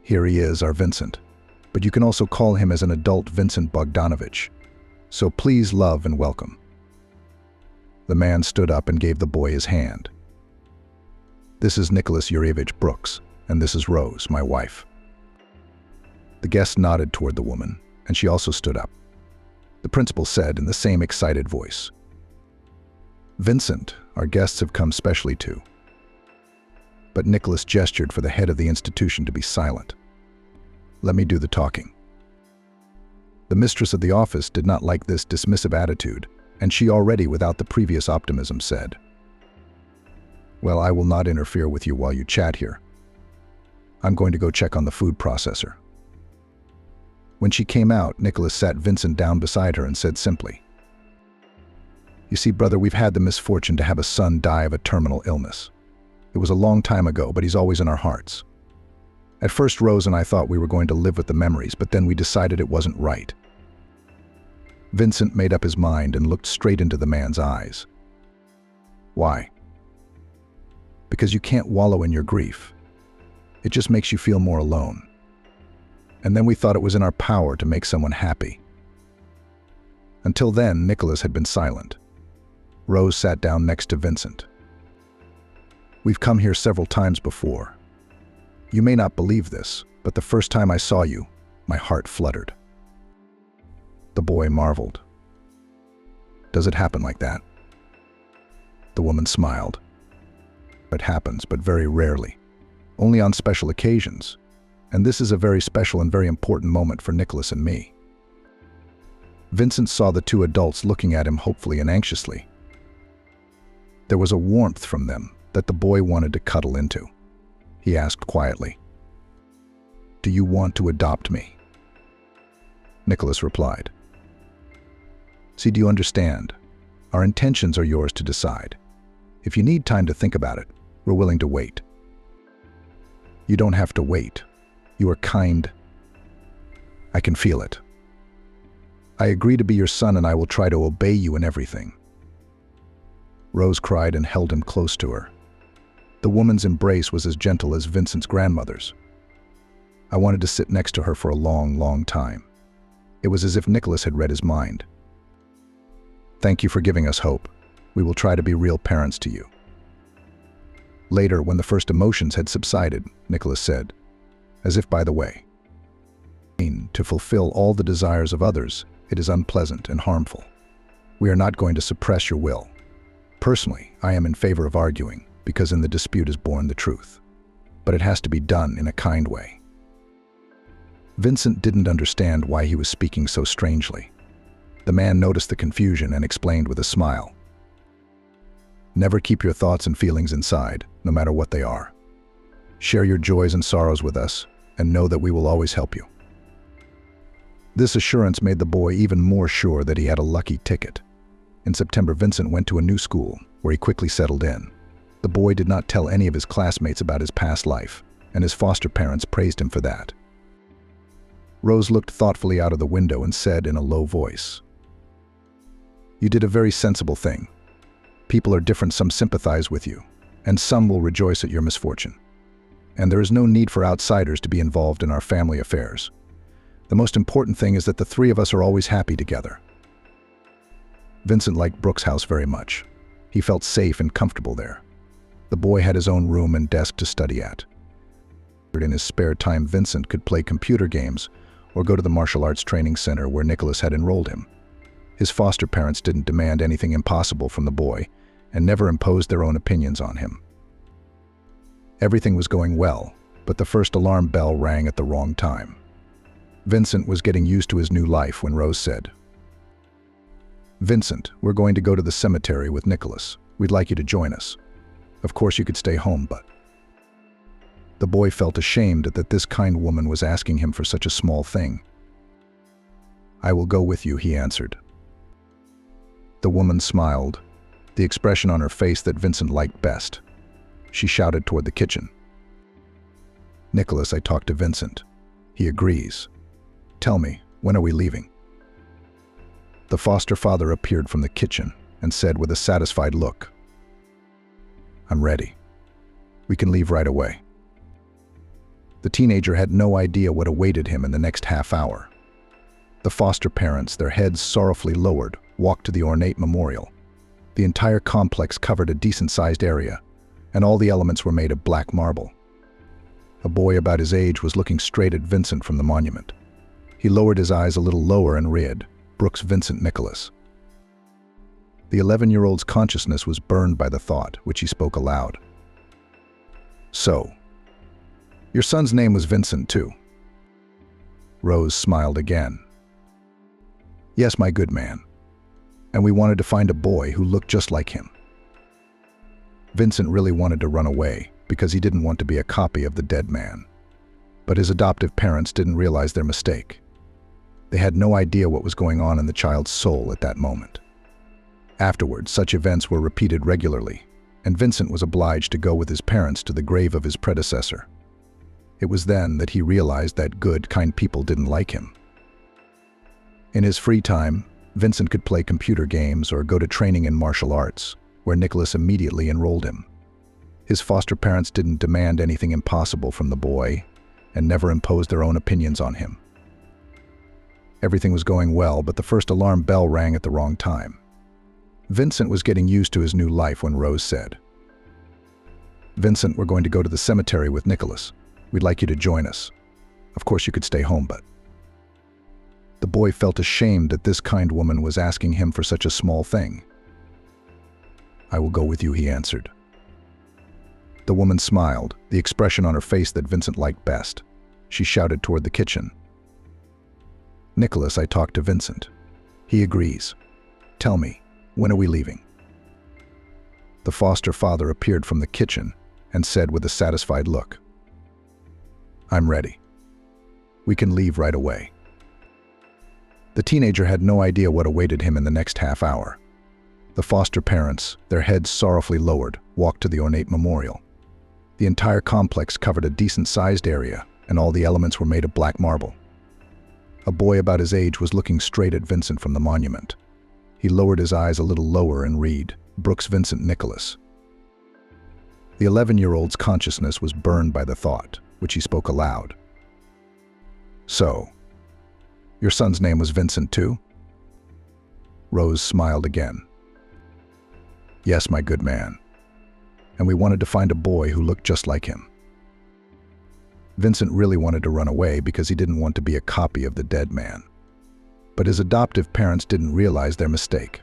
"Here he is, our Vincent, but you can also call him as an adult Vincent Bogdanovich, so please love and welcome." The man stood up and gave the boy his hand. "This is Nicholas Yurievich Brooks, and this is Rose, my wife." The guest nodded toward the woman, and she also stood up. The principal said in the same excited voice, "Vincent, our guests have come specially to." But Nicholas gestured for the head of the institution to be silent. "Let me do the talking." The mistress of the office did not like this dismissive attitude, and she already, without the previous optimism, said, "Well, I will not interfere with you while you chat here. I'm going to go check on the food processor." When she came out, Nicholas sat Vincent down beside her and said simply, "You see, brother, we've had the misfortune to have a son die of a terminal illness. It was a long time ago, but he's always in our hearts. At first, Rose and I thought we were going to live with the memories, but then we decided it wasn't right." Vincent made up his mind and looked straight into the man's eyes. "Why?" "Because you can't wallow in your grief. It just makes you feel more alone. And then we thought it was in our power to make someone happy." Until then, Nicholas had been silent. Rose sat down next to Vincent. "We've come here several times before. You may not believe this, but the first time I saw you, my heart fluttered." The boy marveled. "Does it happen like that?" The woman smiled. "It happens, but very rarely. Only on special occasions. And this is a very special and very important moment for Nicholas and me." Vincent saw the two adults looking at him hopefully and anxiously. There was a warmth from them that the boy wanted to cuddle into. He asked quietly, "Do you want to adopt me?" Nicholas replied, "See, do you understand? Our intentions are yours to decide. If you need time to think about it, we're willing to wait." "You don't have to wait. You are kind. I can feel it. I agree to be your son, and I will try to obey you in everything." Rose cried and held him close to her. The woman's embrace was as gentle as Vincent's grandmother's. I wanted to sit next to her for a long, long time. It was as if Nicholas had read his mind. "Thank you for giving us hope. We will try to be real parents to you." Later, when the first emotions had subsided, Nicholas said, as if by the way, "To fulfill all the desires of others, it is unpleasant and harmful. We are not going to suppress your will. Personally, I am in favor of arguing, because in the dispute is born the truth. But it has to be done in a kind way." Vincent didn't understand why he was speaking so strangely. The man noticed the confusion and explained with a smile, "Never keep your thoughts and feelings inside, no matter what they are. Share your joys and sorrows with us, and know that we will always help you." This assurance made the boy even more sure that he had a lucky ticket. In September, Vincent went to a new school, where he quickly settled in. The boy did not tell any of his classmates about his past life, and his foster parents praised him for that. Rose looked thoughtfully out of the window and said in a low voice, "You did a very sensible thing. People are different, some sympathize with you, and some will rejoice at your misfortune. And there is no need for outsiders to be involved in our family affairs. The most important thing is that the three of us are always happy together." Vincent liked Brooks' house very much. He felt safe and comfortable there. The boy had his own room and desk to study at. In his spare time, Vincent could play computer games or go to the martial arts training center where Nicholas had enrolled him. His foster parents didn't demand anything impossible from the boy and never imposed their own opinions on him. Everything was going well, but the first alarm bell rang at the wrong time. Vincent was getting used to his new life when Rose said, "Vincent, we're going to go to the cemetery with Nicholas. We'd like you to join us. Of course you could stay home, but..." The boy felt ashamed that this kind woman was asking him for such a small thing. "I will go with you," he answered. The woman smiled. the expression on her face that Vincent liked best. She shouted toward the kitchen. "Nicholas, I talked to Vincent. He agrees. Tell me, when are we leaving?" The foster father appeared from the kitchen and said with a satisfied look, "I'm ready. We can leave right away." The teenager had no idea what awaited him in the next half hour. The foster parents, their heads sorrowfully lowered, walked to the ornate memorial. The entire complex covered a decent-sized area, and all the elements were made of black marble. A boy about his age was looking straight at Vincent from the monument. He lowered his eyes a little lower and read, "Brooks Vincent Nicholas." The 11-year-old's consciousness was burned by the thought, which he spoke aloud. "So, your son's name was Vincent, too?" Rose smiled again. "Yes, my good man. And we wanted to find a boy who looked just like him." Vincent really wanted to run away because he didn't want to be a copy of the dead man. But his adoptive parents didn't realize their mistake. They had no idea what was going on in the child's soul at that moment. Afterwards, such events were repeated regularly, and Vincent was obliged to go with his parents to the grave of his predecessor. It was then that he realized that good, kind people didn't like him. In his free time, Vincent could play computer games or go to training in martial arts, where Nicholas immediately enrolled him. His foster parents didn't demand anything impossible from the boy and never imposed their own opinions on him. Everything was going well, but the first alarm bell rang at the wrong time. Vincent was getting used to his new life when Rose said, "Vincent, we're going to go to the cemetery with Nicholas. We'd like you to join us. Of course you could stay home, but..." The boy felt ashamed that this kind woman was asking him for such a small thing. "I will go with you," he answered. The woman smiled, the expression on her face that Vincent liked best. She shouted toward the kitchen. "Nicholas, I talked to Vincent. He agrees. Tell me, when are we leaving?" The foster father appeared from the kitchen and said with a satisfied look, "I'm ready. We can leave right away." The teenager had no idea what awaited him in the next half hour. The foster parents, their heads sorrowfully lowered, walked to the ornate memorial. The entire complex covered a decent-sized area, and all the elements were made of black marble. A boy about his age was looking straight at Vincent from the monument. He lowered his eyes a little lower and read, "Brooks Vincent Nicholas." The 11-year-old's consciousness was burned by the thought, which he spoke aloud. "So, your son's name was Vincent too?" Rose smiled again. "Yes, my good man. And we wanted to find a boy who looked just like him." Vincent really wanted to run away because he didn't want to be a copy of the dead man. But his adoptive parents didn't realize their mistake.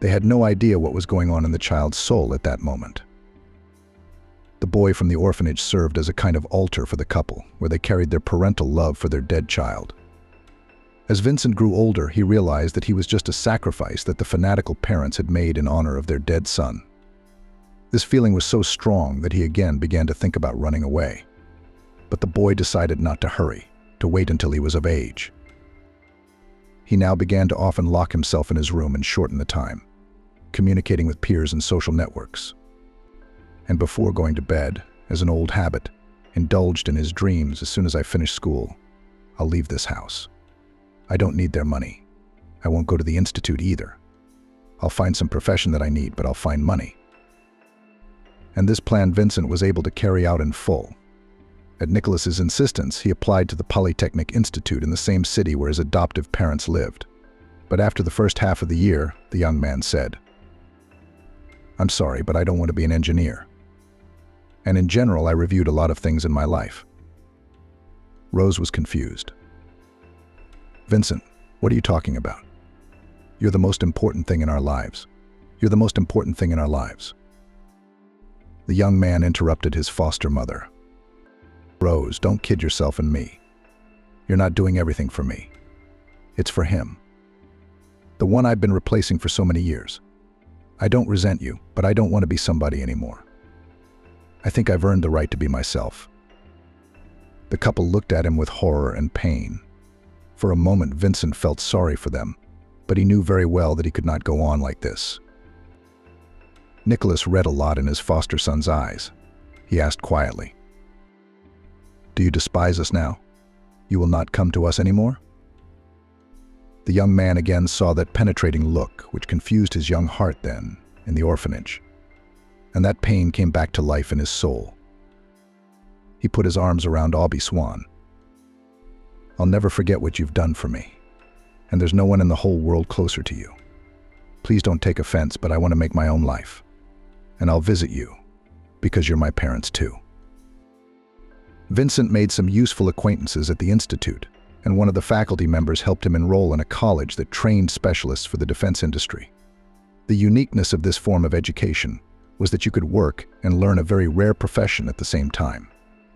They had no idea what was going on in the child's soul at that moment. The boy from the orphanage served as a kind of altar for the couple, where they carried their parental love for their dead child. As Vincent grew older, he realized that he was just a sacrifice that the fanatical parents had made in honor of their dead son. This feeling was so strong that he again began to think about running away. But the boy decided not to hurry, to wait until he was of age. He now began to often lock himself in his room and shorten the time, communicating with peers and social networks. And before going to bed, as an old habit, indulged in his dreams, "As soon as I finish school, I'll leave this house. I don't need their money. I won't go to the institute either. I'll find some profession that I need, but I'll find money." And this plan Vincent was able to carry out in full. At Nicholas's insistence, he applied to the Polytechnic Institute in the same city where his adoptive parents lived. But after the first half of the year, the young man said, "I'm sorry, but I don't want to be an engineer. And in general, I reviewed a lot of things in my life." Rose was confused. "Vincent, what are you talking about? You're the most important thing in our lives. You're the most important thing in our lives." The young man interrupted his foster mother. "Rose, don't kid yourself and me. You're not doing everything for me. It's for him. The one I've been replacing for so many years. I don't resent you, but I don't want to be somebody anymore. I think I've earned the right to be myself." The couple looked at him with horror and pain. For a moment, Vincent felt sorry for them, but he knew very well that he could not go on like this. Nicholas read a lot in his foster son's eyes. He asked quietly, "Do you despise us now? You will not come to us anymore?" The young man again saw that penetrating look, which confused his young heart then, in the orphanage. And that pain came back to life in his soul. He put his arms around Aubrey Swan. "I'll never forget what you've done for me. And there's no one in the whole world closer to you. Please don't take offense, but I want to make my own life. And I'll visit you, because you're my parents too." Vincent made some useful acquaintances at the Institute, and one of the faculty members helped him enroll in a college that trained specialists for the defense industry. The uniqueness of this form of education was that you could work and learn a very rare profession at the same time.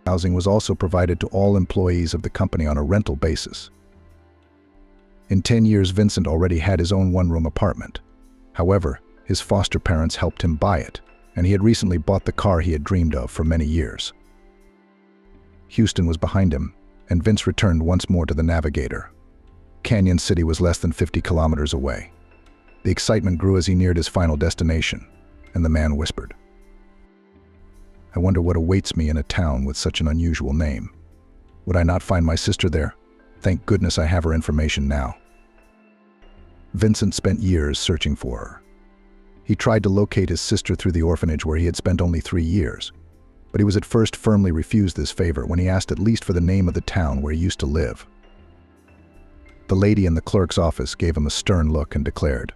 Housing was also provided to all employees of the company on a rental basis. In 10 years, Vincent already had his own one-room apartment. However, his foster parents helped him buy it, and he had recently bought the car he had dreamed of for many years. Houston was behind him, and Vince returned once more to the Navigator. Canyon City was less than 50 kilometers away. The excitement grew as he neared his final destination, and the man whispered, "I wonder what awaits me in a town with such an unusual name. Would I not find my sister there? Thank goodness I have her information now." Vincent spent years searching for her. He tried to locate his sister through the orphanage where he had spent only 3 years, but he was at first firmly refused this favor when he asked at least for the name of the town where he used to live. The lady in the clerk's office gave him a stern look and declared,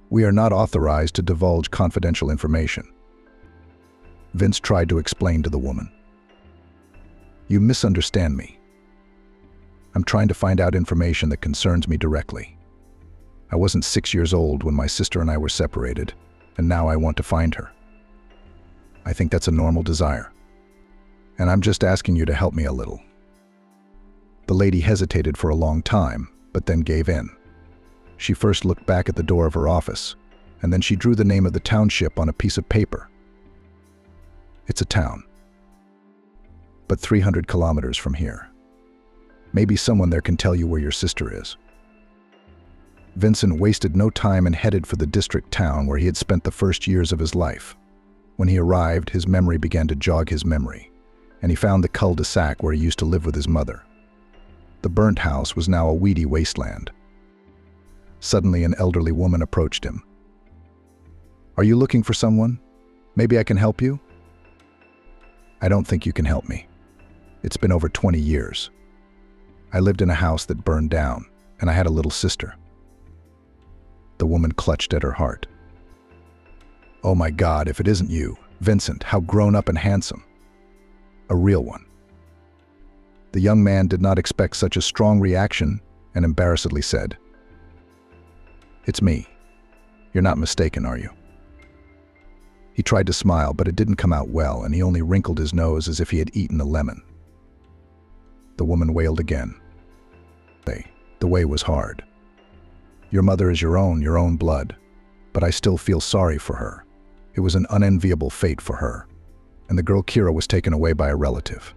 "We are not authorized to divulge confidential information." Vince tried to explain to the woman, "You misunderstand me. I'm trying to find out information that concerns me directly. I wasn't 6 years old when my sister and I were separated, and now I want to find her. I think that's a normal desire. And I'm just asking you to help me a little." The lady hesitated for a long time, but then gave in. She first looked back at the door of her office, and then she drew the name of the township on a piece of paper. "It's a town, but 300 kilometers from here. Maybe someone there can tell you where your sister is." Vincent wasted no time and headed for the district town where he had spent the first years of his life. When he arrived, his memory began to jog his memory, and he found the cul-de-sac where he used to live with his mother. The burnt house was now a weedy wasteland. Suddenly, an elderly woman approached him. "Are you looking for someone? Maybe I can help you?" "I don't think you can help me. It's been over 20 years. I lived in a house that burned down, and I had a little sister." The woman clutched at her heart. "Oh my God, if it isn't you, Vincent, how grown up and handsome. A real one." The young man did not expect such a strong reaction and embarrassedly said, "It's me. You're not mistaken, are you?" He tried to smile, but it didn't come out well, and he only wrinkled his nose as if he had eaten a lemon. The woman wailed again. The way was hard. Your mother is your own blood, but I still feel sorry for her. It was an unenviable fate for her, and the girl Kira was taken away by a relative.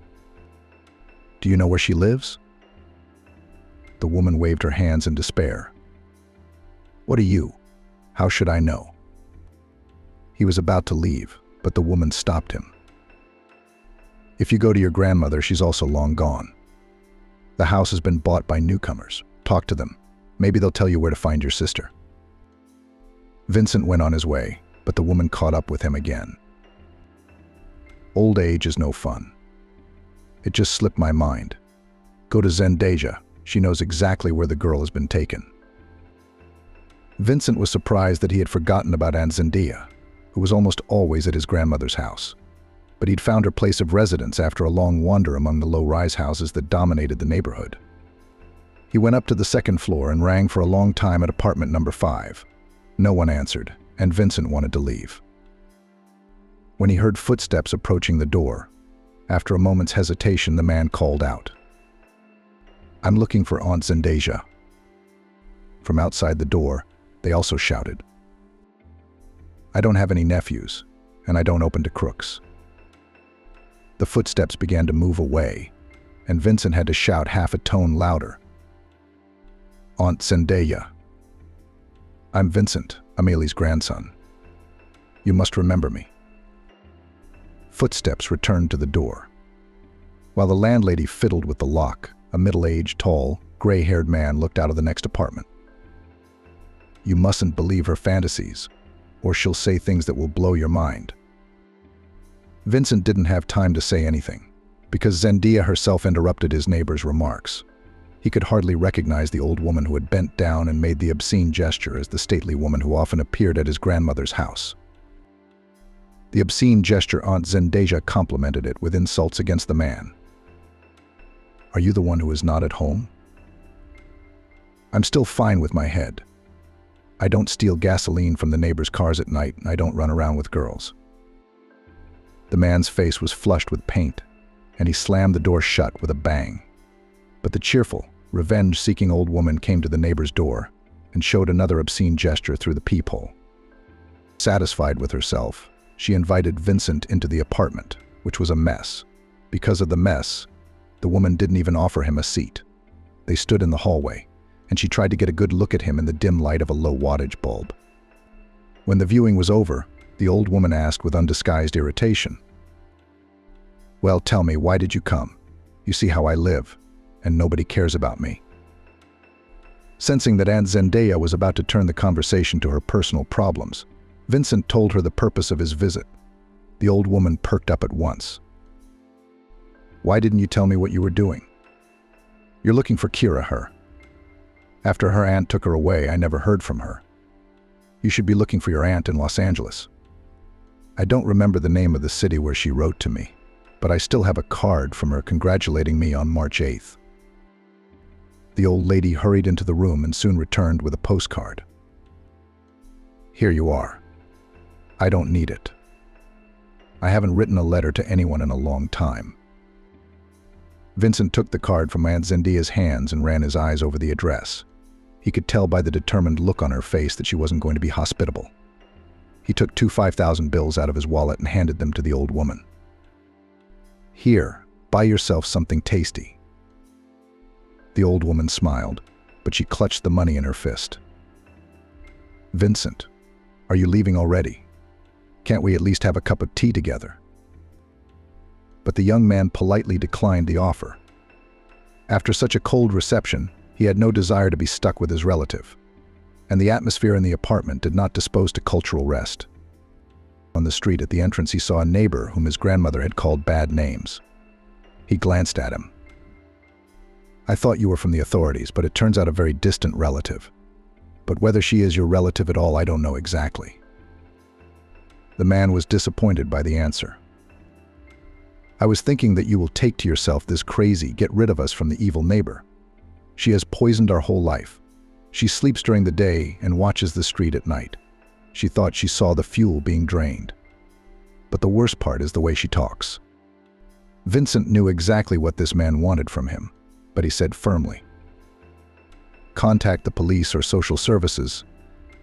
Do you know where she lives?" The woman waved her hands in despair. "What are you? How should I know?" He was about to leave, but the woman stopped him. "If you go to your grandmother, she's also long gone. The house has been bought by newcomers. Talk to them. Maybe they'll tell you where to find your sister." Vincent went on his way, but the woman caught up with him again. "Old age is no fun. It just slipped my mind. Go to Zendaya. She knows exactly where the girl has been taken." Vincent was surprised that he had forgotten about Aunt Zendaya, who was almost always at his grandmother's house. But he'd found her place of residence after a long wander among the low-rise houses that dominated the neighborhood. He went up to the second floor and rang for a long time at apartment number 5. No one answered, and Vincent wanted to leave. When he heard footsteps approaching the door, after a moment's hesitation, the man called out, "I'm looking for Aunt Zendaya." From outside the door, they also shouted, "I don't have any nephews, and I don't open to crooks." The footsteps began to move away, and Vincent had to shout half a tone louder, "Aunt Zendaya." "I'm Vincent, Amelie's grandson. You must remember me." Footsteps returned to the door. While the landlady fiddled with the lock, a middle-aged, tall, gray-haired man looked out of the next apartment. "You mustn't believe her fantasies, or she'll say things that will blow your mind." Vincent didn't have time to say anything, because Zendaya herself interrupted his neighbor's remarks. He could hardly recognize the old woman who had bent down and made the obscene gesture as the stately woman who often appeared at his grandmother's house. The obscene gesture Aunt Zendaya complimented it with insults against the man. "Are you the one who is not at home?" "I'm still fine with my head. I don't steal gasoline from the neighbors' cars at night, and I don't run around with girls." The man's face was flushed with paint, and he slammed the door shut with a bang. But the cheerful, revenge-seeking old woman came to the neighbor's door and showed another obscene gesture through the peephole. Satisfied with herself, she invited Vincent into the apartment, which was a mess. Because of the mess, the woman didn't even offer him a seat. They stood in the hallway, and she tried to get a good look at him in the dim light of a low-wattage bulb. When the viewing was over, the old woman asked with undisguised irritation, "Well, tell me, why did you come? You see how I live, and nobody cares about me." Sensing that Aunt Zendaya was about to turn the conversation to her personal problems, Vincent told her the purpose of his visit. The old woman perked up at once. "Why didn't you tell me what you were doing?" "You're looking for Kira, her. After her aunt took her away, I never heard from her. You should be looking for your aunt in Los Angeles. I don't remember the name of the city where she wrote to me, but I still have a card from her congratulating me on March 8th. The old lady hurried into the room and soon returned with a postcard. "Here you are. I don't need it. I haven't written a letter to anyone in a long time." Vincent took the card from Aunt Zendaya's hands and ran his eyes over the address. He could tell by the determined look on her face that she wasn't going to be hospitable. He took 2 5,000 bills out of his wallet and handed them to the old woman. "Here, buy yourself something tasty." The old woman smiled, but she clutched the money in her fist. "Vincent, are you leaving already? Can't we at least have a cup of tea together?" But the young man politely declined the offer. After such a cold reception, he had no desire to be stuck with his relative, and the atmosphere in the apartment did not dispose to cultural rest. On the street at the entrance, he saw a neighbor whom his grandmother had called bad names. He glanced at him. "I thought you were from the authorities, but it turns out a very distant relative. But whether she is your relative at all, I don't know exactly." The man was disappointed by the answer. "I was thinking that you will take to yourself this crazy, get rid of us from the evil neighbor. She has poisoned our whole life. She sleeps during the day and watches the street at night. She thought she saw the fuel being drained. But the worst part is the way she talks." Vincent knew exactly what this man wanted from him, but he said firmly, "Contact the police or social services.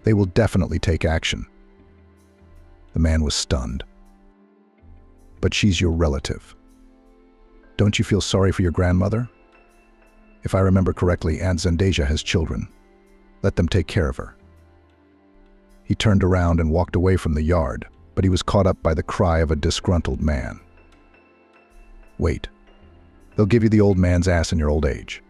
They will definitely take action." The man was stunned. "But she's your relative. Don't you feel sorry for your grandmother? If I remember correctly, Aunt Zendaya has children. Let them take care of her." He turned around and walked away from the yard, but he was caught up by the cry of a disgruntled man. "Wait. They'll give you the old man's ass in your old age."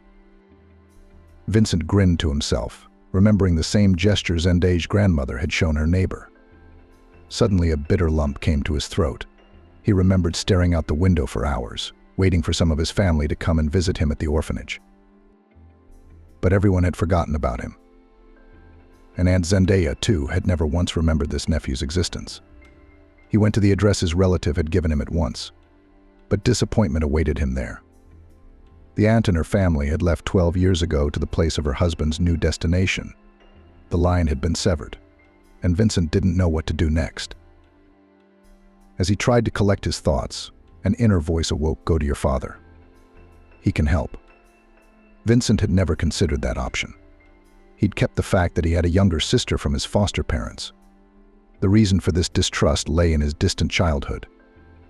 Vincent grinned to himself, remembering the same gesture Zendaya's grandmother had shown her neighbor. Suddenly a bitter lump came to his throat. He remembered staring out the window for hours, waiting for some of his family to come and visit him at the orphanage. But everyone had forgotten about him. And Aunt Zendaya, too, had never once remembered this nephew's existence. He went to the address his relative had given him at once, but disappointment awaited him there. The aunt and her family had left 12 years ago to the place of her husband's new destination. The line had been severed, and Vincent didn't know what to do next. As he tried to collect his thoughts, an inner voice awoke. "Go to your father. He can help." Vincent had never considered that option. He'd kept the fact that he had a younger sister from his foster parents. The reason for this distrust lay in his distant childhood.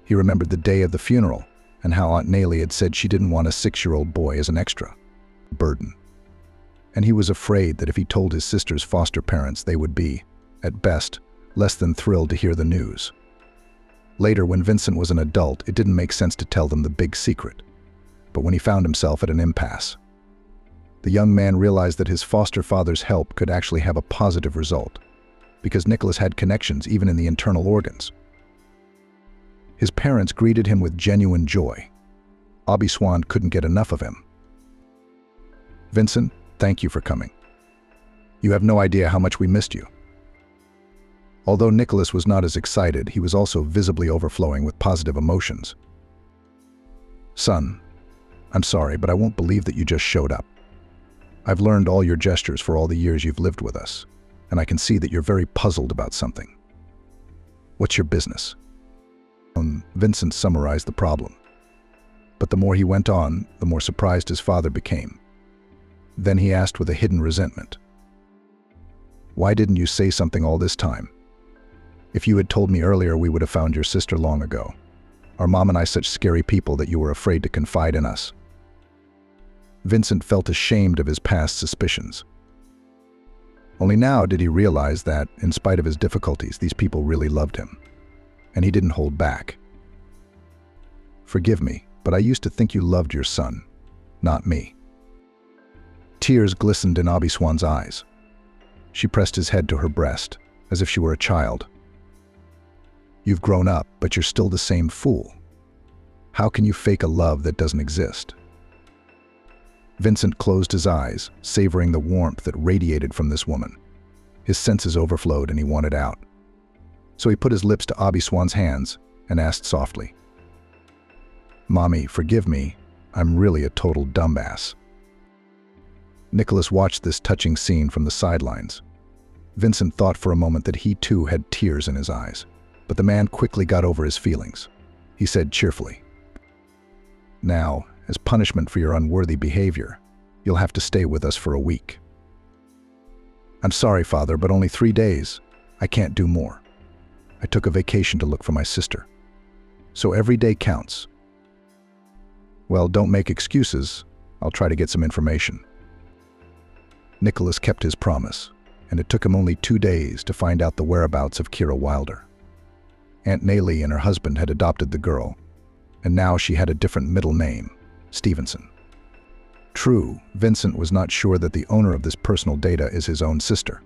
He remembered the day of the funeral and how Aunt Nellie had said she didn't want a 6-year-old boy as an extra burden. And he was afraid that if he told his sister's foster parents, they would be, at best, less than thrilled to hear the news. Later, when Vincent was an adult, it didn't make sense to tell them the big secret. But when he found himself at an impasse, the young man realized that his foster father's help could actually have a positive result, because Nicholas had connections even in the internal organs. His parents greeted him with genuine joy. Abby Swan couldn't get enough of him. "Vincent, thank you for coming. You have no idea how much we missed you." Although Nicholas was not as excited, he was also visibly overflowing with positive emotions. "Son, I'm sorry, but I won't believe that you just showed up. I've learned all your gestures for all the years you've lived with us, and I can see that you're very puzzled about something. What's your business?" Vincent summarized the problem. But the more he went on, the more surprised his father became. Then he asked with a hidden resentment, "Why didn't you say something all this time? If you had told me earlier, we would have found your sister long ago. Are Mom and I such scary people that you were afraid to confide in us?" Vincent felt ashamed of his past suspicions. Only now did he realize that, in spite of his difficulties, these people really loved him. And he didn't hold back. "Forgive me, but I used to think you loved your son, not me." Tears glistened in Abby Swan's eyes. She pressed his head to her breast, as if she were a child. "You've grown up, but you're still the same fool. How can you fake a love that doesn't exist?" Vincent closed his eyes, savoring the warmth that radiated from this woman. His senses overflowed and he wanted out. So he put his lips to Abby Swan's hands and asked softly, "Mommy, forgive me. I'm really a total dumbass." Nicholas watched this touching scene from the sidelines. Vincent thought for a moment that he too had tears in his eyes, but the man quickly got over his feelings. He said cheerfully, "Now, as punishment for your unworthy behavior, you'll have to stay with us for a week." "I'm sorry, Father, but only 3 days. I can't do more. I took a vacation to look for my sister. So every day counts." "Well, don't make excuses. I'll try to get some information." Nicholas kept his promise, and it took him only 2 days to find out the whereabouts of Kira Wilder. Aunt Naylee and her husband had adopted the girl, and now she had a different middle name, Stevenson. True, Vincent was not sure that the owner of this personal data is his own sister,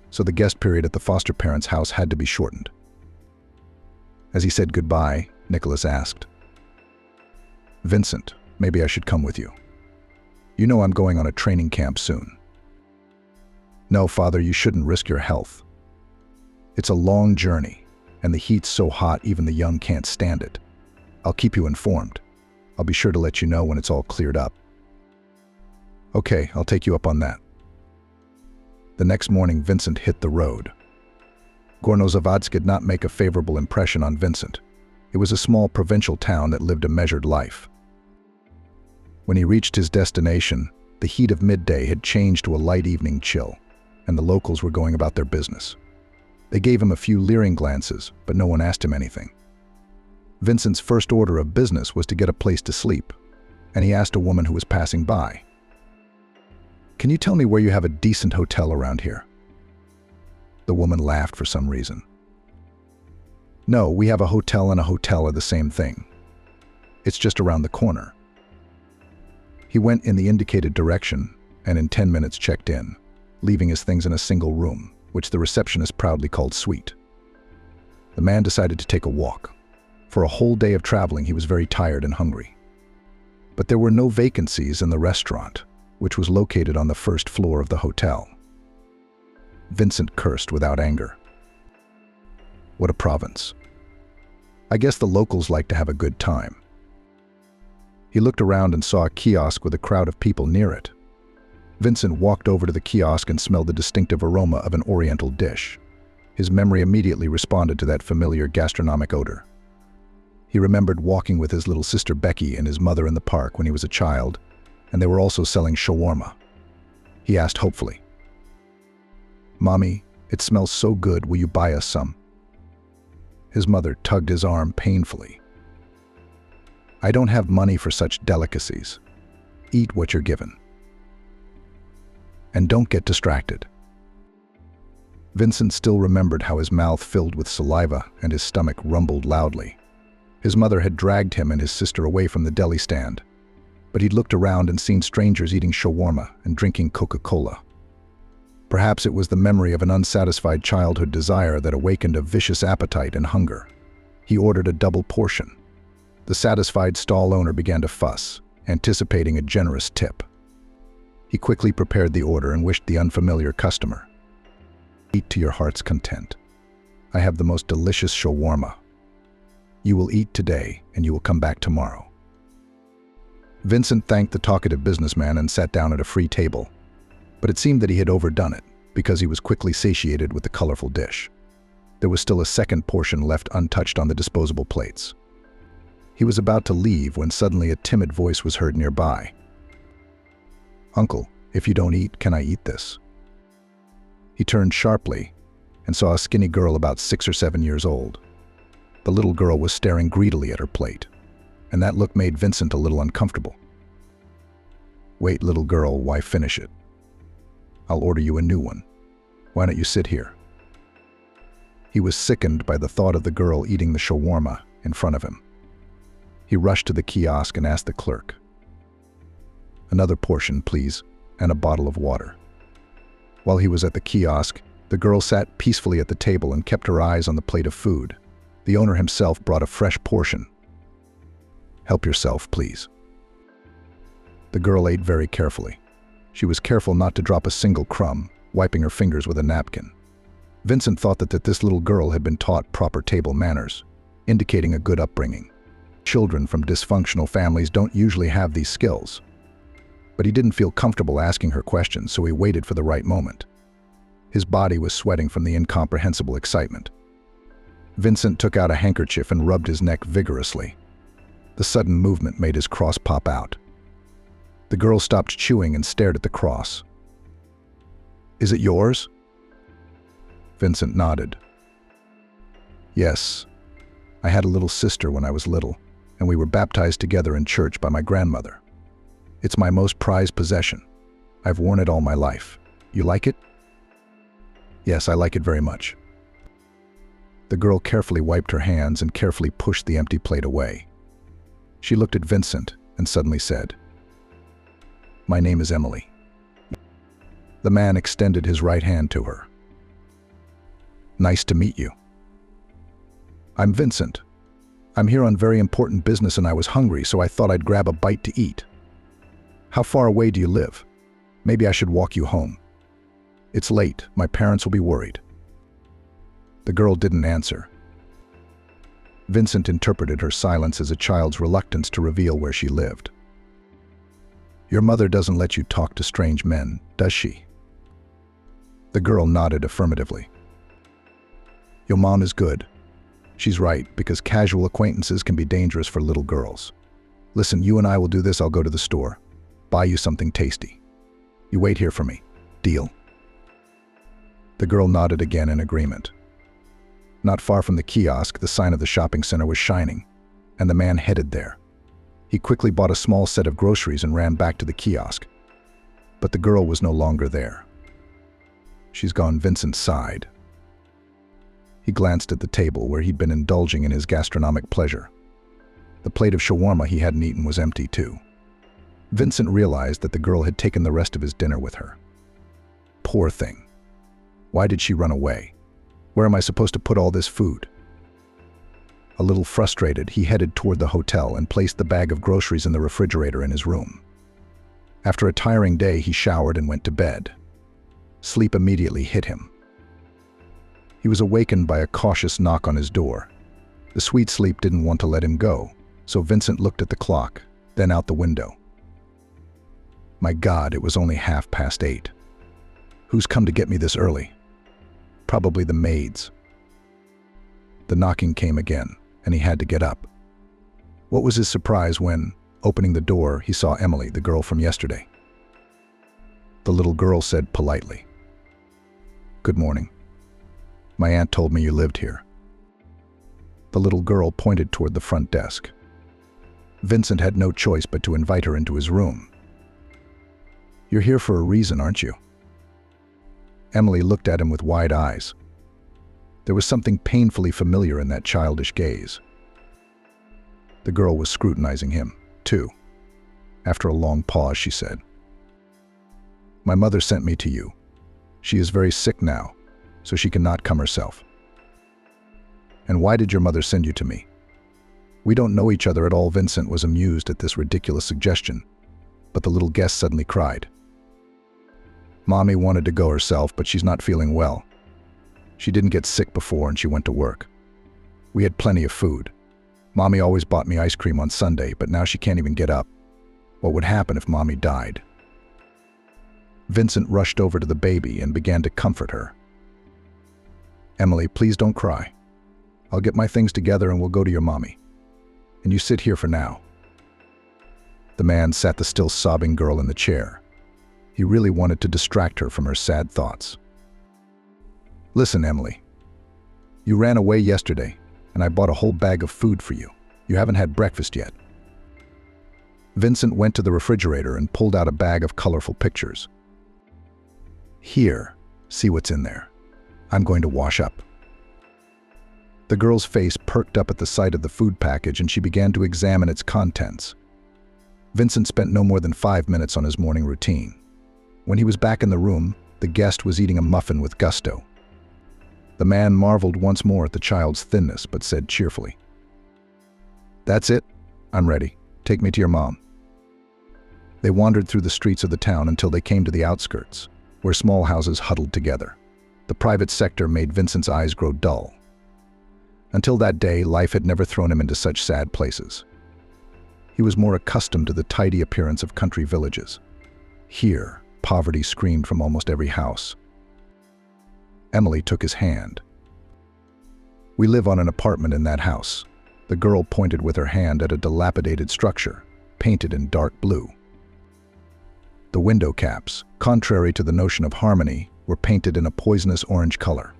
so the guest period at the foster parents' house had to be shortened. As he said goodbye, Nicholas asked, "Vincent, maybe I should come with you. You know I'm going on a training camp soon." "No, Father, you shouldn't risk your health. It's a long journey, and the heat's so hot even the young can't stand it. I'll keep you informed. I'll be sure to let you know when it's all cleared up." "Okay, I'll take you up on that." The next morning, Vincent hit the road. Gornozavadsk did not make a favorable impression on Vincent. It was a small provincial town that lived a measured life. When he reached his destination, the heat of midday had changed to a light evening chill, and the locals were going about their business. They gave him a few leering glances, but no one asked him anything. Vincent's first order of business was to get a place to sleep, and he asked a woman who was passing by, "Can you tell me where you have a decent hotel around here?" The woman laughed for some reason. "No, we have a hotel and a hotel are the same thing. It's just around the corner." He went in the indicated direction and in 10 minutes checked in, leaving his things in a single room, which the receptionist proudly called suite. The man decided to take a walk. For a whole day of traveling, he was very tired and hungry. But there were no vacancies in the restaurant, which was located on the first floor of the hotel. Vincent cursed without anger. What a province. I guess the locals like to have a good time. He looked around and saw a kiosk with a crowd of people near it. Vincent walked over to the kiosk and smelled the distinctive aroma of an oriental dish. His memory immediately responded to that familiar gastronomic odor. He remembered walking with his little sister Becky and his mother in the park when he was a child, and they were also selling shawarma. He asked hopefully, "Mommy, it smells so good, will you buy us some?" His mother tugged his arm painfully. "I don't have money for such delicacies. Eat what you're given. And don't get distracted." Vincent still remembered how his mouth filled with saliva and his stomach rumbled loudly. His mother had dragged him and his sister away from the deli stand, but he'd looked around and seen strangers eating shawarma and drinking Coca-Cola. Perhaps it was the memory of an unsatisfied childhood desire that awakened a vicious appetite and hunger. He ordered a double portion. The satisfied stall owner began to fuss, anticipating a generous tip. He quickly prepared the order and wished the unfamiliar customer, "Eat to your heart's content. I have the most delicious shawarma. You will eat today and you will come back tomorrow." Vincent thanked the talkative businessman and sat down at a free table, but it seemed that he had overdone it because he was quickly satiated with the colorful dish. There was still a second portion left untouched on the disposable plates. He was about to leave when suddenly a timid voice was heard nearby. "Uncle, if you don't eat, can I eat this?" He turned sharply and saw a skinny girl about 6 or 7 years old. The little girl was staring greedily at her plate, and that look made Vincent a little uncomfortable. "Wait, little girl, why finish it? I'll order you a new one. Why don't you sit here?" He was sickened by the thought of the girl eating the shawarma in front of him. He rushed to the kiosk and asked the clerk, "Another portion, please, and a bottle of water." While he was at the kiosk, the girl sat peacefully at the table and kept her eyes on the plate of food. The owner himself brought a fresh portion. "Help yourself, please." The girl ate very carefully. She was careful not to drop a single crumb, wiping her fingers with a napkin. Vincent thought that this little girl had been taught proper table manners, indicating a good upbringing. Children from dysfunctional families don't usually have these skills. But he didn't feel comfortable asking her questions, so he waited for the right moment. His body was sweating from the incomprehensible excitement. Vincent took out a handkerchief and rubbed his neck vigorously. The sudden movement made his cross pop out. The girl stopped chewing and stared at the cross. "Is it yours?" Vincent nodded. "Yes. I had a little sister when I was little, and we were baptized together in church by my grandmother. It's my most prized possession. I've worn it all my life. You like it?" "Yes, I like it very much." The girl carefully wiped her hands and carefully pushed the empty plate away. She looked at Vincent and suddenly said, "My name is Emily." The man extended his right hand to her. "Nice to meet you." "I'm Vincent. I'm here on very important business and I was hungry, so I thought I'd grab a bite to eat. How far away do you live? Maybe I should walk you home. It's late. My parents will be worried." The girl didn't answer. Vincent interpreted her silence as a child's reluctance to reveal where she lived. "Your mother doesn't let you talk to strange men, does she?" The girl nodded affirmatively. "Your mom is good. She's right, because casual acquaintances can be dangerous for little girls. Listen, you and I will do this. I'll go to the store, buy you something tasty. You wait here for me. Deal?" The girl nodded again in agreement. Not far from the kiosk, the sign of the shopping center was shining, and the man headed there. He quickly bought a small set of groceries and ran back to the kiosk. But the girl was no longer there. "She's gone," Vincent sighed. He glanced at the table where he'd been indulging in his gastronomic pleasure. The plate of shawarma he hadn't eaten was empty too. Vincent realized that the girl had taken the rest of his dinner with her. Poor thing. Why did she run away? Where am I supposed to put all this food? A little frustrated, he headed toward the hotel and placed the bag of groceries in the refrigerator in his room. After a tiring day, he showered and went to bed. Sleep immediately hit him. He was awakened by a cautious knock on his door. The sweet sleep didn't want to let him go, so Vincent looked at the clock, then out the window. My God, it was only 8:30. Who's come to get me this early? Probably the maids. The knocking came again, and he had to get up. What was his surprise when, opening the door, he saw Emily, the girl from yesterday. The little girl said politely, "Good morning. My aunt told me you lived here." The little girl pointed toward the front desk. Vincent had no choice but to invite her into his room. "You're here for a reason, aren't you?" Emily looked at him with wide eyes. There was something painfully familiar in that childish gaze. The girl was scrutinizing him, too. After a long pause, she said, "My mother sent me to you. She is very sick now, so she cannot come herself." "And why did your mother send you to me?" "We don't know each other at all." Vincent was amused at this ridiculous suggestion, but the little guest suddenly cried. "Mommy wanted to go herself, but she's not feeling well. She didn't get sick before and she went to work. We had plenty of food. Mommy always bought me ice cream on Sunday, but now she can't even get up. What would happen if Mommy died?" Vincent rushed over to the baby and began to comfort her. "Emily, please don't cry. I'll get my things together and we'll go to your mommy. And you sit here for now." The man sat the still sobbing girl in the chair. He really wanted to distract her from her sad thoughts. "Listen, Emily. You ran away yesterday, and I bought a whole bag of food for you. You haven't had breakfast yet." Vincent went to the refrigerator and pulled out a bag of colorful pictures. "Here, see what's in there. I'm going to wash up." The girl's face perked up at the sight of the food package and she began to examine its contents. Vincent spent no more than 5 minutes on his morning routine. When he was back in the room, the guest was eating a muffin with gusto. The man marveled once more at the child's thinness, but said cheerfully, "That's it. I'm ready. Take me to your mom." They wandered through the streets of the town until they came to the outskirts, where small houses huddled together. The private sector made Vincent's eyes grow dull. Until that day, life had never thrown him into such sad places. He was more accustomed to the tidy appearance of country villages. Here, poverty screamed from almost every house. Emily took his hand. "We live on an apartment in that house." The girl pointed with her hand at a dilapidated structure, painted in dark blue. The window caps, contrary to the notion of harmony, were painted in a poisonous orange color.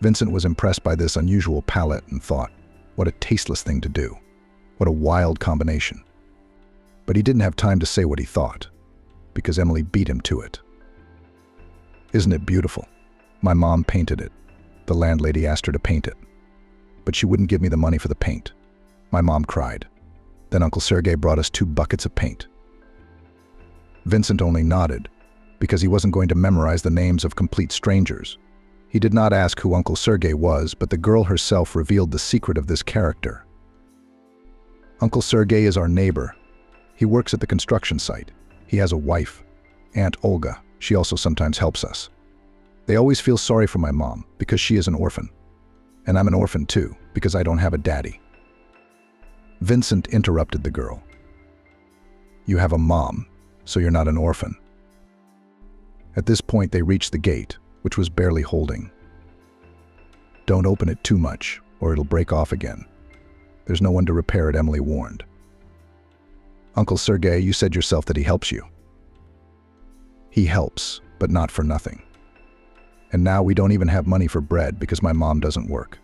Vincent was impressed by this unusual palette and thought, what a tasteless thing to do. What a wild combination. But he didn't have time to say what he thought, because Emily beat him to it. "Isn't it beautiful? My mom painted it. The landlady asked her to paint it. But she wouldn't give me the money for the paint. My mom cried. Then Uncle Sergei brought us 2 buckets of paint." Vincent only nodded, because he wasn't going to memorize the names of complete strangers. He did not ask who Uncle Sergei was, but the girl herself revealed the secret of this character. "Uncle Sergei is our neighbor. He works at the construction site. He has a wife, Aunt Olga. She also sometimes helps us. They always feel sorry for my mom, because she is an orphan. And I'm an orphan too, because I don't have a daddy." Vincent interrupted the girl. "You have a mom, so you're not an orphan." At this point they reached the gate, which was barely holding. "Don't open it too much, or it'll break off again. There's no one to repair it," Emily warned. "Uncle Sergei, you said yourself that he helps you." "He helps, but not for nothing. And now we don't even have money for bread because my mom doesn't work."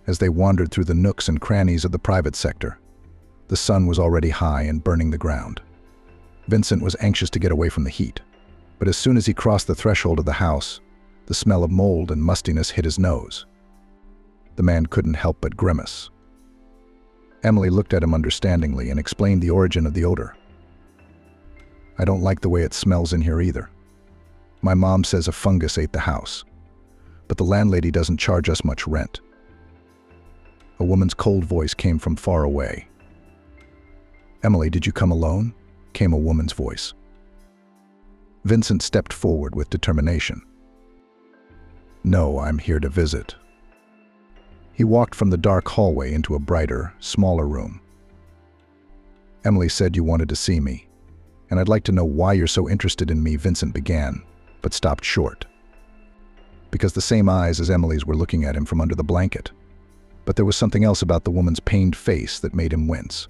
As they wandered through the nooks and crannies of the private sector, the sun was already high and burning the ground. Vincent was anxious to get away from the heat, but as soon as he crossed the threshold of the house, the smell of mold and mustiness hit his nose. The man couldn't help but grimace. Emily looked at him understandingly and explained the origin of the odor. "I don't like the way it smells in here either. My mom says a fungus ate the house, but the landlady doesn't charge us much rent." A woman's cold voice came from far away. "Emily, did you come alone?" came a woman's voice. Vincent stepped forward with determination. "No, I'm here to visit." He walked from the dark hallway into a brighter, smaller room. "Emily said you wanted to see me, and I'd like to know why you're so interested in me," Vincent began, but stopped short. Because the same eyes as Emily's were looking at him from under the blanket. But there was something else about the woman's pained face that made him wince.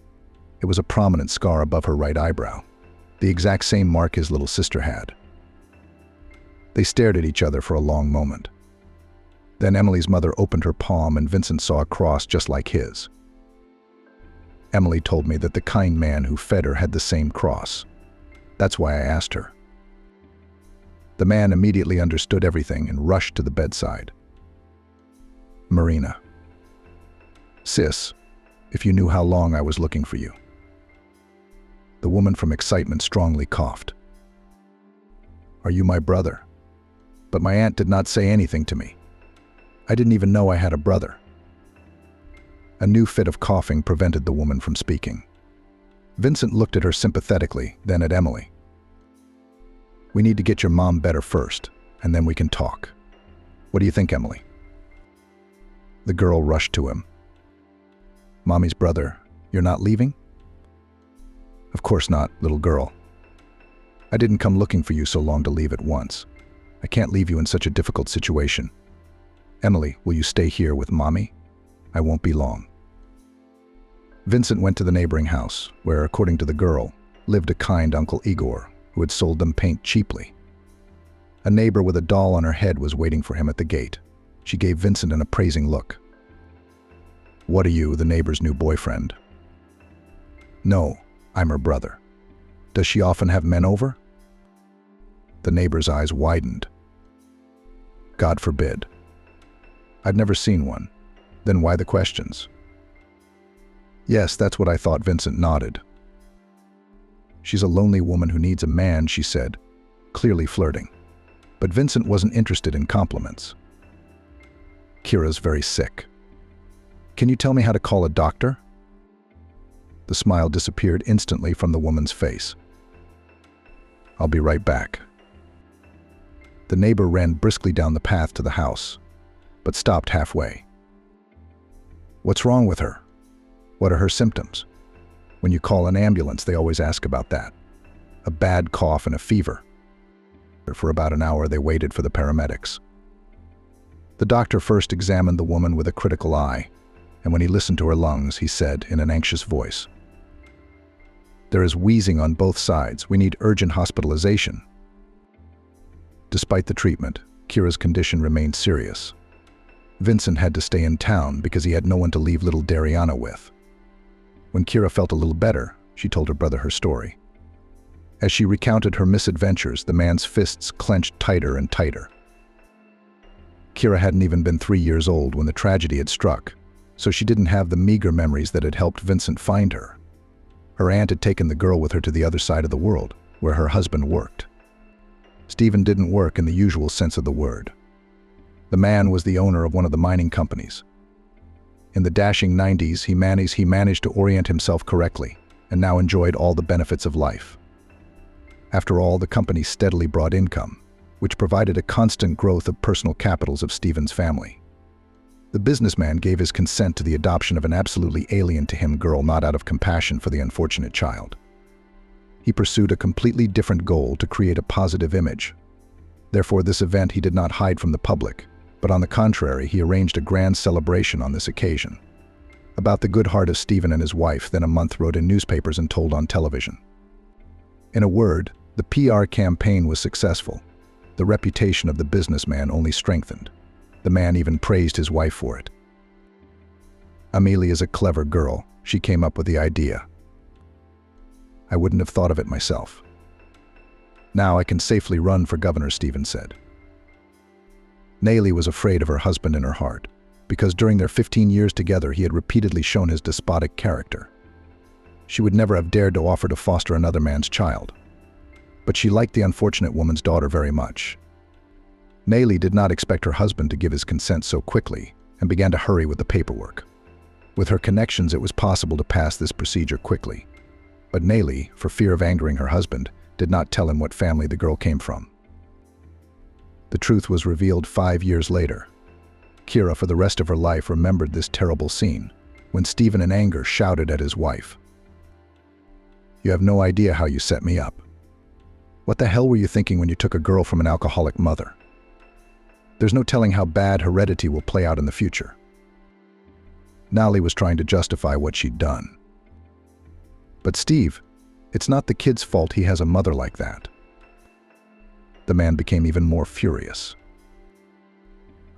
It was a prominent scar above her right eyebrow, the exact same mark his little sister had. They stared at each other for a long moment. Then Emily's mother opened her palm and Vincent saw a cross just like his. "Emily told me that the kind man who fed her had the same cross. That's why I asked her." The man immediately understood everything and rushed to the bedside. Marina. Sis, if you knew how long I was looking for you. The woman from excitement strongly coughed. Are you my brother? But my aunt did not say anything to me. I didn't even know I had a brother. A new fit of coughing prevented the woman from speaking. Vincent looked at her sympathetically, then at Emily. We need to get your mom better first, and then we can talk. What do you think, Emily? The girl rushed to him. Mommy's brother, you're not leaving? Of course not, little girl. I didn't come looking for you so long to leave at once. I can't leave you in such a difficult situation. Emily, will you stay here with Mommy? I won't be long. Vincent went to the neighboring house, where, according to the girl, lived a kind Uncle Igor, who had sold them paint cheaply. A neighbor with a doll on her head was waiting for him at the gate. She gave Vincent an appraising look. What are you, the neighbor's new boyfriend? No, I'm her brother. Does she often have men over? The neighbor's eyes widened. God forbid. I've never seen one. Then why the questions? Yes, that's what I thought. Vincent nodded. She's a lonely woman who needs a man, she said, clearly flirting. But Vincent wasn't interested in compliments. Kira's very sick. Can you tell me how to call a doctor? The smile disappeared instantly from the woman's face. I'll be right back. The neighbor ran briskly down the path to the house, but stopped halfway. What's wrong with her? What are her symptoms? When you call an ambulance, they always ask about that. A bad cough and a fever. For about an hour, they waited for the paramedics. The doctor first examined the woman with a critical eye, and when he listened to her lungs, he said in an anxious voice, "There is wheezing on both sides. We need urgent hospitalization." Despite the treatment, Kira's condition remained serious. Vincent had to stay in town because he had no one to leave little Dariana with. When Kira felt a little better, she told her brother her story. As she recounted her misadventures, the man's fists clenched tighter and tighter. Kira hadn't even been 3 years old when the tragedy had struck, so she didn't have the meager memories that had helped Vincent find her. Her aunt had taken the girl with her to the other side of the world, where her husband worked. Stephen didn't work in the usual sense of the word. The man was the owner of one of the mining companies. In the dashing 90s, he managed to orient himself correctly, and now enjoyed all the benefits of life. After all, the company steadily brought income, which provided a constant growth of personal capitals of Stephen's family. The businessman gave his consent to the adoption of an absolutely alien to him girl not out of compassion for the unfortunate child. He pursued a completely different goal to create a positive image. Therefore, this event he did not hide from the public, but on the contrary, he arranged a grand celebration on this occasion. About the good heart of Stephen and his wife, then a month wrote in newspapers and told on television. In a word, the PR campaign was successful. The reputation of the businessman only strengthened. The man even praised his wife for it. Amelie is a clever girl. She came up with the idea. I wouldn't have thought of it myself. Now I can safely run for governor, Stephen said. Nayli was afraid of her husband in her heart, because during their 15 years together he had repeatedly shown his despotic character. She would never have dared to offer to foster another man's child. But she liked the unfortunate woman's daughter very much. Nayli did not expect her husband to give his consent so quickly and began to hurry with the paperwork. With her connections, it was possible to pass this procedure quickly. But Nayli, for fear of angering her husband, did not tell him what family the girl came from. The truth was revealed 5 years later. Kira, for the rest of her life, remembered this terrible scene, when Stephen in anger shouted at his wife. You have no idea how you set me up. What the hell were you thinking when you took a girl from an alcoholic mother? There's no telling how bad heredity will play out in the future. Nali was trying to justify what she'd done. But Steve, it's not the kid's fault he has a mother like that. The man became even more furious.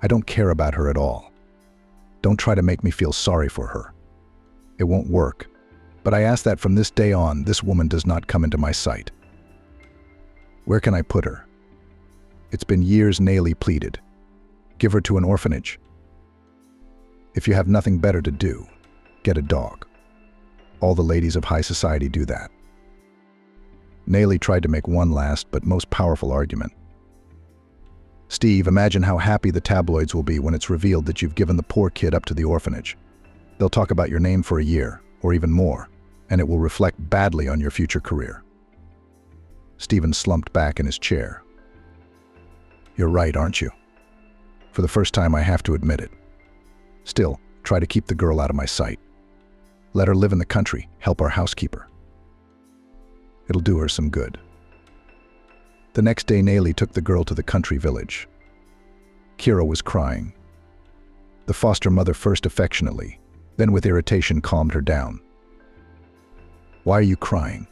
I don't care about her at all. Don't try to make me feel sorry for her. It won't work. But I ask that from this day on, this woman does not come into my sight. Where can I put her? It's been years, Nayli pleaded. Give her to an orphanage. If you have nothing better to do, get a dog. All the ladies of high society do that. Nayli tried to make one last but most powerful argument. Steve, imagine how happy the tabloids will be when it's revealed that you've given the poor kid up to the orphanage. They'll talk about your name for a year, or even more, and it will reflect badly on your future career. Stephen slumped back in his chair. You're right, aren't you? For the first time, I have to admit it. Still, try to keep the girl out of my sight. Let her live in the country, help our housekeeper. It'll do her some good. The next day, Nayli took the girl to the country village. Kira was crying. The foster mother first affectionately, then with irritation calmed her down. Why are you crying?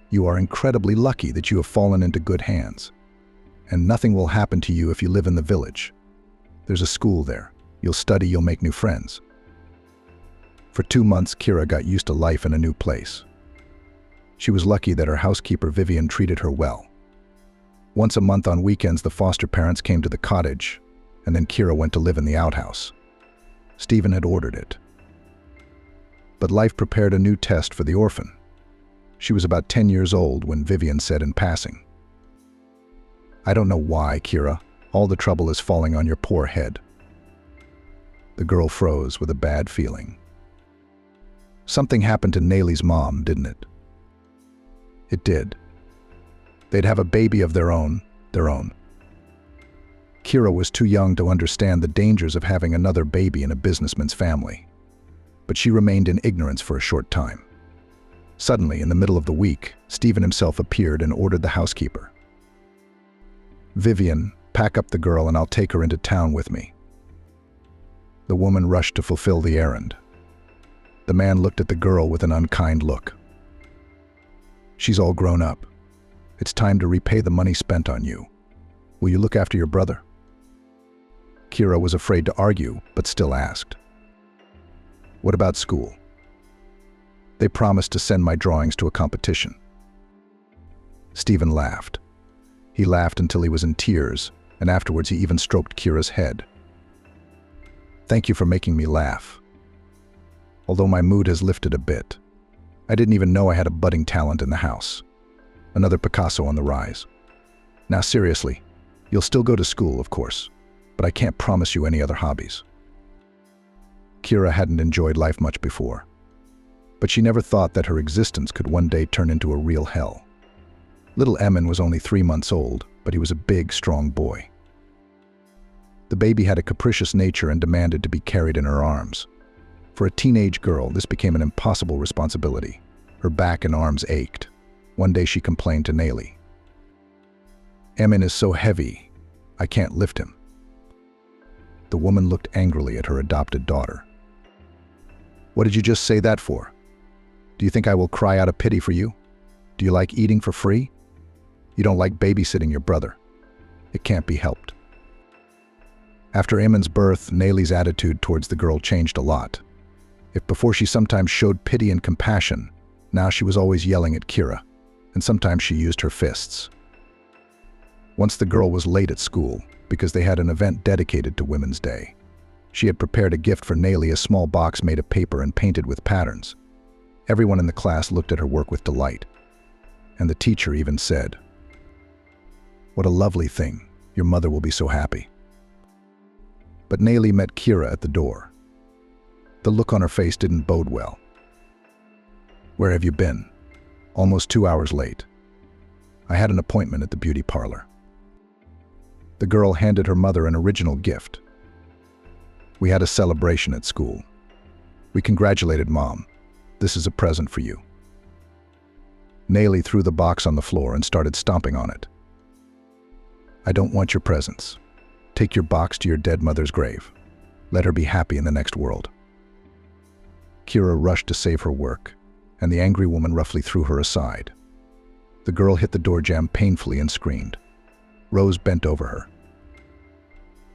You are incredibly lucky that you have fallen into good hands. And nothing will happen to you if you live in the village. There's a school there. You'll study, you'll make new friends. For 2 months, Kira got used to life in a new place. She was lucky that her housekeeper Vivian treated her well. Once a month on weekends, the foster parents came to the cottage, and then Kira went to live in the outhouse. Stephen had ordered it. But life prepared a new test for the orphan. She was about 10 years old when Vivian said in passing, I don't know why, Kira. All the trouble is falling on your poor head. The girl froze with a bad feeling. Something happened to Nayli's mom, didn't it? It did. They'd have a baby of their own. Kira was too young to understand the dangers of having another baby in a businessman's family. But she remained in ignorance for a short time. Suddenly, in the middle of the week, Stephen himself appeared and ordered the housekeeper. Vivian, pack up the girl and I'll take her into town with me. The woman rushed to fulfill the errand. The man looked at the girl with an unkind look. She's all grown up. It's time to repay the money spent on you. Will you look after your brother? Kira was afraid to argue, but still asked. What about school? They promised to send my drawings to a competition. Stephen laughed. He laughed until he was in tears, and afterwards he even stroked Kira's head. Thank you for making me laugh. Although my mood has lifted a bit, I didn't even know I had a budding talent in the house. Another Picasso on the rise. Now seriously, you'll still go to school, of course, but I can't promise you any other hobbies. Kira hadn't enjoyed life much before, but she never thought that her existence could one day turn into a real hell. Little Emin was only 3 months old, but he was a big, strong boy. The baby had a capricious nature and demanded to be carried in her arms. For a teenage girl, this became an impossible responsibility. Her back and arms ached. One day she complained to Nayli. Emin is so heavy, I can't lift him. The woman looked angrily at her adopted daughter. What did you just say that for? Do you think I will cry out of pity for you? Do you like eating for free? You don't like babysitting your brother. It can't be helped. After Emin's birth, Nayli's attitude towards the girl changed a lot. If before she sometimes showed pity and compassion, now she was always yelling at Kira, and sometimes she used her fists. Once the girl was late at school because they had an event dedicated to Women's Day. She had prepared a gift for Nayli, a small box made of paper and painted with patterns. Everyone in the class looked at her work with delight, and the teacher even said, "What a lovely thing. Your mother will be so happy." But Nayli met Kira at the door. The look on her face didn't bode well. "Where have you been?" "Almost 2 hours late. I had an appointment at the beauty parlor." The girl handed her mother an original gift. "We had a celebration at school. We congratulated Mom. This is a present for you." Nayli threw the box on the floor and started stomping on it. "I don't want your presents. Take your box to your dead mother's grave. Let her be happy in the next world." Kira rushed to save her work, and the angry woman roughly threw her aside. The girl hit the door jamb painfully and screamed. Rose bent over her.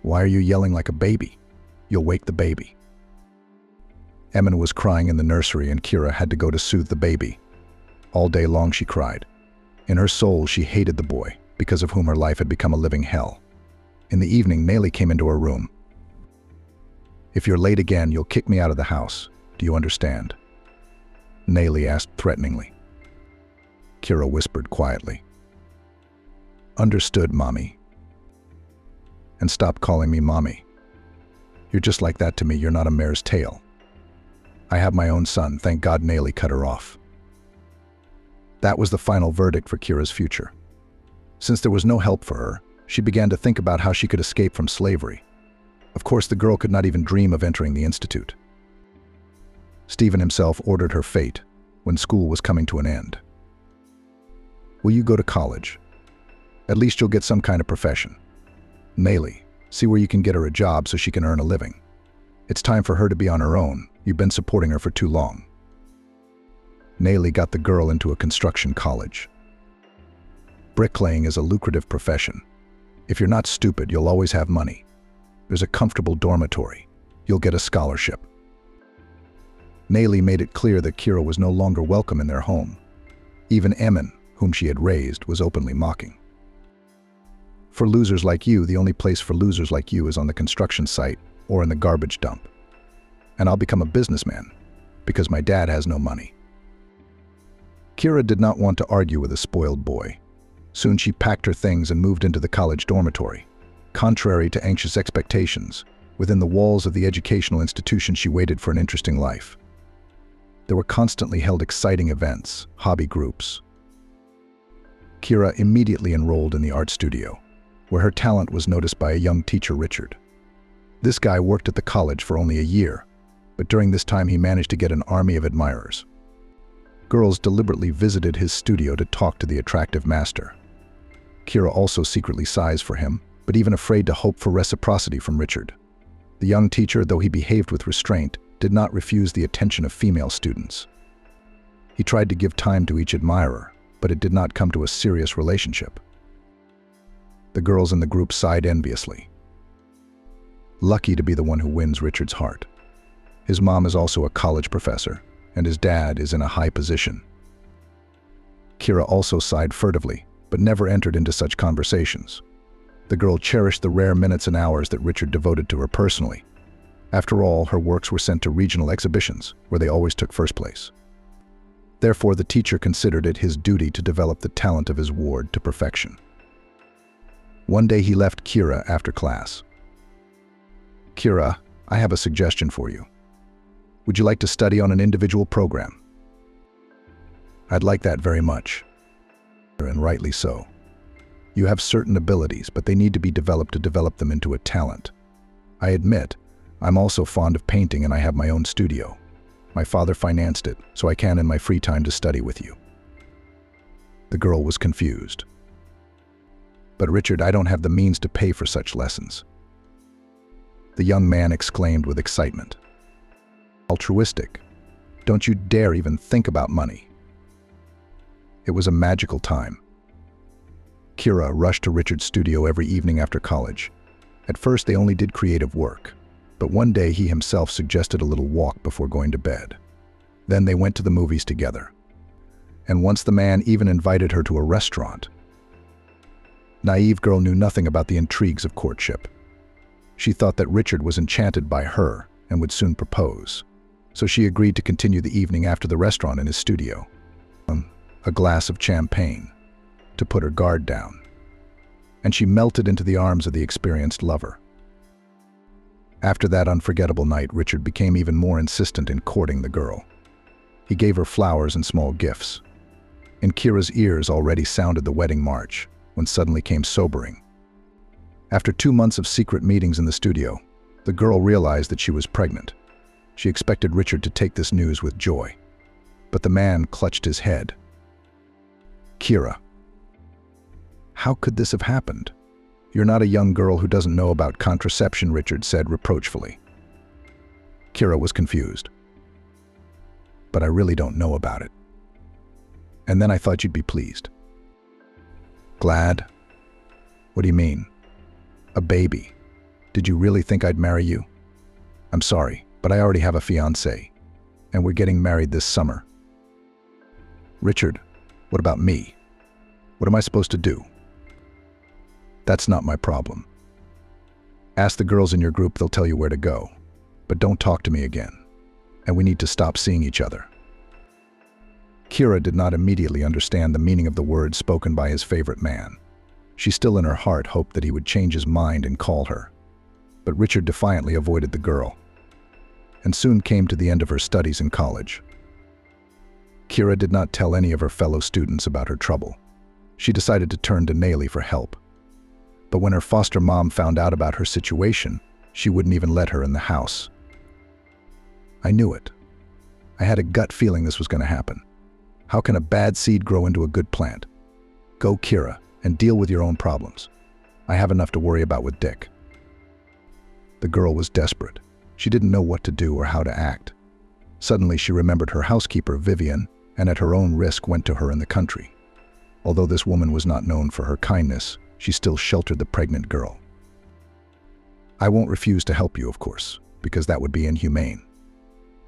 "Why are you yelling like a baby? You'll wake the baby." Emin was crying in the nursery, and Kira had to go to soothe the baby. All day long she cried. In her soul, she hated the boy, because of whom her life had become a living hell. In the evening, Nayli came into her room. "If you're late again, you'll kick me out of the house. Do you understand?" Nayli asked threateningly. Kira whispered quietly. "Understood, Mommy. And stop calling me Mommy. You're just like that to me. You're not a mare's tail. I have my own son. Thank God." Nayli cut her off. That was the final verdict for Kira's future. Since there was no help for her, she began to think about how she could escape from slavery. Of course, the girl could not even dream of entering the institute. Stephen himself ordered her fate when school was coming to an end. "Will you go to college? At least you'll get some kind of profession. Nayli, see where you can get her a job so she can earn a living. It's time for her to be on her own. You've been supporting her for too long." Nayli got the girl into a construction college. Bricklaying is a lucrative profession. If you're not stupid, you'll always have money. There's a comfortable dormitory. You'll get a scholarship. Nayli made it clear that Kira was no longer welcome in their home. Even Emin, whom she had raised, was openly mocking. "For losers like you, the only place for losers like you is on the construction site or in the garbage dump. And I'll become a businessman because my dad has no money." Kira did not want to argue with a spoiled boy. Soon she packed her things and moved into the college dormitory. Contrary to anxious expectations, within the walls of the educational institution she waited for an interesting life. There were constantly held exciting events, hobby groups. Kira immediately enrolled in the art studio, where her talent was noticed by a young teacher, Richard. This guy worked at the college for only a year, but during this time he managed to get an army of admirers. Girls deliberately visited his studio to talk to the attractive master. Kira also secretly sighs for him, but even afraid to hope for reciprocity from Richard. The young teacher, though he behaved with restraint, did not refuse the attention of female students. He tried to give time to each admirer, but it did not come to a serious relationship. The girls in the group sighed enviously. Lucky to be the one who wins Richard's heart. His mom is also a college professor, and his dad is in a high position. Kira also sighed furtively, but never entered into such conversations. The girl cherished the rare minutes and hours that Richard devoted to her personally. After all, her works were sent to regional exhibitions, where they always took first place. Therefore, the teacher considered it his duty to develop the talent of his ward to perfection. One day he left Kira after class. "Kira, I have a suggestion for you. Would you like to study on an individual program?" "I'd like that very much. And rightly so. You have certain abilities, but they need to be developed to develop them into a talent. I admit, I'm also fond of painting and I have my own studio. My father financed it, so I can in my free time to study with you." The girl was confused. "But Richard, I don't have the means to pay for such lessons." The young man exclaimed with excitement. "Altruistic. Don't you dare even think about money." It was a magical time. Kira rushed to Richard's studio every evening after college. At first, they only did creative work, but one day he himself suggested a little walk before going to bed. Then they went to the movies together. And once the man even invited her to a restaurant. Naive girl knew nothing about the intrigues of courtship. She thought that Richard was enchanted by her and would soon propose. So she agreed to continue the evening after the restaurant in his studio. A glass of champagne, to put her guard down. And she melted into the arms of the experienced lover. After that unforgettable night, Richard became even more insistent in courting the girl. He gave her flowers and small gifts. In Kira's ears already sounded the wedding march, when suddenly came sobering. After 2 months of secret meetings in the studio, the girl realized that she was pregnant. She expected Richard to take this news with joy. But the man clutched his head. "Kira, how could this have happened? You're not a young girl who doesn't know about contraception," Richard said reproachfully. Kira was confused. "But I really don't know about it. And then I thought you'd be pleased." "Glad? What do you mean? A baby. Did you really think I'd marry you? I'm sorry, but I already have a fiancé, and we're getting married this summer." "Richard, what about me? What am I supposed to do?" That's not my problem. Ask the girls in your group, they'll tell you where to go. But don't talk to me again. And we need to stop seeing each other. Kira did not immediately understand the meaning of the words spoken by his favorite man. She still in her heart hoped that he would change his mind and call her. But Richard defiantly avoided the girl, and soon came to the end of her studies in college. Kira did not tell any of her fellow students about her trouble. She decided to turn to Nayli for help. But when her foster mom found out about her situation, she wouldn't even let her in the house. I knew it. I had a gut feeling this was going to happen. How can a bad seed grow into a good plant? Go, Kira, and deal with your own problems. I have enough to worry about with Dick. The girl was desperate. She didn't know what to do or how to act. Suddenly she remembered her housekeeper, Vivian, and at her own risk went to her in the country. Although this woman was not known for her kindness, she still sheltered the pregnant girl. I won't refuse to help you, of course, because that would be inhumane.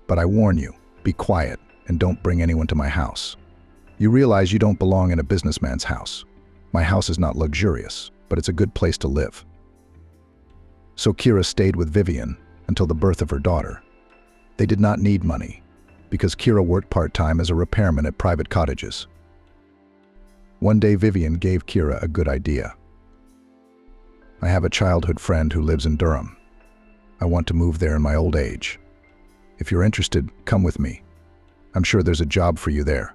But I warn you, be quiet and don't bring anyone to my house. You realize you don't belong in a businessman's house. My house is not luxurious, but it's a good place to live. So Kira stayed with Vivian until the birth of her daughter. They did not need money, because Kira worked part-time as a repairman at private cottages. One day Vivian gave Kira a good idea. I have a childhood friend who lives in Durham. I want to move there in my old age. If you're interested, come with me. I'm sure there's a job for you there,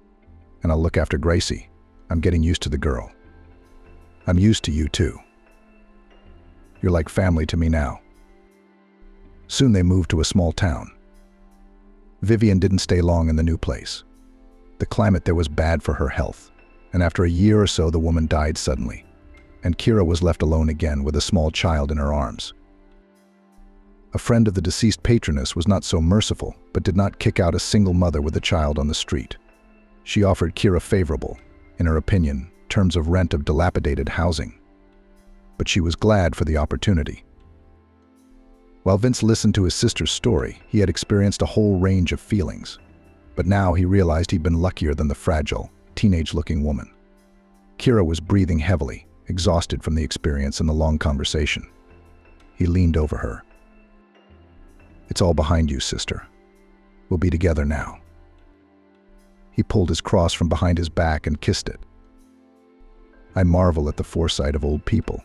and I'll look after Gracie. I'm getting used to the girl. I'm used to you too. You're like family to me now. Soon they moved to a small town. Vivian didn't stay long in the new place. The climate there was bad for her health, and after a year or so the woman died suddenly, and Kira was left alone again with a small child in her arms. A friend of the deceased patroness was not so merciful, but did not kick out a single mother with a child on the street. She offered Kira favorable, in her opinion, terms of rent of dilapidated housing. But she was glad for the opportunity. While Vince listened to his sister's story, he had experienced a whole range of feelings. But now he realized he'd been luckier than the fragile, teenage-looking woman. Kira was breathing heavily, exhausted from the experience and the long conversation. He leaned over her. It's all behind you, sister. We'll be together now. He pulled his cross from behind his back and kissed it. I marvel at the foresight of old people.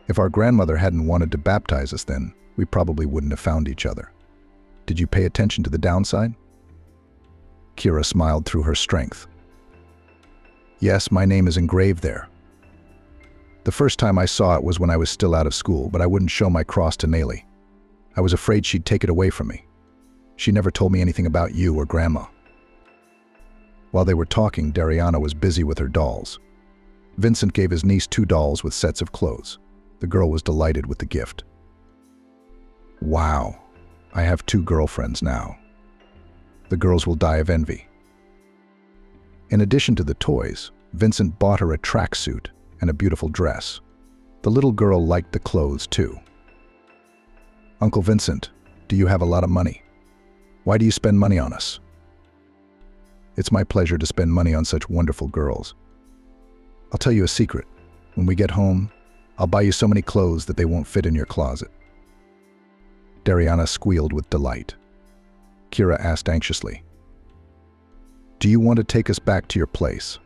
If our grandmother hadn't wanted to baptize us then, we probably wouldn't have found each other. Did you pay attention to the downside? Kira smiled through her strength. Yes, my name is engraved there. The first time I saw it was when I was still out of school, but I wouldn't show my cross to Nayli. I was afraid she'd take it away from me. She never told me anything about you or Grandma. While they were talking, Dariana was busy with her dolls. Vincent gave his niece 2 dolls with sets of clothes. The girl was delighted with the gift. Wow, I have 2 girlfriends now. The girls will die of envy. In addition to the toys, Vincent bought her a tracksuit and a beautiful dress. The little girl liked the clothes too. Uncle Vincent, do you have a lot of money? Why do you spend money on us? It's my pleasure to spend money on such wonderful girls. I'll tell you a secret. When we get home, I'll buy you so many clothes that they won't fit in your closet. Dariana squealed with delight. Kira asked anxiously, Do you want to take us back to your place?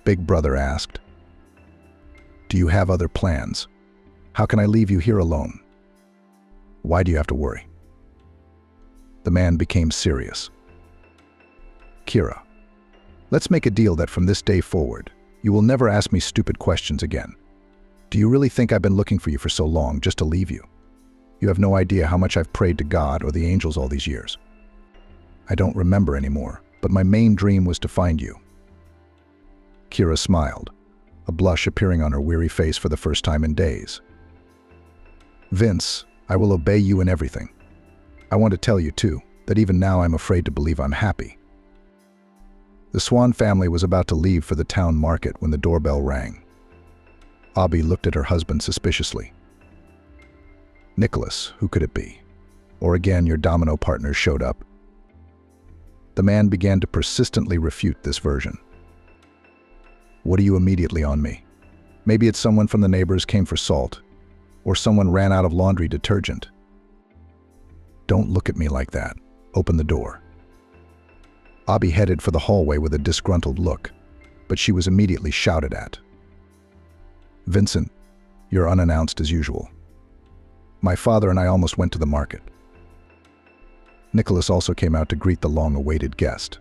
Big Brother asked. Do you have other plans? How can I leave you here alone? Why do you have to worry? The man became serious. Kira, let's make a deal that from this day forward, you will never ask me stupid questions again. Do you really think I've been looking for you for so long just to leave you? You have no idea how much I've prayed to God or the angels all these years. I don't remember anymore, but my main dream was to find you. Kira smiled, a blush appearing on her weary face for the first time in days. Vince, I will obey you in everything. I want to tell you, too, that even now I'm afraid to believe I'm happy. The Swan family was about to leave for the town market when the doorbell rang. Abby looked at her husband suspiciously. Nicholas, who could it be? Or again your domino partners showed up? The man began to persistently refute this version. What are you immediately on me? Maybe it's someone from the neighbors came for salt, or someone ran out of laundry detergent. Don't look at me like that. Open the door. Abby headed for the hallway with a disgruntled look, but she was immediately shouted at. Vincent, you're unannounced as usual. My father and I almost went to the market. Nicholas also came out to greet the long-awaited guest.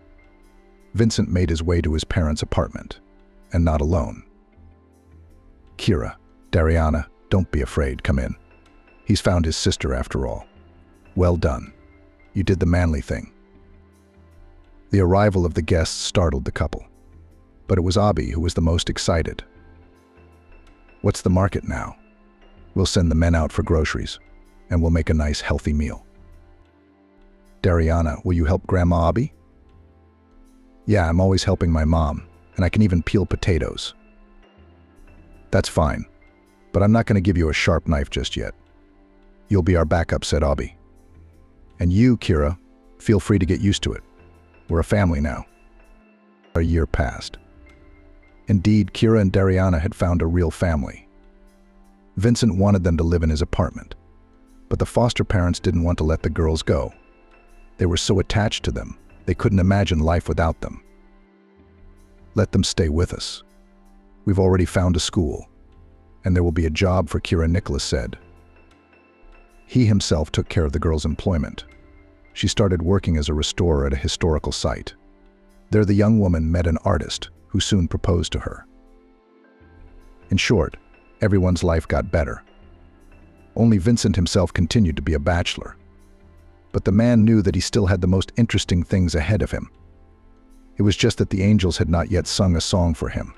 Vincent made his way to his parents' apartment, and not alone. Kira, Dariana, don't be afraid, come in. He's found his sister after all. Well done. You did the manly thing. The arrival of the guests startled the couple, but it was Abby who was the most excited. What's the market now? We'll send the men out for groceries, and we'll make a nice healthy meal. Dariana, will you help Grandma Abby? Yeah, I'm always helping my mom, and I can even peel potatoes. That's fine, but I'm not going to give you a sharp knife just yet. You'll be our backup, said Abby. And you, Kira, feel free to get used to it. We're a family now. A year passed. Indeed, Kira and Dariana had found a real family. Vincent wanted them to live in his apartment, but the foster parents didn't want to let the girls go. They were so attached to them, they couldn't imagine life without them. Let them stay with us. We've already found a school, and there will be a job for Kira, Nicholas said. He himself took care of the girl's employment. She started working as a restorer at a historical site. There the young woman met an artist who soon proposed to her. In short, everyone's life got better. Only Vincent himself continued to be a bachelor. But the man knew that he still had the most interesting things ahead of him. It was just that the angels had not yet sung a song for him.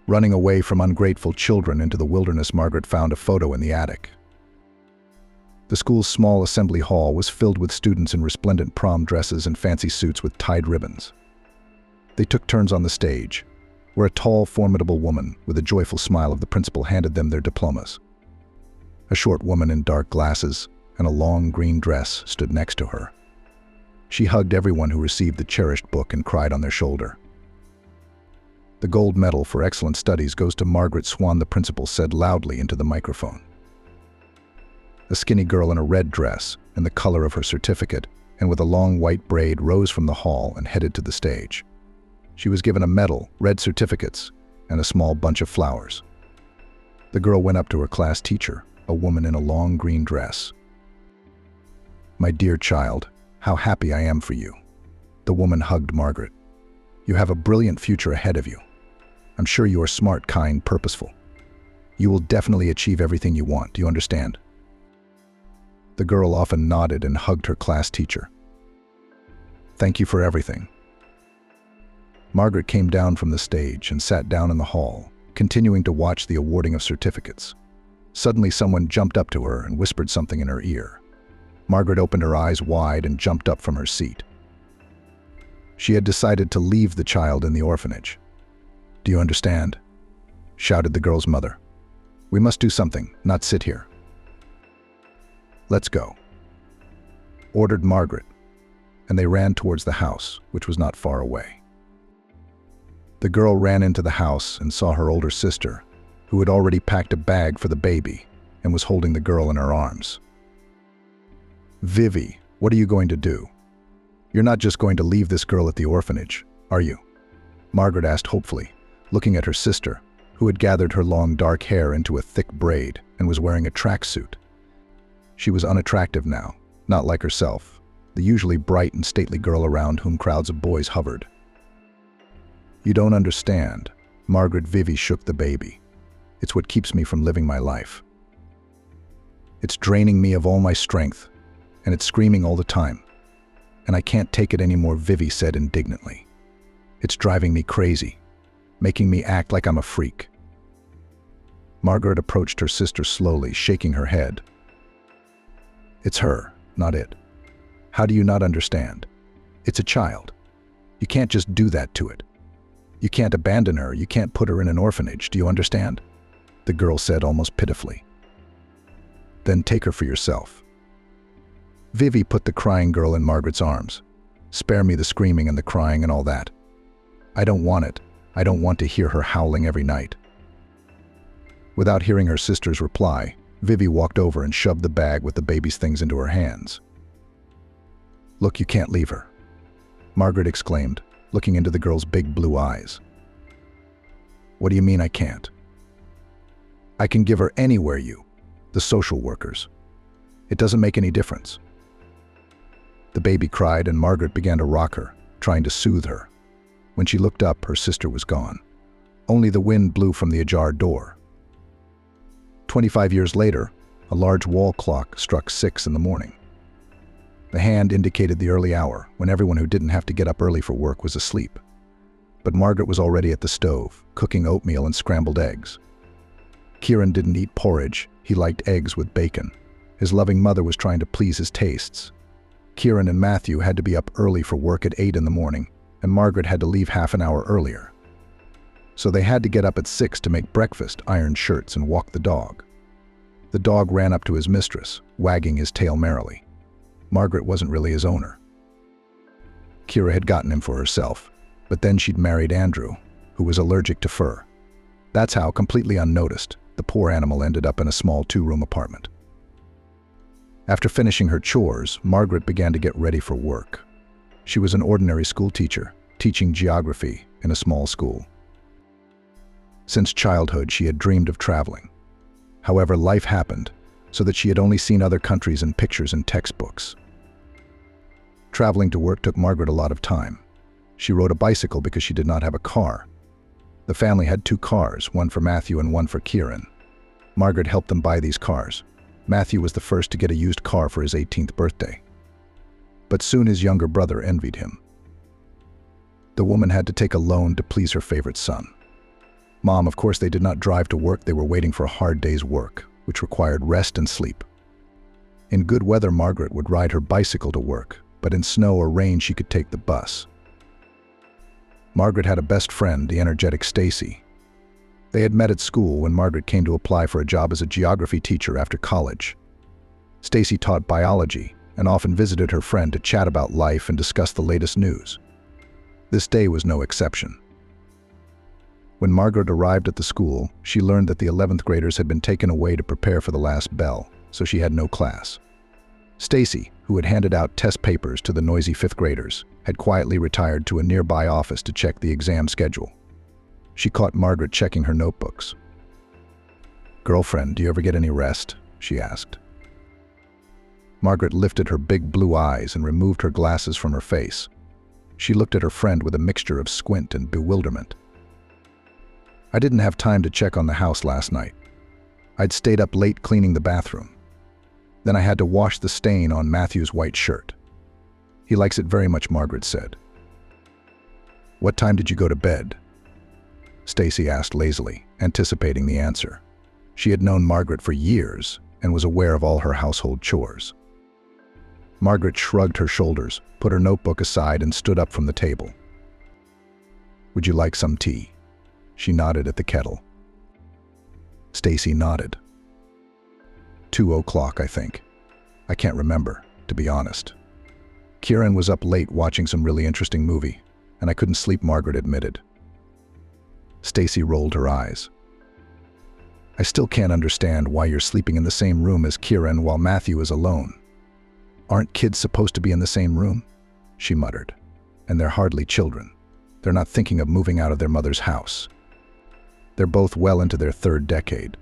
Running away from ungrateful children into the wilderness, Margaret found a photo in the attic. The school's small assembly hall was filled with students in resplendent prom dresses and fancy suits with tied ribbons. They took turns on the stage, where a tall, formidable woman with a joyful smile of the principal handed them their diplomas. A short woman in dark glasses and a long green dress stood next to her. She hugged everyone who received the cherished book and cried on their shoulder. The gold medal for excellent studies goes to Margaret Swan, the principal said loudly into the microphone. A skinny girl in a red dress and the color of her certificate and with a long white braid rose from the hall and headed to the stage. She was given a medal, red certificates, and a small bunch of flowers. The girl went up to her class teacher, a woman in a long green dress. My dear child, how happy I am for you. The woman hugged Margaret. You have a brilliant future ahead of you. I'm sure you are smart, kind, purposeful. You will definitely achieve everything you want, do you understand? The girl often nodded and hugged her class teacher. Thank you for everything. Margaret came down from the stage and sat down in the hall, continuing to watch the awarding of certificates. Suddenly someone jumped up to her and whispered something in her ear. Margaret opened her eyes wide and jumped up from her seat. She had decided to leave the child in the orphanage. Do you understand? Shouted the girl's mother. We must do something, not sit here. Let's go, ordered Margaret, and they ran towards the house, which was not far away. The girl ran into the house and saw her older sister, who had already packed a bag for the baby and was holding the girl in her arms. Vivi, what are you going to do? You're not just going to leave this girl at the orphanage, are you? Margaret asked hopefully, looking at her sister, who had gathered her long dark hair into a thick braid and was wearing a tracksuit. She was unattractive now, not like herself, the usually bright and stately girl around whom crowds of boys hovered. You don't understand. Margaret. Vivi shook the baby. It's what keeps me from living my life. It's draining me of all my strength, and it's screaming all the time. And I can't take it anymore, Vivi said indignantly. It's driving me crazy, making me act like I'm a freak. Margaret approached her sister slowly, shaking her head. It's her, not it. How do you not understand? It's a child. You can't just do that to it. You can't abandon her, you can't put her in an orphanage, do you understand? The girl said almost pitifully. Then take her for yourself. Vivi put the crying girl in Margaret's arms. Spare me the screaming and the crying and all that. I don't want it. I don't want to hear her howling every night. Without hearing her sister's reply, Vivi walked over and shoved the bag with the baby's things into her hands. "Look, you can't leave her," Margaret exclaimed, looking into the girl's big blue eyes. "What do you mean I can't?" "I can give her anywhere the social workers. It doesn't make any difference." The baby cried and Margaret began to rock her, trying to soothe her. When she looked up, her sister was gone. Only the wind blew from the ajar door. 25 years later, a large wall clock struck 6 in the morning. The hand indicated the early hour, when everyone who didn't have to get up early for work was asleep. But Margaret was already at the stove, cooking oatmeal and scrambled eggs. Kieran didn't eat porridge, he liked eggs with bacon. His loving mother was trying to please his tastes. Kieran and Matthew had to be up early for work at 8 in the morning, and Margaret had to leave half an hour earlier. So they had to get up at 6 to make breakfast, iron shirts, and walk the dog. The dog ran up to his mistress, wagging his tail merrily. Margaret wasn't really his owner. Kira had gotten him for herself, but then she'd married Andrew, who was allergic to fur. That's how, completely unnoticed, the poor animal ended up in a small 2-room apartment. After finishing her chores, Margaret began to get ready for work. She was an ordinary school teacher, teaching geography in a small school. Since childhood, she had dreamed of traveling. However, life happened, so that she had only seen other countries in pictures and textbooks. Traveling to work took Margaret a lot of time. She rode a bicycle because she did not have a car. The family had 2 cars, one for Matthew and one for Kieran. Margaret helped them buy these cars. Matthew was the first to get a used car for his 18th birthday. But soon his younger brother envied him. The woman had to take a loan to please her favorite son. Mom, of course, they did not drive to work, they were waiting for a hard day's work, which required rest and sleep. In good weather, Margaret would ride her bicycle to work, but in snow or rain she could take the bus. Margaret had a best friend, the energetic Stacy. They had met at school when Margaret came to apply for a job as a geography teacher after college. Stacy taught biology and often visited her friend to chat about life and discuss the latest news. This day was no exception. When Margaret arrived at the school, she learned that the 11th graders had been taken away to prepare for the last bell, so she had no class. Stacy, who had handed out test papers to the noisy 5th graders, had quietly retired to a nearby office to check the exam schedule. She caught Margaret checking her notebooks. "Girlfriend, do you ever get any rest?" she asked. Margaret lifted her big blue eyes and removed her glasses from her face. She looked at her friend with a mixture of squint and bewilderment. "I didn't have time to check on the house last night. I'd stayed up late cleaning the bathroom. Then I had to wash the stain on Matthew's white shirt. He likes it very much," Margaret said. "What time did you go to bed?" Stacy asked lazily, anticipating the answer. She had known Margaret for years and was aware of all her household chores. Margaret shrugged her shoulders, put her notebook aside, and stood up from the table. "Would you like some tea?" She nodded at the kettle. Stacy nodded. 2:00, I think. I can't remember, to be honest. Kieran was up late watching some really interesting movie, and I couldn't sleep, Margaret admitted. Stacy rolled her eyes. "I still can't understand why you're sleeping in the same room as Kieran while Matthew is alone. Aren't kids supposed to be in the same room?" she muttered. "And they're hardly children. They're not thinking of moving out of their mother's house. They're both well into their 3rd decade.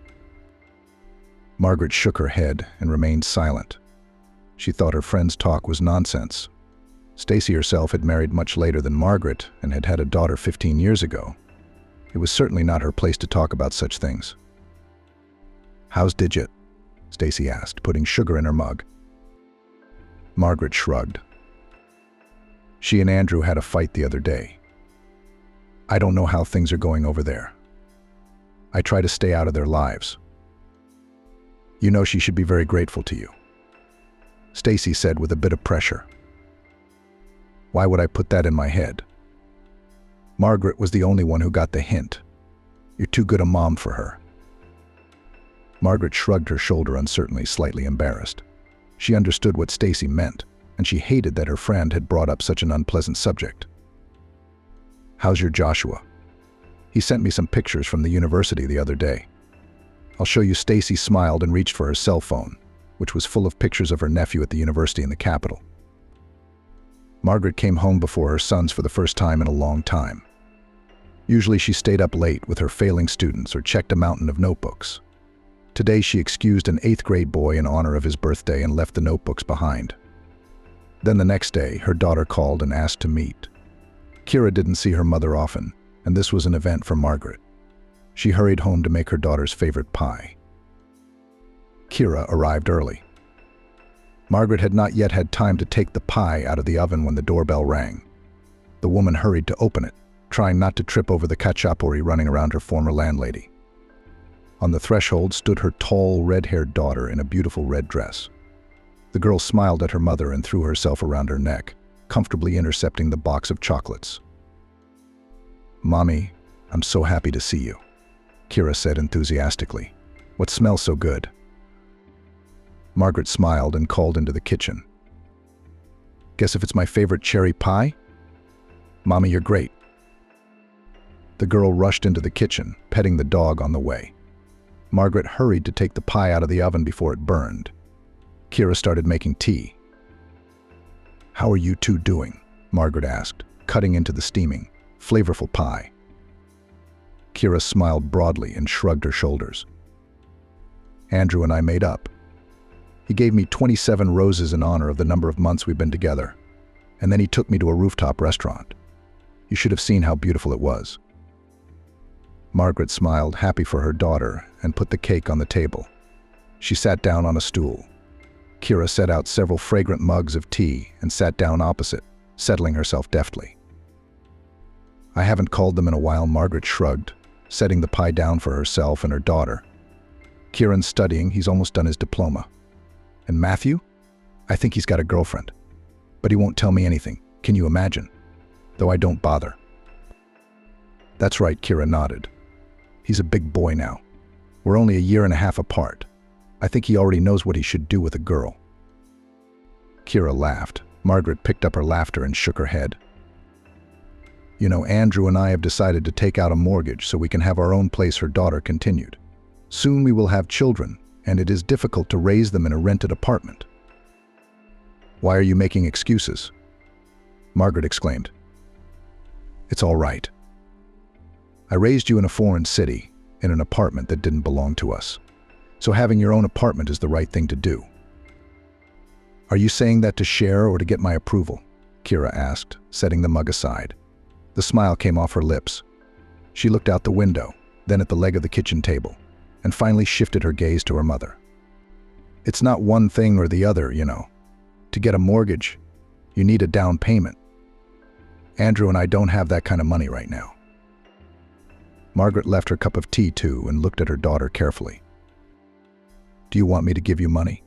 Margaret shook her head and remained silent. She thought her friend's talk was nonsense. Stacy herself had married much later than Margaret and had had a daughter 15 years ago. It was certainly not her place to talk about such things. "How's Digit?" Stacy asked, putting sugar in her mug. Margaret shrugged. "She and Andrew had a fight the other day. I don't know how things are going over there. I try to stay out of their lives. You know she should be very grateful to you," Stacy said with a bit of pressure. "Why would I put that in my head?" Margaret was the only one who got the hint. "You're too good a mom for her." Margaret shrugged her shoulder uncertainly, slightly embarrassed. She understood what Stacy meant, and she hated that her friend had brought up such an unpleasant subject. "How's your Joshua? He sent me some pictures from the university the other day." I'll show you. Stacy smiled and reached for her cell phone, which was full of pictures of her nephew at the university in the capital. Margaret came home before her sons for the first time in a long time. Usually she stayed up late with her failing students or checked a mountain of notebooks. Today she excused an 8th grade boy in honor of his birthday and left the notebooks behind. Then the next day, her daughter called and asked to meet. Kira didn't see her mother often, and this was an event for Margaret. She hurried home to make her daughter's favorite pie. Kira arrived early. Margaret had not yet had time to take the pie out of the oven when the doorbell rang. The woman hurried to open it, trying not to trip over the cachapuri running around her former landlady. On the threshold stood her tall, red-haired daughter in a beautiful red dress. The girl smiled at her mother and threw herself around her neck, comfortably intercepting the box of chocolates. "Mommy, I'm so happy to see you," Kira said enthusiastically. "What smells so good?" Margaret smiled and called into the kitchen. "Guess if it's my favorite cherry pie?" "Mommy, you're great." The girl rushed into the kitchen, petting the dog on the way. Margaret hurried to take the pie out of the oven before it burned. Kira started making tea. "How are you two doing?" Margaret asked, cutting into the steaming, flavorful pie. Kira smiled broadly and shrugged her shoulders. "Andrew and I made up. He gave me 27 roses in honor of the number of months we've been together, and then he took me to a rooftop restaurant. You should have seen how beautiful it was." Margaret smiled, happy for her daughter, and put the cake on the table. She sat down on a stool. Kira set out several fragrant mugs of tea and sat down opposite, settling herself deftly. "I haven't called them in a while," Margaret shrugged, setting the pie down for herself and her daughter. "Kieran's studying, he's almost done his diploma. And Matthew? I think he's got a girlfriend. But he won't tell me anything, can you imagine? Though I don't bother." "That's right," Kira nodded. "He's a big boy now. We're only a year and a half apart. I think he already knows what he should do with a girl." Kira laughed. Margaret picked up her laughter and shook her head. "You know, Andrew and I have decided to take out a mortgage so we can have our own place," her daughter continued. "Soon we will have children, and it is difficult to raise them in a rented apartment." "Why are you making excuses?" Margaret exclaimed. "It's all right. I raised you in a foreign city, in an apartment that didn't belong to us. So having your own apartment is the right thing to do." "Are you saying that to share or to get my approval?" Kira asked, setting the mug aside. The smile came off her lips. She looked out the window, then at the leg of the kitchen table, and finally shifted her gaze to her mother. "It's not one thing or the other, you know. To get a mortgage, you need a down payment. Andrew and I don't have that kind of money right now." Margaret left her cup of tea too and looked at her daughter carefully. "Do you want me to give you money?"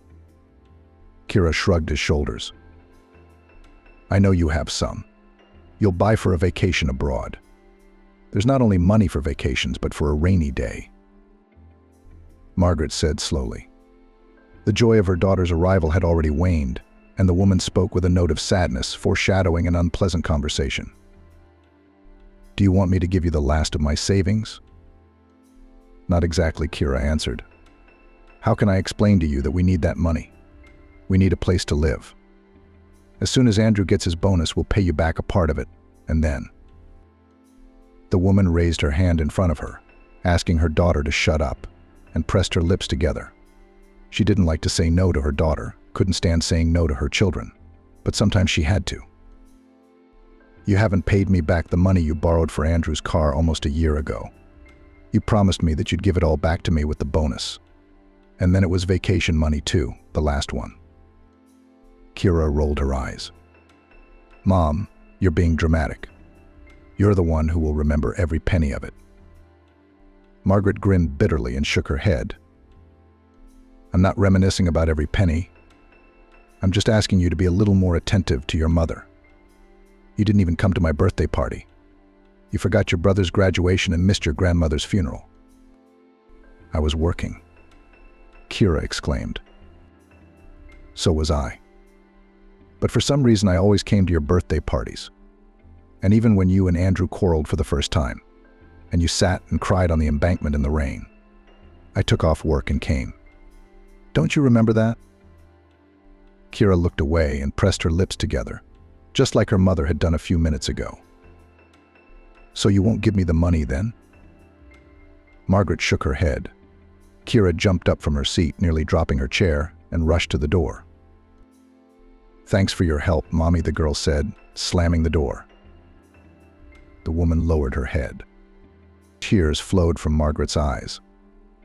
Kira shrugged his shoulders. "I know you have some. You'll buy for a vacation abroad. There's not only money for vacations, but for a rainy day." Margaret said slowly. The joy of her daughter's arrival had already waned, and the woman spoke with a note of sadness, foreshadowing an unpleasant conversation. "Do you want me to give you the last of my savings?" "Not exactly," Kira answered. "How can I explain to you that we need that money? We need a place to live. As soon as Andrew gets his bonus, we'll pay you back a part of it, and then..." The woman raised her hand in front of her, asking her daughter to shut up, and pressed her lips together. She didn't like to say no to her daughter, couldn't stand saying no to her children, but sometimes she had to. "You haven't paid me back the money you borrowed for Andrew's car almost a year ago. You promised me that you'd give it all back to me with the bonus. And then it was vacation money too, the last one." Kira rolled her eyes. "Mom, you're being dramatic. You're the one who will remember every penny of it." Margaret grinned bitterly and shook her head. "I'm not reminiscing about every penny. I'm just asking you to be a little more attentive to your mother. You didn't even come to my birthday party. You forgot your brother's graduation and missed your grandmother's funeral." "I was working," Kira exclaimed. "So was I. But for some reason I always came to your birthday parties. And even when you and Andrew quarreled for the first time, and you sat and cried on the embankment in the rain, I took off work and came. Don't you remember that? Kira looked away and pressed her lips together, just like her mother had done a few minutes ago. So you won't give me the money then? Margaret shook her head. Kira jumped up from her seat, nearly dropping her chair, and rushed to the door. Thanks for your help, Mommy, the girl said, slamming the door. The woman lowered her head. Tears flowed from Margaret's eyes.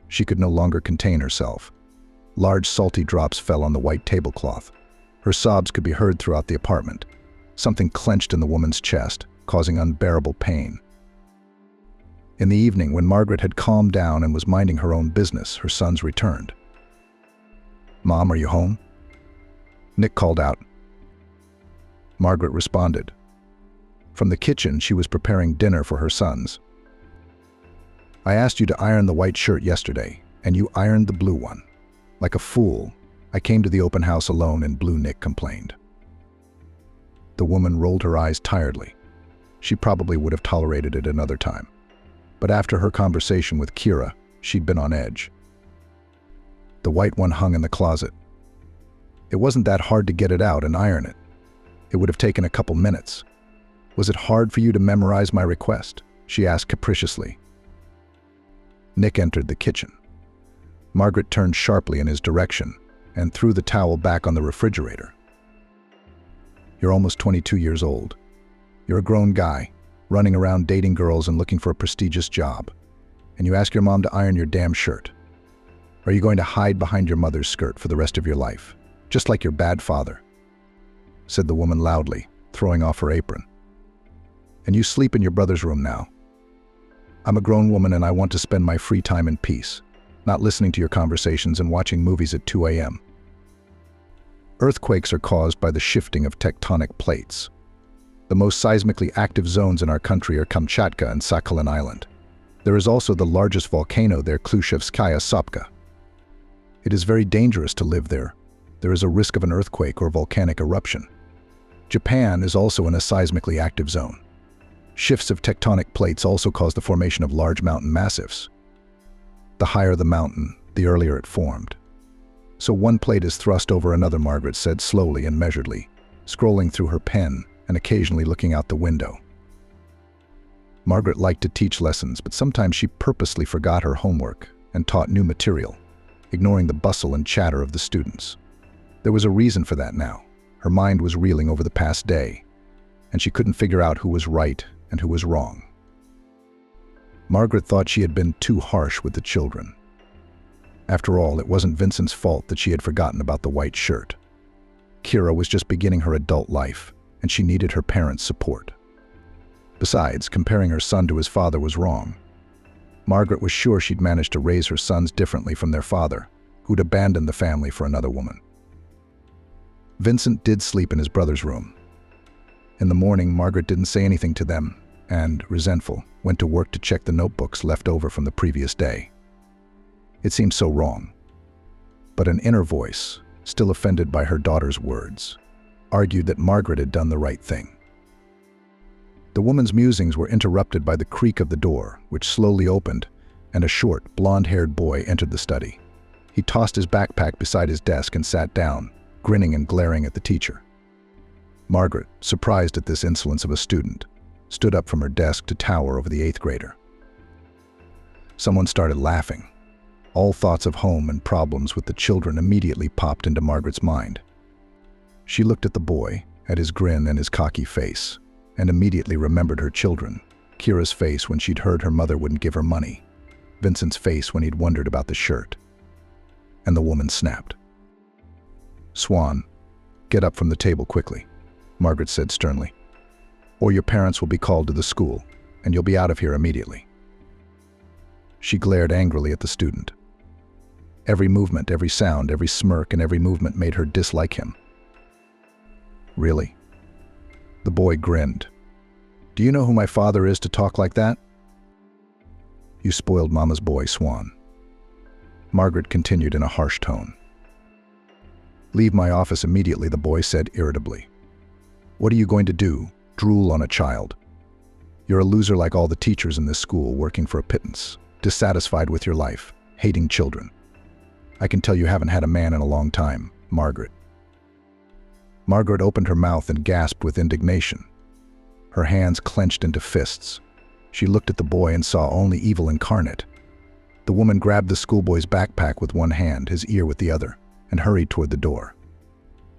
She could no longer contain herself. Large salty drops fell on the white tablecloth. Her sobs could be heard throughout the apartment. Something clenched in the woman's chest, causing unbearable pain. In the evening, when Margaret had calmed down and was minding her own business, her sons returned. Mom, are you home? Nick called out. Margaret responded. From the kitchen, she was preparing dinner for her sons. I asked you to iron the white shirt yesterday, and you ironed the blue one. Like a fool, I came to the open house alone and blue, Nick complained. The woman rolled her eyes tiredly. She probably would have tolerated it another time. But after her conversation with Kira, she'd been on edge. The white one hung in the closet. It wasn't that hard to get it out and iron it. It would have taken a couple minutes. Was it hard for you to memorize my request? She asked capriciously. Nick entered the kitchen. Margaret turned sharply in his direction and threw the towel back on the refrigerator. You're almost 22 years old. You're a grown guy, running around dating girls and looking for a prestigious job. And you ask your mom to iron your damn shirt. Are you going to hide behind your mother's skirt for the rest of your life, just like your bad father? Said the woman loudly, throwing off her apron. And you sleep in your brother's room now. I'm a grown woman and I want to spend my free time in peace, not listening to your conversations and watching movies at 2 a.m. Earthquakes are caused by the shifting of tectonic plates. The most seismically active zones in our country are Kamchatka and Sakhalin Island. There is also the largest volcano there, Klushevskaya Sopka. It is very dangerous to live there. There is a risk of an earthquake or volcanic eruption. Japan is also in a seismically active zone. Shifts of tectonic plates also cause the formation of large mountain massifs. The higher the mountain, the earlier it formed. So one plate is thrust over another, Margaret said slowly and measuredly, scrolling through her pen and occasionally looking out the window. Margaret liked to teach lessons, but sometimes she purposely forgot her homework and taught new material, ignoring the bustle and chatter of the students. There was a reason for that now. Her mind was reeling over the past day, and she couldn't figure out who was right and who was wrong. Margaret thought she had been too harsh with the children. After all, it wasn't Vincent's fault that she had forgotten about the white shirt. Kira was just beginning her adult life, and she needed her parents' support. Besides, comparing her son to his father was wrong. Margaret was sure she'd managed to raise her sons differently from their father, who'd abandoned the family for another woman. Vincent did sleep in his brother's room. In the morning, Margaret didn't say anything to them, and, resentful, went to work to check the notebooks left over from the previous day. It seemed so wrong. But an inner voice, still offended by her daughter's words, argued that Margaret had done the right thing. The woman's musings were interrupted by the creak of the door, which slowly opened, and a short, blonde-haired boy entered the study. He tossed his backpack beside his desk and sat down, grinning and glaring at the teacher. Margaret, surprised at this insolence of a student, stood up from her desk to tower over the 8th grader. Someone started laughing. All thoughts of home and problems with the children immediately popped into Margaret's mind. She looked at the boy, at his grin and his cocky face, and immediately remembered her children, Kira's face when she'd heard her mother wouldn't give her money, Vincent's face when he'd wondered about the shirt. And the woman snapped. "Swan, get up from the table quickly," Margaret said sternly. "Or your parents will be called to the school, and you'll be out of here immediately." She glared angrily at the student. Every movement, every sound, every smirk, and every movement made her dislike him. "Really?" The boy grinned. "Do you know who my father is to talk like that?" "You spoiled Mama's boy, Swan." Margaret continued in a harsh tone. "Leave my office immediately," the boy said irritably. "What are you going to do? Drool on a child? You're a loser like all the teachers in this school, working for a pittance, dissatisfied with your life, hating children. I can tell you haven't had a man in a long time, Margaret. Margaret opened her mouth and gasped with indignation. Her hands clenched into fists. She looked at the boy and saw only evil incarnate. The woman grabbed the schoolboy's backpack with one hand, his ear with the other, and hurried toward the door.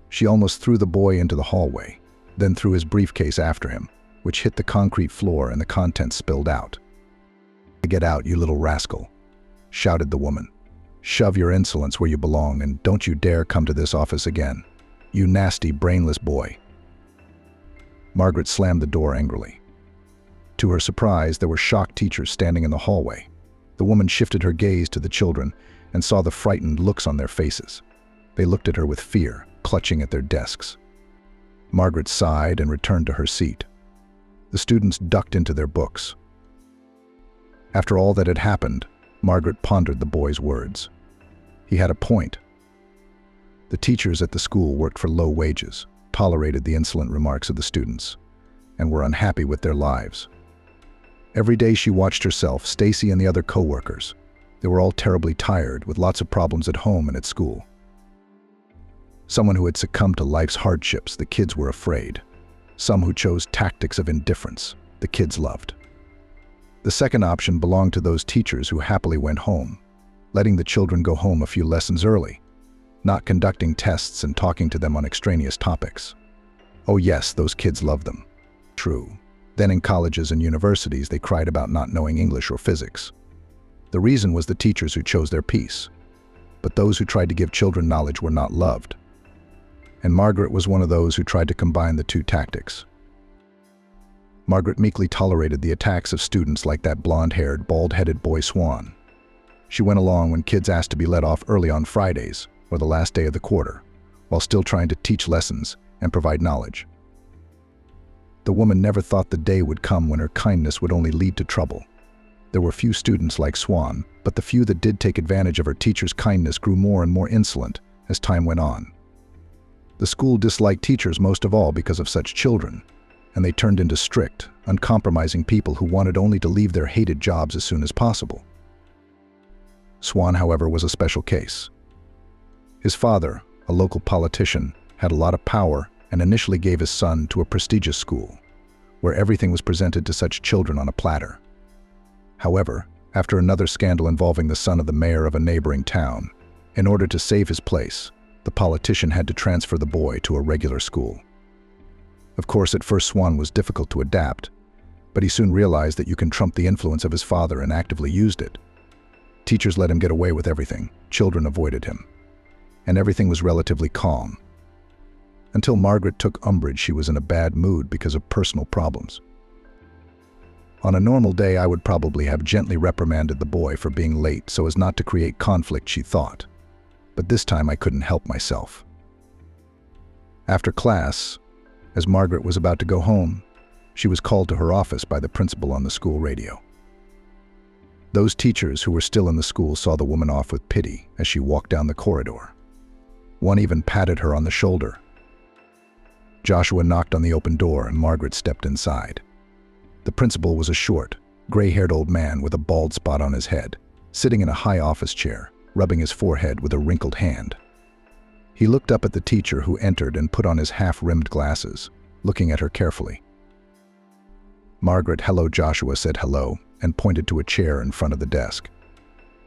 She almost threw the boy into the hallway, then threw his briefcase after him, which hit the concrete floor and the contents spilled out. "Get out, you little rascal," shouted the woman. "Shove your insolence where you belong, and don't you dare come to this office again. You nasty, brainless boy." Margaret slammed the door angrily. To her surprise, there were shocked teachers standing in the hallway. The woman shifted her gaze to the children and saw the frightened looks on their faces. They looked at her with fear, clutching at their desks. Margaret sighed and returned to her seat. The students ducked into their books. After all that had happened, Margaret pondered the boy's words. He had a point. The teachers at the school worked for low wages, tolerated the insolent remarks of the students, and were unhappy with their lives. Every day she watched herself, Stacy, and the other co-workers. They were all terribly tired, with lots of problems at home and at school. Someone who had succumbed to life's hardships, the kids were afraid. Some who chose tactics of indifference, the kids loved. The second option belonged to those teachers who happily went home, letting the children go home a few lessons early, not conducting tests and talking to them on extraneous topics. Oh yes, those kids loved them. True. Then in colleges and universities, they cried about not knowing English or physics. The reason was the teachers who chose their peace. But those who tried to give children knowledge were not loved. And Margaret was one of those who tried to combine the two tactics. Margaret meekly tolerated the attacks of students like that blonde-haired, bald-headed boy Swan. She went along when kids asked to be let off early on Fridays, or the last day of the quarter, while still trying to teach lessons and provide knowledge. The woman never thought the day would come when her kindness would only lead to trouble. There were few students like Swan, but the few that did take advantage of her teacher's kindness grew more and more insolent as time went on. The school disliked teachers most of all because of such children, and they turned into strict, uncompromising people who wanted only to leave their hated jobs as soon as possible. Swan, however, was a special case. His father, a local politician, had a lot of power and initially gave his son to a prestigious school, where everything was presented to such children on a platter. However, after another scandal involving the son of the mayor of a neighboring town, in order to save his place, the politician had to transfer the boy to a regular school. Of course, at first Swan was difficult to adapt, but he soon realized that you can trump the influence of his father and actively used it. Teachers let him get away with everything, children avoided him, and everything was relatively calm. Until Margaret took umbrage, she was in a bad mood because of personal problems. On a normal day, I would probably have gently reprimanded the boy for being late so as not to create conflict, she thought. But this time I couldn't help myself. After class, as Margaret was about to go home, she was called to her office by the principal on the school radio. Those teachers who were still in the school saw the woman off with pity as she walked down the corridor. One even patted her on the shoulder. Joshua knocked on the open door and Margaret stepped inside. The principal was a short, gray-haired old man with a bald spot on his head, sitting in a high office chair, rubbing his forehead with a wrinkled hand. He looked up at the teacher who entered and put on his half-rimmed glasses, looking at her carefully. Margaret, "Hello," Joshua said hello and pointed to a chair in front of the desk.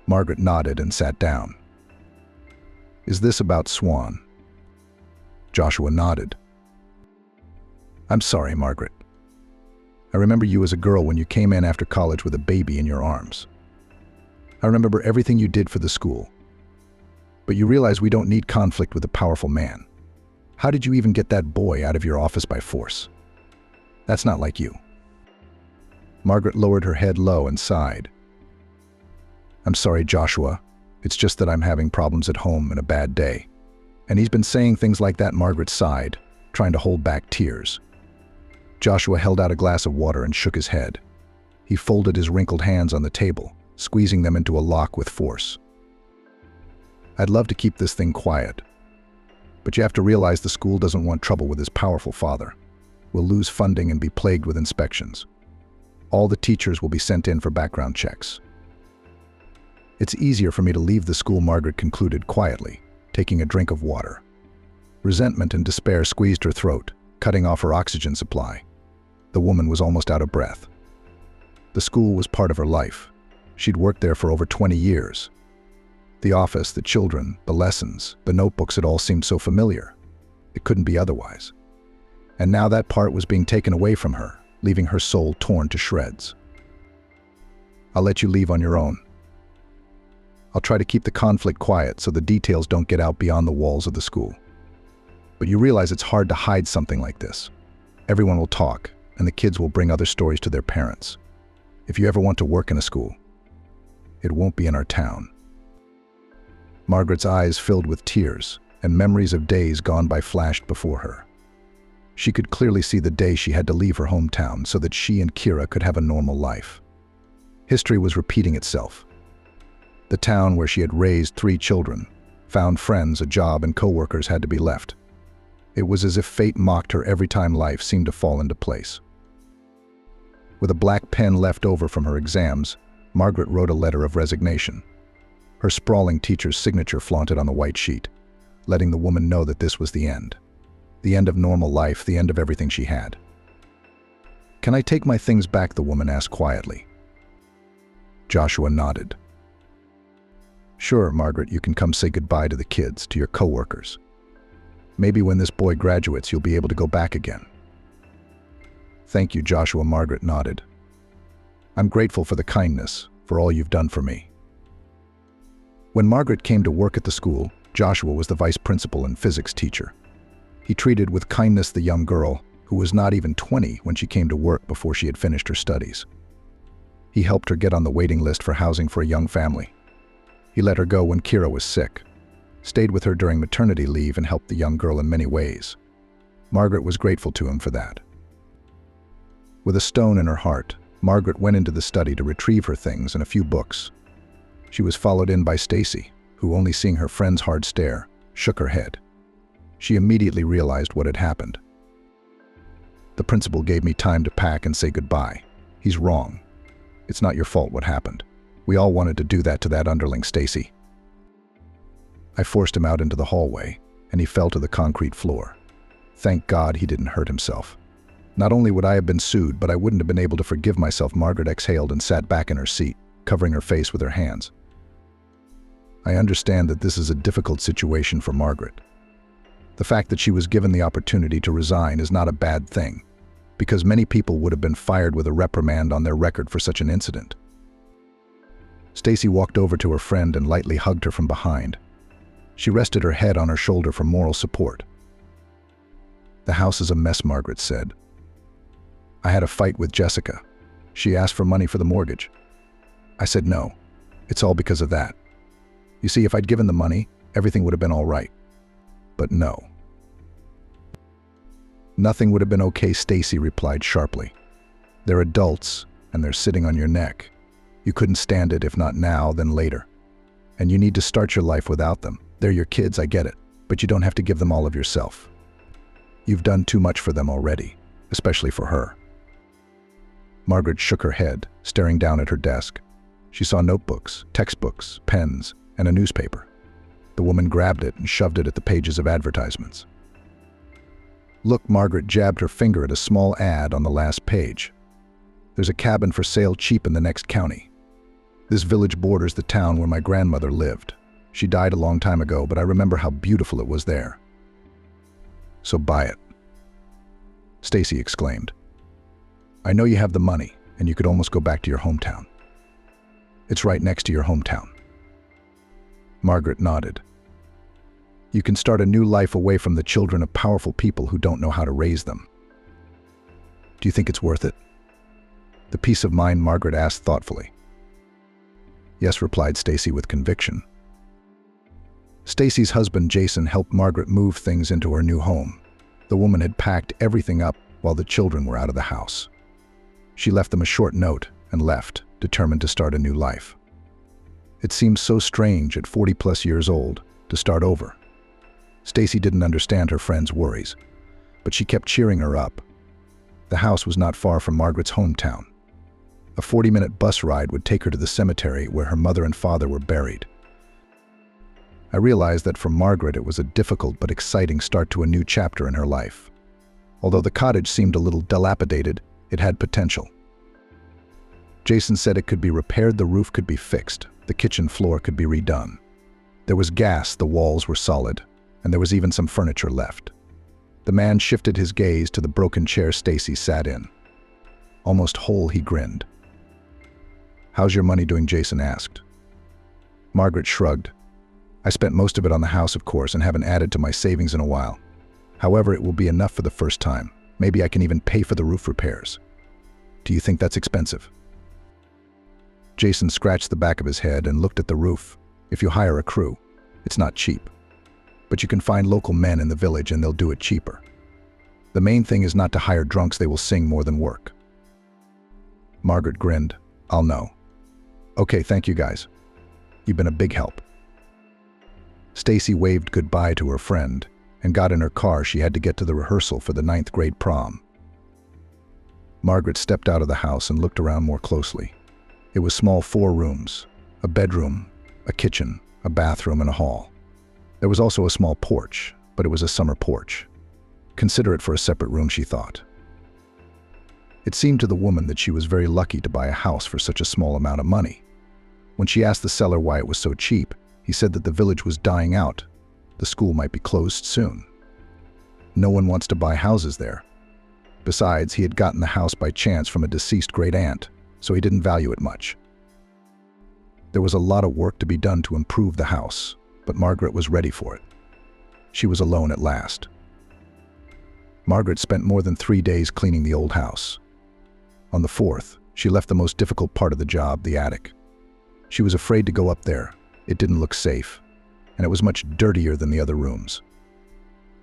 Margaret nodded and sat down. "Is this about Swan?" Joshua nodded. "I'm sorry, Margaret. I remember you as a girl when you came in after college with a baby in your arms. I remember everything you did for the school. But you realize we don't need conflict with a powerful man. How did you even get that boy out of your office by force? That's not like you." Margaret lowered her head low and sighed. "I'm sorry, Joshua. It's just that I'm having problems at home and a bad day." And he's been saying things like that. Margaret sighed, trying to hold back tears. Joshua held out a glass of water and shook his head. He folded his wrinkled hands on the table, squeezing them into a lock with force. "I'd love to keep this thing quiet, but you have to realize the school doesn't want trouble with his powerful father. We'll lose funding and be plagued with inspections. All the teachers will be sent in for background checks." It's easier for me to leave the school, Margaret concluded quietly, taking a drink of water. Resentment and despair squeezed her throat, cutting off her oxygen supply. The woman was almost out of breath. The school was part of her life. She'd worked there for over 20 years. The office, the children, the lessons, the notebooks, it all seemed so familiar. It couldn't be otherwise. And now that part was being taken away from her, leaving her soul torn to shreds. I'll let you leave on your own. I'll try to keep the conflict quiet so the details don't get out beyond the walls of the school. But you realize it's hard to hide something like this. Everyone will talk, and the kids will bring other stories to their parents. If you ever want to work in a school, it won't be in our town. Margaret's eyes filled with tears, and memories of days gone by flashed before her. She could clearly see the day she had to leave her hometown so that she and Kira could have a normal life. History was repeating itself. The town where she had raised 3 children, found friends, a job, and co-workers had to be left. It was as if fate mocked her every time life seemed to fall into place. With a black pen left over from her exams, Margaret wrote a letter of resignation. Her sprawling teacher's signature flaunted on the white sheet, letting the woman know that this was the end. The end of normal life, the end of everything she had. "Can I take my things back?" the woman asked quietly. Joshua nodded. "Sure, Margaret, you can come say goodbye to the kids, to your co-workers. Maybe when this boy graduates, you'll be able to go back again." "Thank you, Joshua," Margaret nodded. "I'm grateful for the kindness, for all you've done for me." When Margaret came to work at the school, Joshua was the vice principal and physics teacher. He treated with kindness the young girl, who was not even 20 when she came to work before she had finished her studies. He helped her get on the waiting list for housing for a young family. He let her go when Kira was sick, stayed with her during maternity leave, and helped the young girl in many ways. Margaret was grateful to him for that. With a stone in her heart, Margaret went into the study to retrieve her things and a few books. She was followed in by Stacy, who, only seeing her friend's hard stare, shook her head. She immediately realized what had happened. "The principal gave me time to pack and say goodbye. He's wrong. It's not your fault what happened. We all wanted to do that to that underling, Stacy." I forced him out into the hallway, and he fell to the concrete floor. Thank God he didn't hurt himself. Not only would I have been sued, but I wouldn't have been able to forgive myself. Margaret exhaled and sat back in her seat, covering her face with her hands. I understand that this is a difficult situation for Margaret. The fact that she was given the opportunity to resign is not a bad thing, because many people would have been fired with a reprimand on their record for such an incident. Stacy walked over to her friend and lightly hugged her from behind. She rested her head on her shoulder for moral support. "The house is a mess," Margaret said. "I had a fight with Jessica. She asked for money for the mortgage. I said no. It's all because of that. You see, if I'd given the money, everything would have been all right. But no." "Nothing would have been okay," Stacy replied sharply. "They're adults, and they're sitting on your neck. You couldn't stand it, if not now, then later. And you need to start your life without them. They're your kids, I get it, but you don't have to give them all of yourself. You've done too much for them already, especially for her." Margaret shook her head, staring down at her desk. She saw notebooks, textbooks, pens, and a newspaper. The woman grabbed it and shoved it at the pages of advertisements. "Look," Margaret jabbed her finger at a small ad on the last page. "There's a cabin for sale cheap in the next county. This village borders the town where my grandmother lived. She died a long time ago, but I remember how beautiful it was there. So buy it." Stacy exclaimed. "I know you have the money, and you could almost go back to your hometown. It's right next to your hometown." Margaret nodded. "You can start a new life away from the children of powerful people who don't know how to raise them. Do you think it's worth it?" "The peace of mind?" Margaret asked thoughtfully. "Yes," replied Stacy with conviction. Stacy's husband Jason helped Margaret move things into her new home. The woman had packed everything up while the children were out of the house. She left them a short note and left, determined to start a new life. It seemed so strange at 40+ years old to start over. Stacy didn't understand her friend's worries, but she kept cheering her up. The house was not far from Margaret's hometown. A 40-minute bus ride would take her to the cemetery where her mother and father were buried. I realized that for Margaret it was a difficult but exciting start to a new chapter in her life. Although the cottage seemed a little dilapidated, it had potential. Jason said it could be repaired, the roof could be fixed, the kitchen floor could be redone. There was gas, the walls were solid, and there was even some furniture left. The man shifted his gaze to the broken chair Stacy sat in. Almost whole, he grinned. "How's your money doing?" Jason asked. Margaret shrugged. "I spent most of it on the house, of course, and haven't added to my savings in a while. However, it will be enough for the first time. Maybe I can even pay for the roof repairs." "Do you think that's expensive?" Jason scratched the back of his head and looked at the roof. "If you hire a crew, it's not cheap. But you can find local men in the village and they'll do it cheaper. The main thing is not to hire drunks, they will sing more than work." Margaret grinned. "I'll know." "Okay, thank you guys. You've been a big help." Stacy waved goodbye to her friend and got in her car. She had to get to the rehearsal for the 9th grade prom. Margaret stepped out of the house and looked around more closely. It was small, 4 rooms, a bedroom, a kitchen, a bathroom, and a hall. There was also a small porch, but it was a summer porch. Consider it for a separate room, she thought. It seemed to the woman that she was very lucky to buy a house for such a small amount of money. When she asked the seller why it was so cheap, he said that the village was dying out. The school might be closed soon. No one wants to buy houses there. Besides, he had gotten the house by chance from a deceased great-aunt, so he didn't value it much. There was a lot of work to be done to improve the house, but Margaret was ready for it. She was alone at last. Margaret spent more than 3 days cleaning the old house. On the 4th, she left the most difficult part of the job, the attic. She was afraid to go up there. It didn't look safe, and it was much dirtier than the other rooms.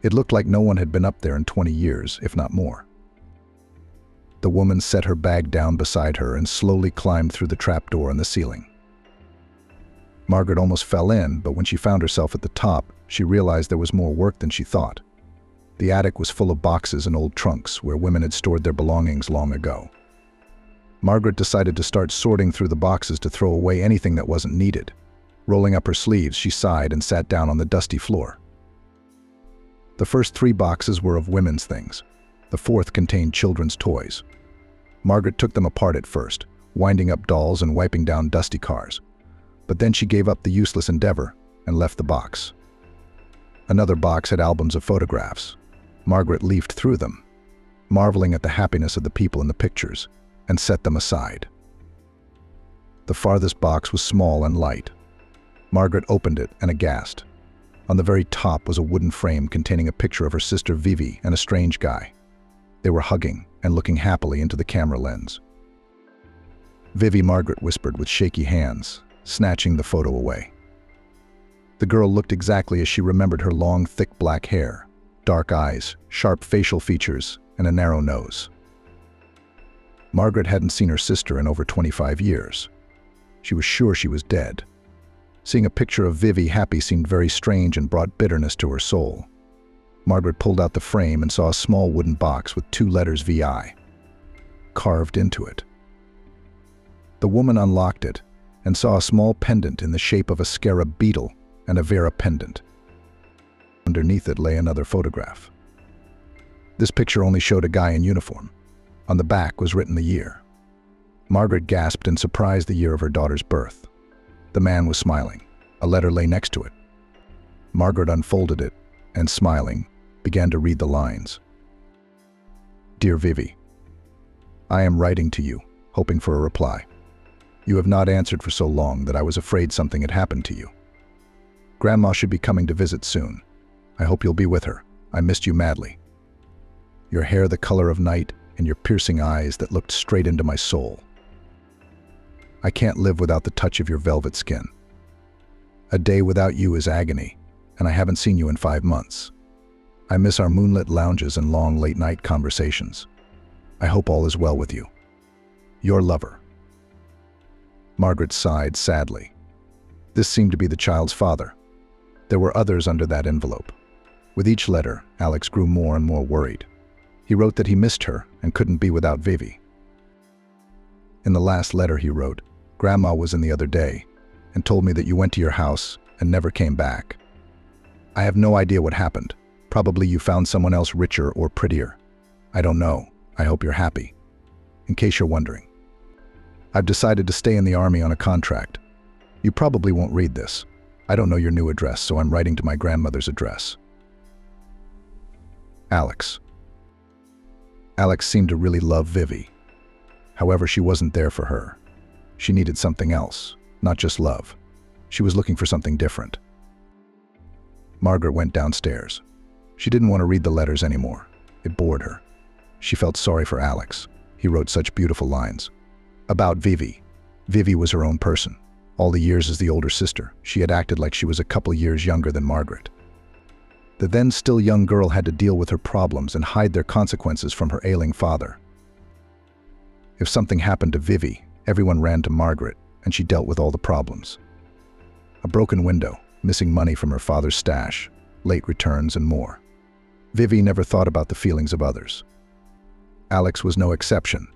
It looked like no one had been up there in 20 years, if not more. The woman set her bag down beside her and slowly climbed through the trapdoor in the ceiling. Margaret almost fell in, but when she found herself at the top, she realized there was more work than she thought. The attic was full of boxes and old trunks where women had stored their belongings long ago. Margaret decided to start sorting through the boxes to throw away anything that wasn't needed. Rolling up her sleeves, she sighed and sat down on the dusty floor. The first 3 boxes were of women's things. The 4th contained children's toys. Margaret took them apart at first, winding up dolls and wiping down dusty cars. But then she gave up the useless endeavor and left the box. Another box had albums of photographs. Margaret leafed through them, marveling at the happiness of the people in the pictures, and set them aside. The farthest box was small and light. Margaret opened it and aghast. On the very top was a wooden frame containing a picture of her sister Vivi and a strange guy. They were hugging and looking happily into the camera lens. "Vivi," Margaret whispered with shaky hands, snatching the photo away. The girl looked exactly as she remembered her long, thick black hair, dark eyes, sharp facial features, and a narrow nose. Margaret hadn't seen her sister in over 25 years. She was sure she was dead. Seeing a picture of Vivi happy seemed very strange and brought bitterness to her soul. Margaret pulled out the frame and saw a small wooden box with 2 letters VI carved into it. The woman unlocked it and saw a small pendant in the shape of a scarab beetle and a Vera pendant. Underneath it lay another photograph. This picture only showed a guy in uniform. On the back was written the year. Margaret gasped in surprise, the year of her daughter's birth. The man was smiling. A letter lay next to it. Margaret unfolded it and, smiling, began to read the lines. "Dear Vivi, I am writing to you, hoping for a reply. You have not answered for so long that I was afraid something had happened to you. Grandma should be coming to visit soon. I hope you'll be with her. I missed you madly. Your hair the color of night and your piercing eyes that looked straight into my soul. I can't live without the touch of your velvet skin. A day without you is agony, and I haven't seen you in 5 months. I miss our moonlit lounges and long late-night conversations. I hope all is well with you. Your lover." Margaret sighed sadly. This seemed to be the child's father. There were others under that envelope. With each letter, Alex grew more and more worried. He wrote that he missed her and couldn't be without Vivi. In the last letter he wrote, "Grandma was in the other day and told me that you went to your house and never came back. I have no idea what happened. Probably you found someone else richer or prettier. I don't know. I hope you're happy. In case you're wondering, I've decided to stay in the army on a contract. You probably won't read this. I don't know your new address, so I'm writing to my grandmother's address. Alex." Alex seemed to really love Vivi. However, she wasn't there for her. She needed something else, not just love. She was looking for something different. Margaret went downstairs. She didn't want to read the letters anymore. It bored her. She felt sorry for Alex. He wrote such beautiful lines. About Vivi. Vivi was her own person. All the years as the older sister, she had acted like she was a couple years younger than Margaret. The then still young girl had to deal with her problems and hide their consequences from her ailing father. If something happened to Vivi, everyone ran to Margaret, and she dealt with all the problems. A broken window, missing money from her father's stash, late returns, and more. Vivi never thought about the feelings of others. Alex was no exception.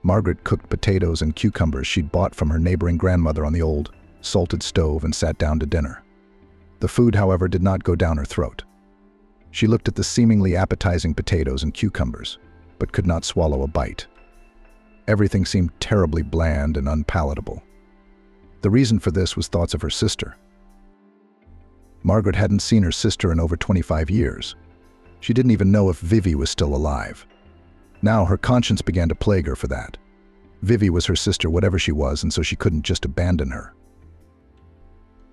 Margaret cooked potatoes and cucumbers she'd bought from her neighboring grandmother on the old, salted stove and sat down to dinner. The food, however, did not go down her throat. She looked at the seemingly appetizing potatoes and cucumbers, but could not swallow a bite. Everything seemed terribly bland and unpalatable. The reason for this was thoughts of her sister. Margaret hadn't seen her sister in over 25 years. She didn't even know if Vivi was still alive. Now her conscience began to plague her for that. Vivi was her sister, whatever she was, and so she couldn't just abandon her.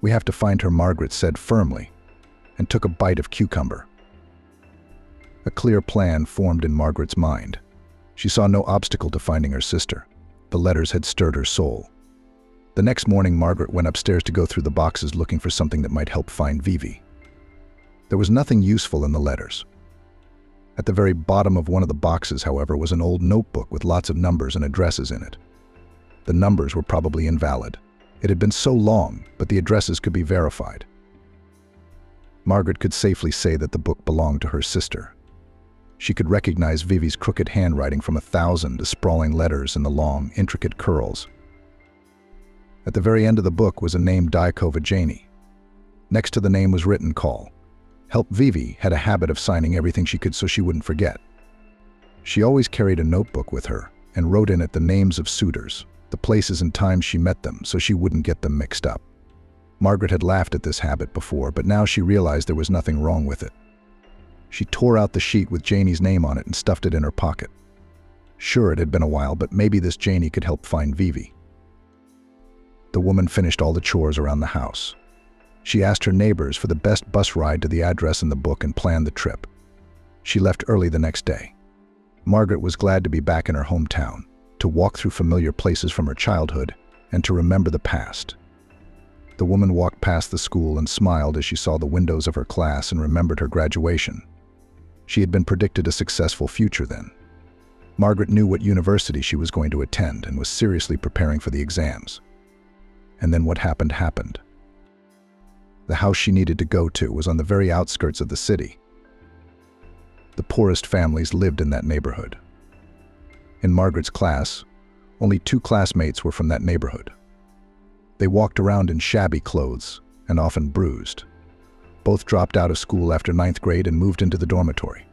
"We have to find her," Margaret said firmly, and took a bite of cucumber. A clear plan formed in Margaret's mind. She saw no obstacle to finding her sister. The letters had stirred her soul. The next morning, Margaret went upstairs to go through the boxes looking for something that might help find Vivi. There was nothing useful in the letters. At the very bottom of one of the boxes, however, was an old notebook with lots of numbers and addresses in it. The numbers were probably invalid. It had been so long, but the addresses could be verified. Margaret could safely say that the book belonged to her sister. She could recognize Vivi's crooked handwriting from 1,000 sprawling letters in the long, intricate curls. At the very end of the book was a name, Diakova Janie. Next to the name was written, "Call." Help Vivi had a habit of signing everything she could so she wouldn't forget. She always carried a notebook with her and wrote in it the names of suitors, the places and times she met them, so she wouldn't get them mixed up. Margaret had laughed at this habit before, but now she realized there was nothing wrong with it. She tore out the sheet with Janie's name on it and stuffed it in her pocket. Sure, it had been a while, but maybe this Janie could help find Vivi. The woman finished all the chores around the house. She asked her neighbors for the best bus ride to the address in the book and planned the trip. She left early the next day. Margaret was glad to be back in her hometown, to walk through familiar places from her childhood, and to remember the past. The woman walked past the school and smiled as she saw the windows of her class and remembered her graduation. She had been predicted a successful future then. Margaret knew what university she was going to attend and was seriously preparing for the exams. And then what happened happened. The house she needed to go to was on the very outskirts of the city. The poorest families lived in that neighborhood. In Margaret's class, only 2 classmates were from that neighborhood. They walked around in shabby clothes and often bruised. Both dropped out of school after 9th grade and moved into the dormitory.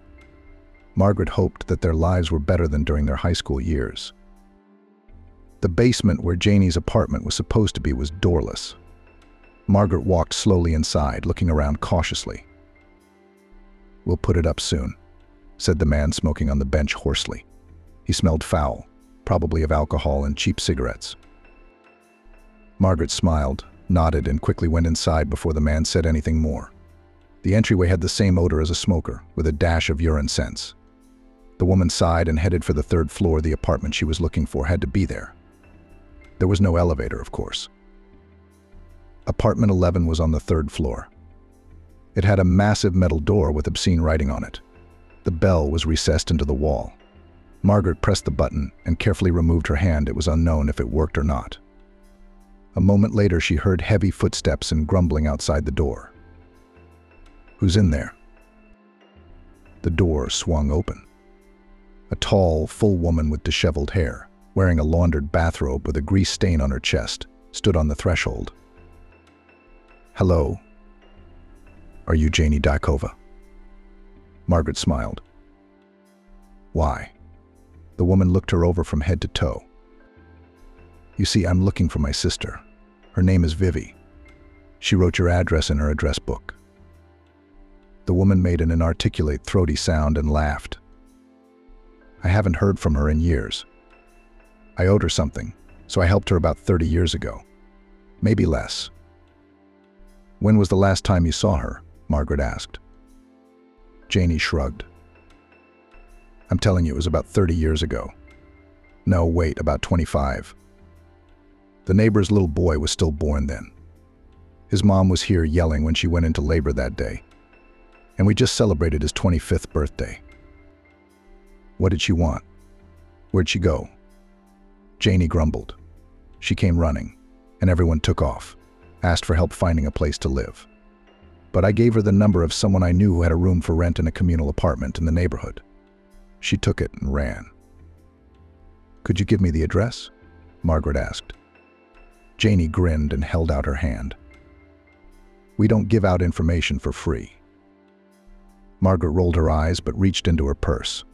Margaret hoped that their lives were better than during their high school years. The basement where Janie's apartment was supposed to be was doorless. Margaret walked slowly inside, looking around cautiously. "We'll put it up soon," said the man smoking on the bench hoarsely. He smelled foul, probably of alcohol and cheap cigarettes. Margaret smiled, nodded, and quickly went inside before the man said anything more. The entryway had the same odor as a smoker, with a dash of urine scents. The woman sighed and headed for the 3rd floor. The apartment she was looking for had to be there. There was no elevator, of course. Apartment 11 was on the 3rd floor. It had a massive metal door with obscene writing on it. The bell was recessed into the wall. Margaret pressed the button and carefully removed her hand. It was unknown if it worked or not. A moment later, she heard heavy footsteps and grumbling outside the door. "Who's in there?" The door swung open. A tall, full woman with disheveled hair. wearing a laundered bathrobe with a grease stain on her chest, stood on the threshold. "Hello. Are you Janie Dakova?" Margaret smiled. "Why?" The woman looked her over from head to toe. "You see, I'm looking for my sister. Her name is Vivi. She wrote your address in her address book." The woman made an inarticulate, throaty sound and laughed. "I haven't heard from her in years. I owed her something, so I helped her about 30 years ago. Maybe less." "When was the last time you saw her?" Margaret asked. Janie shrugged. "I'm telling you, it was about 30 years ago. No, wait, about 25. The neighbor's little boy was still born then. His mom was here yelling when she went into labor that day. And we just celebrated his 25th birthday." "What did she want? Where'd she go?" Janie grumbled. "She came running, and everyone took off, asked for help finding a place to live. But I gave her the number of someone I knew who had a room for rent in a communal apartment in the neighborhood. She took it and ran." "Could you give me the address?" Margaret asked. Janie grinned and held out her hand. "We don't give out information for free." Margaret rolled her eyes but reached into her purse.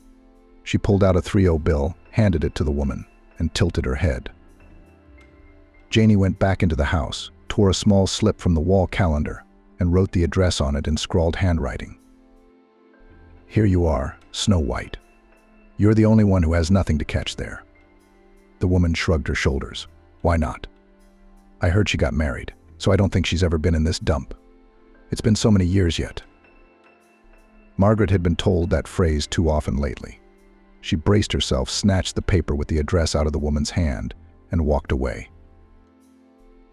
She pulled out a 3-0 bill, handed it to the woman, and tilted her head. Janie went back into the house, tore a small slip from the wall calendar, and wrote the address on it in scrawled handwriting. "Here you are, Snow White. You're the only one who has nothing to catch there." The woman shrugged her shoulders. "Why not? I heard she got married, so I don't think she's ever been in this dump. It's been so many years yet." Margaret had been told that phrase too often lately. She braced herself, snatched the paper with the address out of the woman's hand, and walked away.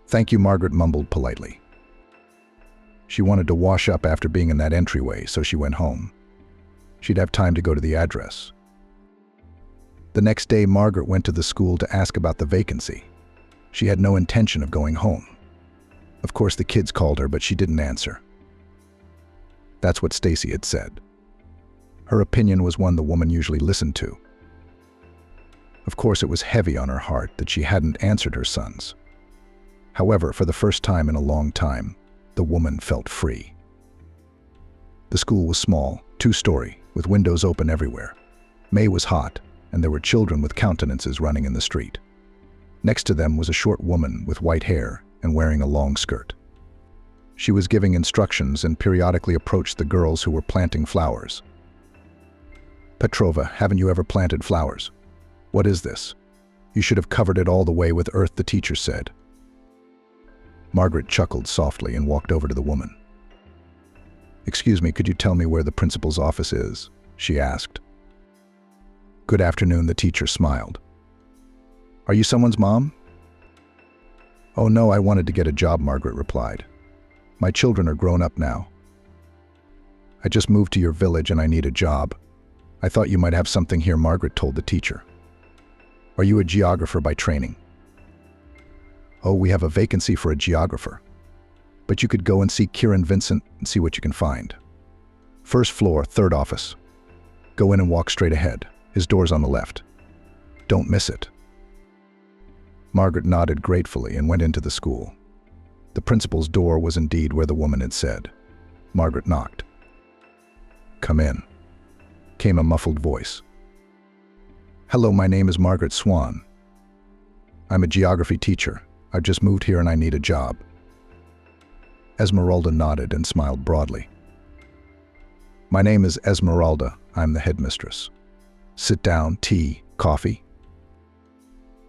"Thank you," Margaret mumbled politely. She wanted to wash up after being in that entryway, so she went home. She'd have time to go to the address. The next day, Margaret went to the school to ask about the vacancy. She had no intention of going home. Of course, the kids called her, but she didn't answer. That's what Stacy had said. Her opinion was one the woman usually listened to. Of course, it was heavy on her heart that she hadn't answered her sons. However, for the first time in a long time, the woman felt free. The school was small, 2-story, with windows open everywhere. May was hot, and there were children with countenances running in the street. Next to them was a short woman with white hair and wearing a long skirt. She was giving instructions and periodically approached the girls who were planting flowers. "Petrova, haven't you ever planted flowers? What is this? You should have covered it all the way with earth," the teacher said. Margaret chuckled softly and walked over to the woman. "Excuse me, could you tell me where the principal's office is?" she asked. "Good afternoon," the teacher smiled. "Are you someone's mom?" "Oh no, I wanted to get a job," Margaret replied. "My children are grown up now. I just moved to your village and I need a job. I thought you might have something here," Margaret told the teacher. "Are you a geographer by training?" "Oh, we have a vacancy for a geographer. But you could go and see Kieran Vincent and see what you can find. First floor, 3rd office. Go in and walk straight ahead. His door's on the left. Don't miss it." Margaret nodded gratefully and went into the school. The principal's door was indeed where the woman had said. Margaret knocked. "Come in," came a muffled voice. "Hello, my name is Margaret Swan. I'm a geography teacher. I've just moved here and I need a job." Esmeralda nodded and smiled broadly. "My name is Esmeralda. I'm the headmistress. Sit down. Tea? Coffee?"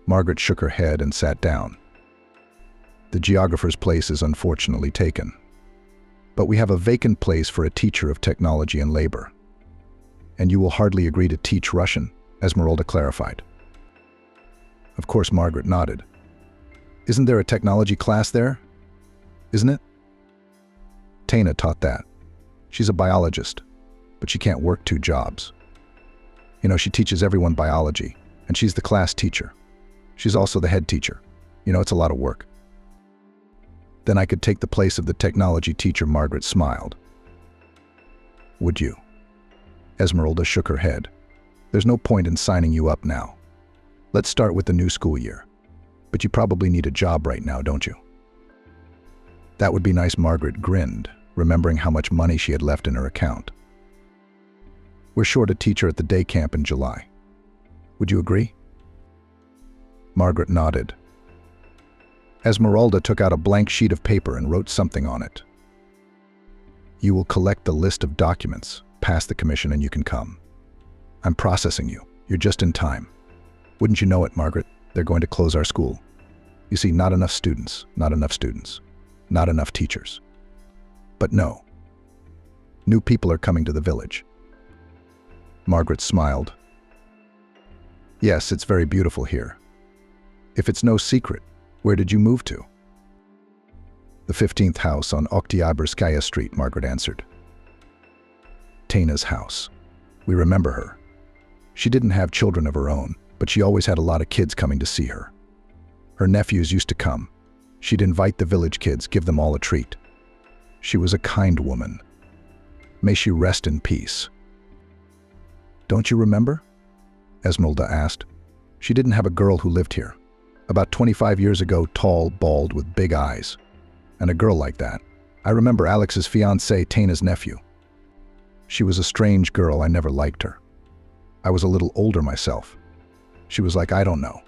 Margaret shook her head and sat down. "The geographer's place is unfortunately taken. But we have a vacant place for a teacher of technology and labor. And you will hardly agree to teach Russian," Esmeralda clarified. Of course, Margaret nodded. "Isn't there a technology class there? Isn't it?" "Tana taught that. She's a biologist, but she can't work 2 jobs. You know, she teaches everyone biology, and she's the class teacher. She's also the head teacher. You know, it's a lot of work." "Then I could take the place of the technology teacher," Margaret smiled. "Would you?" Esmeralda shook her head. "There's no point in signing you up now. Let's start with the new school year. But you probably need a job right now, don't you? That would be nice, Margaret grinned, remembering how much money she had left in her account. We're short a teacher at the day camp in July. Would you agree? Margaret nodded. Esmeralda took out a blank sheet of paper and wrote something on it. You will collect the list of documents, pass the commission, and you can come. I'm processing you. You're just in time. Wouldn't you know it, Margaret? They're going to close our school. You see, not enough students, not enough teachers. But no. New people are coming to the village. Margaret smiled. Yes, it's very beautiful here. If it's no secret, where did you move to? The 15th house on Oktyabrskaya Street, Margaret answered. Tana's house. We remember her. She didn't have children of her own, but she always had a lot of kids coming to see her. Her nephews used to come. She'd invite the village kids, give them all a treat. She was a kind woman. May she rest in peace. Don't you remember? Esmeralda asked. She didn't have a girl who lived here. About 25 years ago, tall, bald, with big eyes. And a girl like that. I remember Alex's fiancé, Tana's nephew. She was a strange girl. I never liked her. I was a little older myself. She was like, I don't know.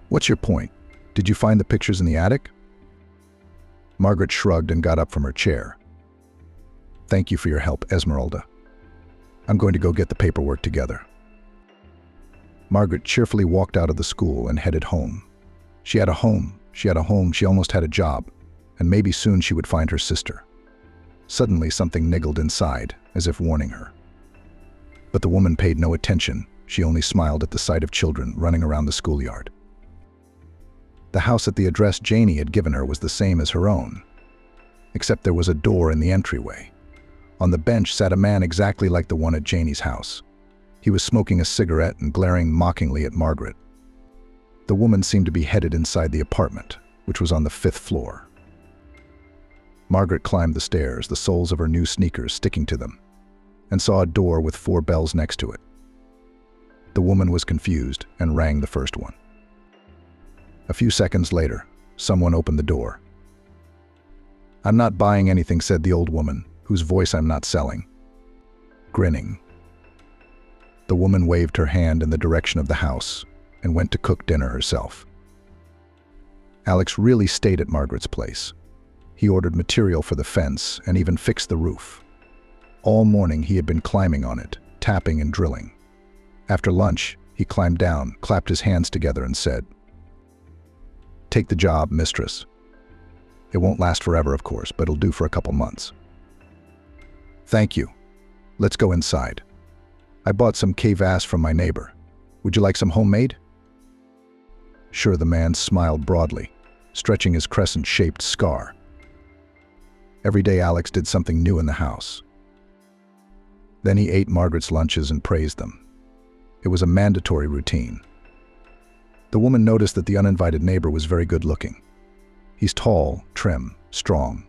What's your point? Did you find the pictures in the attic? Margaret shrugged and got up from her chair. Thank you for your help, Esmeralda. I'm going to go get the paperwork together. Margaret cheerfully walked out of the school and headed home. She had a home, she almost had a job, and maybe soon she would find her sister. Suddenly something niggled inside, as if warning her. But the woman paid no attention. She only smiled at the sight of children running around the schoolyard. The house at the address Janie had given her was the same as her own, except there was a door in the entryway. On the bench sat a man exactly like the one at Janie's house. He was smoking a cigarette and glaring mockingly at Margaret. The woman seemed to be headed inside the apartment, which was on the 5th floor. Margaret climbed the stairs, the soles of her new sneakers sticking to them, and saw a door with 4 bells next to it. The woman was confused and rang the first one. A few seconds later, someone opened the door. I'm not buying anything, said the old woman, whose voice I'm not selling. Grinning. The woman waved her hand in the direction of the house and went to cook dinner herself. Alex really stayed at Margaret's place. He ordered material for the fence and even fixed the roof. All morning he had been climbing on it, tapping and drilling. After lunch, he climbed down, clapped his hands together and said, Take the job, mistress. It won't last forever, of course, but it'll do for a couple months. Thank you. Let's go inside. I bought some kvass from my neighbor. Would you like some homemade? Sure, the man smiled broadly, stretching his crescent-shaped scar. Every day Alex did something new in the house. Then he ate Margaret's lunches and praised them. It was a mandatory routine. The woman noticed that the uninvited neighbor was very good-looking. He's tall, trim, strong.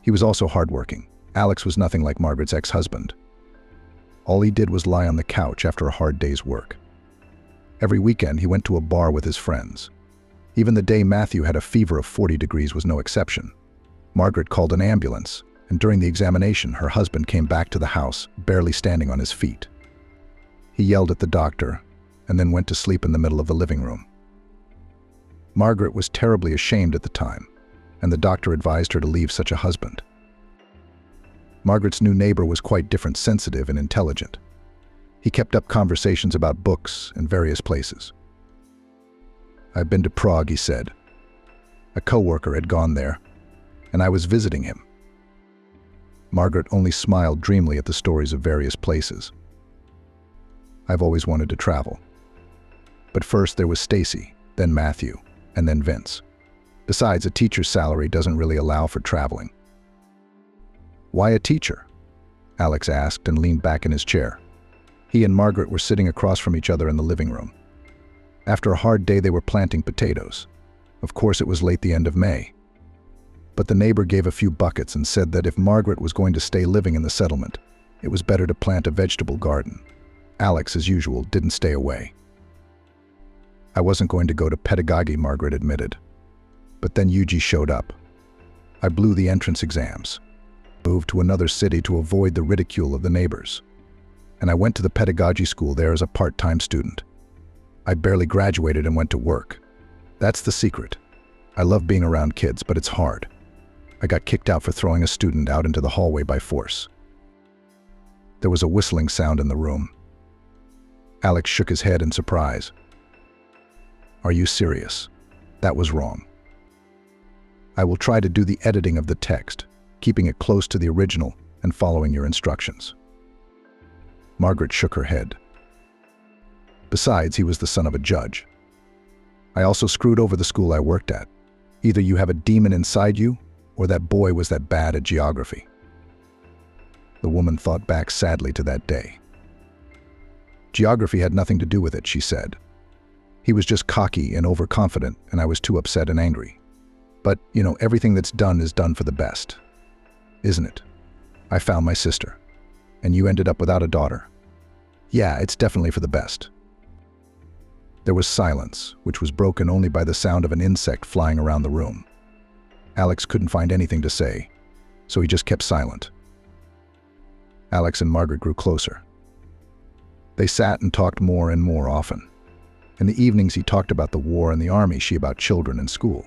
He was also hardworking. Alex was nothing like Margaret's ex-husband. All he did was lie on the couch after a hard day's work. Every weekend he went to a bar with his friends. Even the day Matthew had a fever of 40 degrees was no exception. Margaret called an ambulance, and during the examination, her husband came back to the house, barely standing on his feet. He yelled at the doctor, and then went to sleep in the middle of the living room. Margaret was terribly ashamed at the time, and the doctor advised her to leave such a husband. Margaret's new neighbor was quite different, sensitive and intelligent. He kept up conversations about books and various places. I've been to Prague, he said. A co-worker had gone there, and I was visiting him. Margaret only smiled dreamily at the stories of various places. I've always wanted to travel. But first there was Stacy, then Matthew, and then Vince. Besides, a teacher's salary doesn't really allow for traveling. Why a teacher? Alex asked and leaned back in his chair. He and Margaret were sitting across from each other in the living room. After a hard day, they were planting potatoes. Of course, it was late the end of May. But the neighbor gave a few buckets and said that if Margaret was going to stay living in the settlement, it was better to plant a vegetable garden. Alex, as usual, didn't stay away. I wasn't going to go to pedagogy, Margaret admitted. But then Yuji showed up. I blew the entrance exams, moved to another city to avoid the ridicule of the neighbors. And I went to the pedagogy school there as a part-time student. I barely graduated and went to work. That's the secret. I love being around kids, but it's hard. I got kicked out for throwing a student out into the hallway by force. There was a whistling sound in the room. Alex shook his head in surprise. Are you serious? That was wrong. I will try to do the editing of the text, keeping it close to the original and following your instructions. Margaret shook her head. Besides, he was the son of a judge. I also screwed over the school I worked at. Either you have a demon inside you, or that boy was that bad at geography. The woman thought back sadly to that day. Geography had nothing to do with it, she said. He was just cocky and overconfident, and I was too upset and angry. But, everything that's done is done for the best, isn't it? I found my sister, and you ended up without a daughter. Yeah, it's definitely for the best. There was silence, which was broken only by the sound of an insect flying around the room. Alex couldn't find anything to say, so he just kept silent. Alex and Margaret grew closer. They sat and talked more and more often. In the evenings, he talked about the war and the army, she about children and school.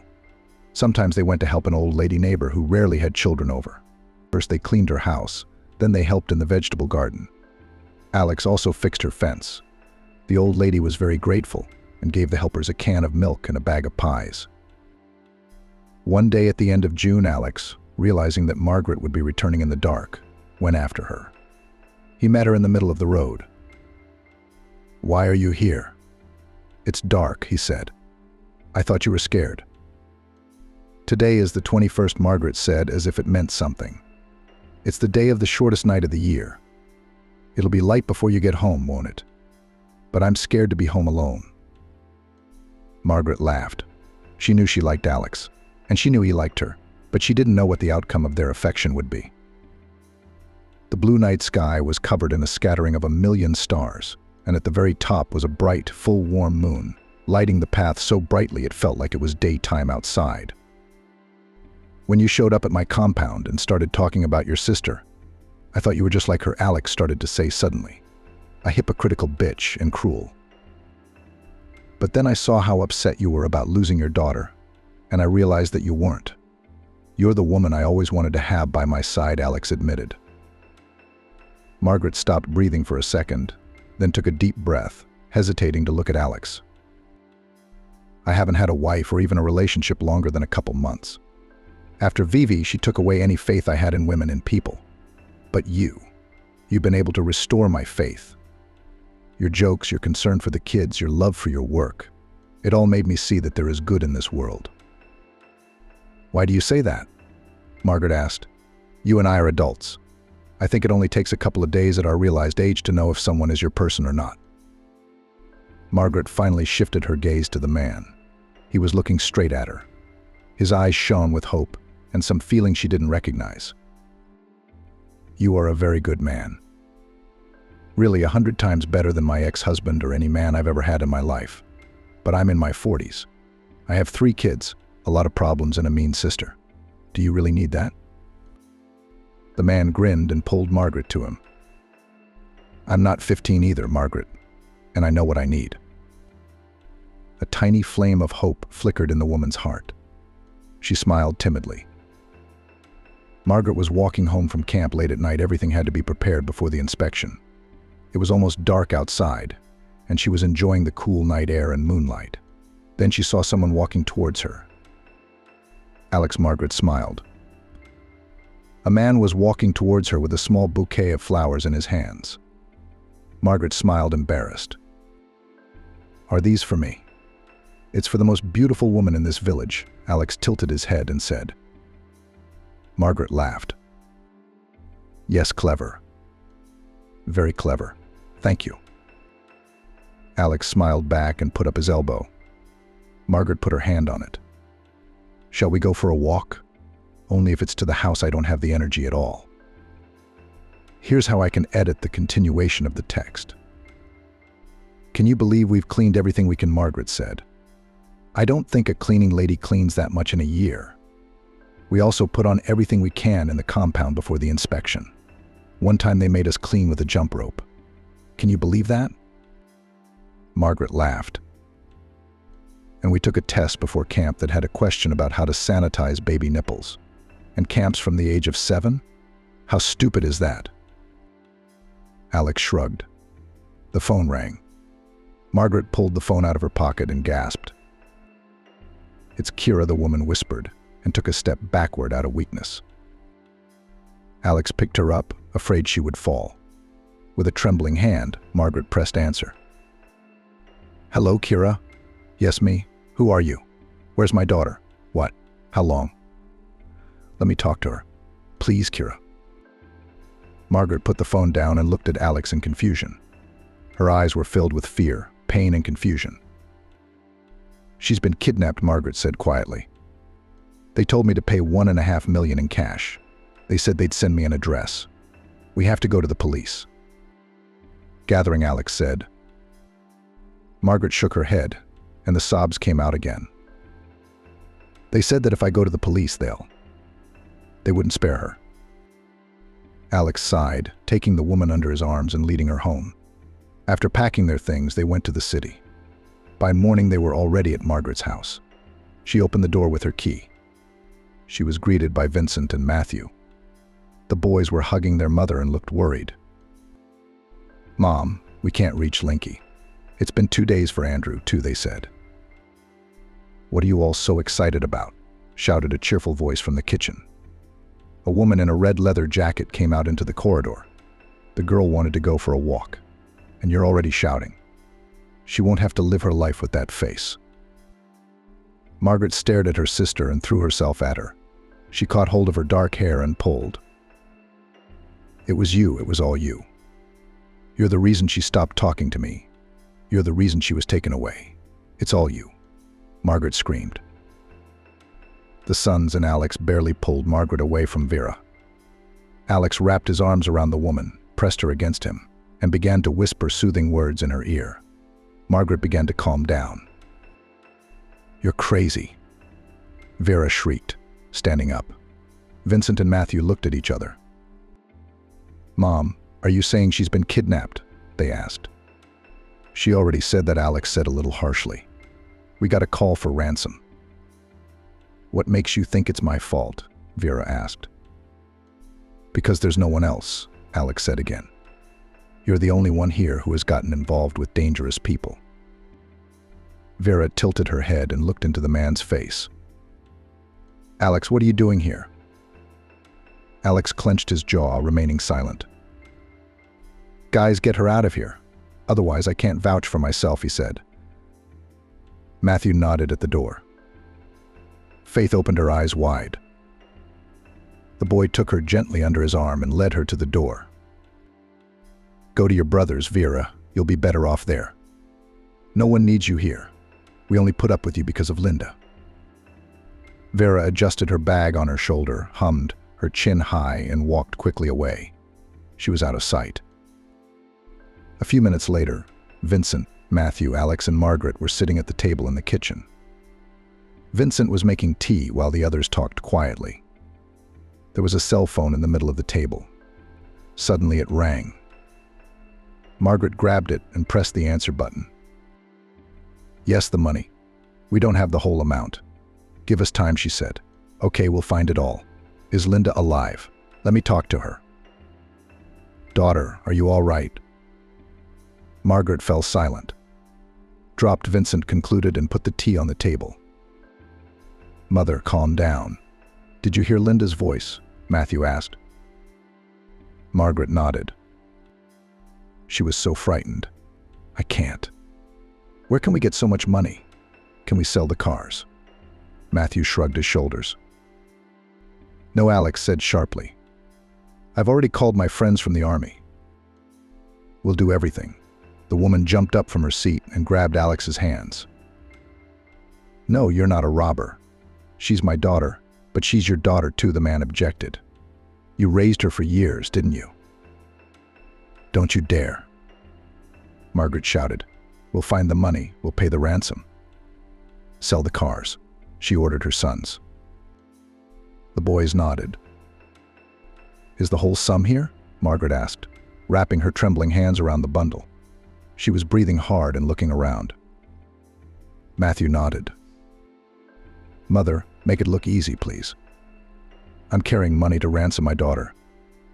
Sometimes they went to help an old lady neighbor who rarely had children over. First they cleaned her house, then they helped in the vegetable garden. Alex also fixed her fence. The old lady was very grateful and gave the helpers a can of milk and a bag of pies. One day at the end of June, Alex, realizing that Margaret would be returning in the dark, went after her. He met her in the middle of the road. Why are you here? It's dark, he said. I thought you were scared. Today is the 21st, Margaret said, as if it meant something. It's the day of the shortest night of the year. It'll be light before you get home, won't it? But I'm scared to be home alone. Margaret laughed. She knew she liked Alex, and she knew he liked her, but she didn't know what the outcome of their affection would be. The blue night sky was covered in a scattering of 1,000,000 stars, and at the very top was a bright, full, warm moon, lighting the path so brightly it felt like it was daytime outside. When you showed up at my compound and started talking about your sister, I thought you were just like her, Alex started to say suddenly. A hypocritical bitch and cruel. But then I saw how upset you were about losing your daughter, and I realized that you weren't. You're the woman I always wanted to have by my side, Alex admitted. Margaret stopped breathing for a second, then took a deep breath, hesitating to look at Alex. I haven't had a wife or even a relationship longer than a couple months. After Vivi, she took away any faith I had in women and people. But you've been able to restore my faith. Your jokes, your concern for the kids, your love for your work. It all made me see that there is good in this world. Why do you say that? Margaret asked. You and I are adults. I think it only takes a couple of days at our realized age to know if someone is your person or not. Margaret finally shifted her gaze to the man. He was looking straight at her. His eyes shone with hope and some feeling she didn't recognize. You are a very good man. Really 100 times better than my ex-husband or any man I've ever had in my life. But I'm in my 40s. I have 3 kids, a lot of problems, and a mean sister. Do you really need that? The man grinned and pulled Margaret to him. I'm not 15 either, Margaret, and I know what I need. A tiny flame of hope flickered in the woman's heart. She smiled timidly. Margaret was walking home from camp late at night. Everything had to be prepared before the inspection. It was almost dark outside, and she was enjoying the cool night air and moonlight. Then she saw someone walking towards her. Margaret smiled. A man was walking towards her with a small bouquet of flowers in his hands. Margaret smiled, embarrassed. Are these for me? It's for the most beautiful woman in this village, Alex tilted his head and said. Margaret laughed. Yes, clever. Very clever. Thank you. Alex smiled back and put up his elbow. Margaret put her hand on it. Shall we go for a walk? Only if it's to the house. I don't have the energy at all. Here's how I can edit the continuation of the text. Can you believe we've cleaned everything we can, Margaret said. I don't think a cleaning lady cleans that much in a year. We also put on everything we can in the compound before the inspection. One time they made us clean with a jump rope. Can you believe that? Margaret laughed. And we took a test before camp that had a question about how to sanitize baby nipples. And camps from the age of 7? How stupid is that? Alex shrugged. The phone rang. Margaret pulled the phone out of her pocket and gasped. It's Kira, the woman whispered, and took a step backward out of weakness. Alex picked her up, afraid she would fall. With a trembling hand, Margaret pressed answer. Hello, Kira. Yes, me. Who are you? Where's my daughter? What? How long? Let me talk to her. Please, Kira. Margaret put the phone down and looked at Alex in confusion. Her eyes were filled with fear, pain, and confusion. She's been kidnapped, Margaret said quietly. They told me to pay $1.5 million in cash. They said they'd send me an address. We have to go to the police. Gathering, Alex said. Margaret shook her head, and the sobs came out again. They said that if I go to the police, they wouldn't spare her. Alex sighed, taking the woman under his arms and leading her home. After packing their things, they went to the city. By morning, they were already at Margaret's house. She opened the door with her key. She was greeted by Vincent and Matthew. The boys were hugging their mother and looked worried. Mom, we can't reach Linky. It's been 2 days for Andrew, too, they said. What are you all so excited about? Shouted a cheerful voice from the kitchen. A woman in a red leather jacket came out into the corridor. The girl wanted to go for a walk. And you're already shouting. She won't have to live her life with that face. Margaret stared at her sister and threw herself at her. She caught hold of her dark hair and pulled. It was you, it was all you. You're the reason she stopped talking to me. You're the reason she was taken away. It's all you. Margaret screamed. The sons and Alex barely pulled Margaret away from Vera. Alex wrapped his arms around the woman, pressed her against him, and began to whisper soothing words in her ear. Margaret began to calm down. You're crazy, Vera shrieked, standing up. Vincent and Matthew looked at each other. Mom, are you saying she's been kidnapped? They asked. She already said that, Alex said a little harshly. We got a call for ransom. What makes you think it's my fault? Vera asked. Because there's no one else, Alex said again. You're the only one here who has gotten involved with dangerous people. Vera tilted her head and looked into the man's face. Alex, what are you doing here? Alex clenched his jaw, remaining silent. Guys, get her out of here. Otherwise, I can't vouch for myself, he said. Matthew nodded at the door. Faith opened her eyes wide. The boy took her gently under his arm and led her to the door. Go to your brother's, Vera. You'll be better off there. No one needs you here. We only put up with you because of Linda. Vera adjusted her bag on her shoulder, hummed, her chin high, and walked quickly away. She was out of sight. A few minutes later, Vincent, Matthew, Alex, and Margaret were sitting at the table in the kitchen. Vincent was making tea while the others talked quietly. There was a cell phone in the middle of the table. Suddenly it rang. Margaret grabbed it and pressed the answer button. Yes, the money. We don't have the whole amount. Give us time, she said. Okay, we'll find it all. Is Linda alive? Let me talk to her. Daughter, are you all right? Margaret fell silent. Dropped, Vincent concluded, and put the tea on the table. Mother, calm down. Did you hear Linda's voice? Matthew asked. Margaret nodded. She was so frightened. I can't. Where can we get so much money? Can we sell the cars? Matthew shrugged his shoulders. No, Alex said sharply. I've already called my friends from the army. We'll do everything. The woman jumped up from her seat and grabbed Alex's hands. No, you're not a robber. She's my daughter, but she's your daughter too, the man objected. You raised her for years, didn't you? Don't you dare, Margaret shouted. We'll find the money, we'll pay the ransom. Sell the cars, she ordered her sons. The boys nodded. Is the whole sum here? Margaret asked, wrapping her trembling hands around the bundle. She was breathing hard and looking around. Matthew nodded. Mother, make it look easy, please. I'm carrying money to ransom my daughter.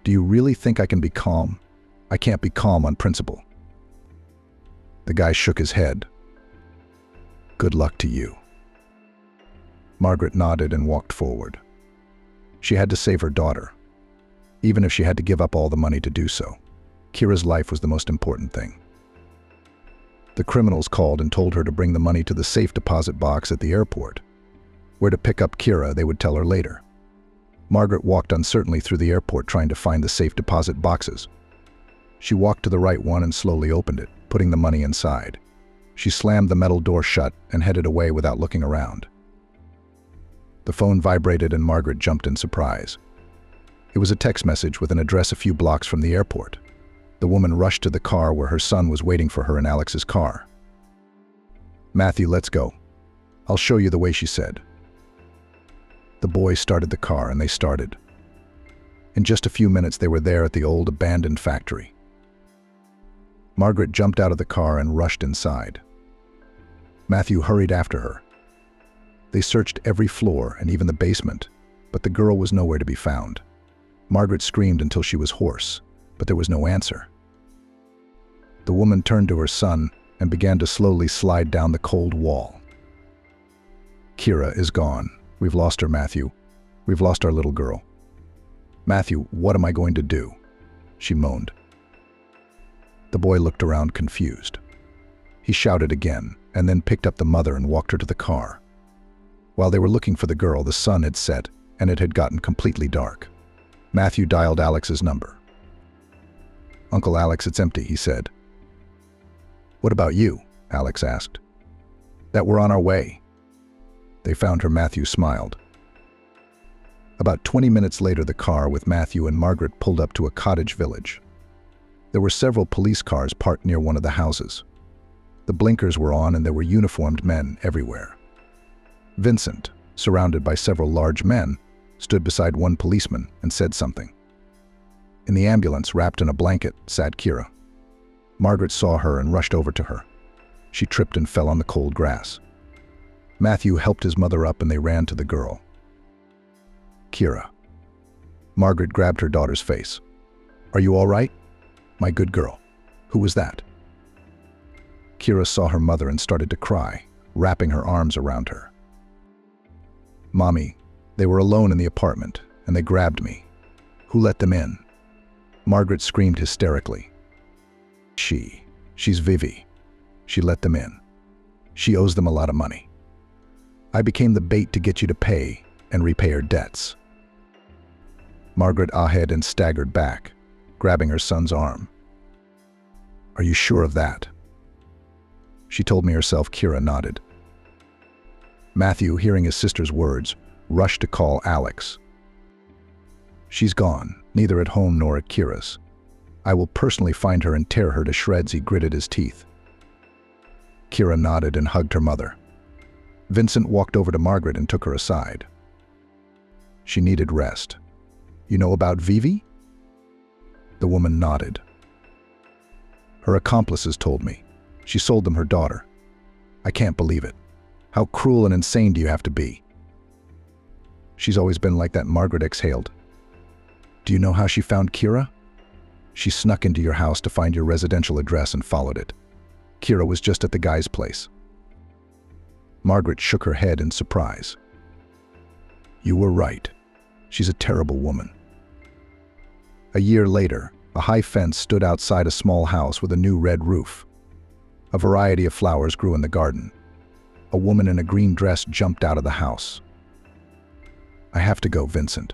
Do you really think I can be calm? I can't be calm on principle. The guy shook his head. Good luck to you. Margaret nodded and walked forward. She had to save her daughter, even if she had to give up all the money to do so. Kira's life was the most important thing. The criminals called and told her to bring the money to the safe deposit box at the airport. Where to pick up Kira, they would tell her later. Margaret walked uncertainly through the airport trying to find the safe deposit boxes. She walked to the right one and slowly opened it, putting the money inside. She slammed the metal door shut and headed away without looking around. The phone vibrated and Margaret jumped in surprise. It was a text message with an address a few blocks from the airport. The woman rushed to the car where her son was waiting for her in Alex's car. Matthew, let's go. I'll show you the way, she said. The boy started the car and they started. In just a few minutes they were there at the old abandoned factory. Margaret jumped out of the car and rushed inside. Matthew hurried after her. They searched every floor and even the basement, but the girl was nowhere to be found. Margaret screamed until she was hoarse, but there was no answer. The woman turned to her son and began to slowly slide down the cold wall. Kira is gone. We've lost her, Matthew. We've lost our little girl. Matthew, what am I going to do? She moaned. The boy looked around confused. He shouted again and then picked up the mother and walked her to the car. While they were looking for the girl, the sun had set and it had gotten completely dark. Matthew dialed Alex's number. Uncle Alex, it's empty, he said. What about you? Alex asked. That we're on our way. They found her. Matthew smiled. About 20 minutes later, the car with Matthew and Margaret pulled up to a cottage village. There were several police cars parked near one of the houses. The blinkers were on and there were uniformed men everywhere. Vincent, surrounded by several large men, stood beside one policeman and said something. In the ambulance, wrapped in a blanket, sat Kira. Margaret saw her and rushed over to her. She tripped and fell on the cold grass. Matthew helped his mother up and they ran to the girl. Kira. Margaret grabbed her daughter's face. Are you all right? My good girl. Who was that? Kira saw her mother and started to cry, wrapping her arms around her. Mommy, they were alone in the apartment and they grabbed me. Who let them in? Margaret screamed hysterically. She's Vivi. She let them in. She owes them a lot of money. I became the bait to get you to pay and repay her debts. Margaret ahed and staggered back, grabbing her son's arm. Are you sure of that? She told me herself. Kira nodded. Matthew, hearing his sister's words, rushed to call Alex. She's gone, neither at home nor at Kira's. I will personally find her and tear her to shreds, he gritted his teeth. Kira nodded and hugged her mother. Vincent walked over to Margaret and took her aside. She needed rest. You know about Vivi? The woman nodded. Her accomplices told me. She sold them her daughter. I can't believe it. How cruel and insane do you have to be? She's always been like that, Margaret exhaled. Do you know how she found Kira? She snuck into your house to find your residential address and followed it. Kira was just at the guy's place. Margaret shook her head in surprise. You were right. She's a terrible woman. A year later, a high fence stood outside a small house with a new red roof. A variety of flowers grew in the garden. A woman in a green dress jumped out of the house. I have to go, Vincent.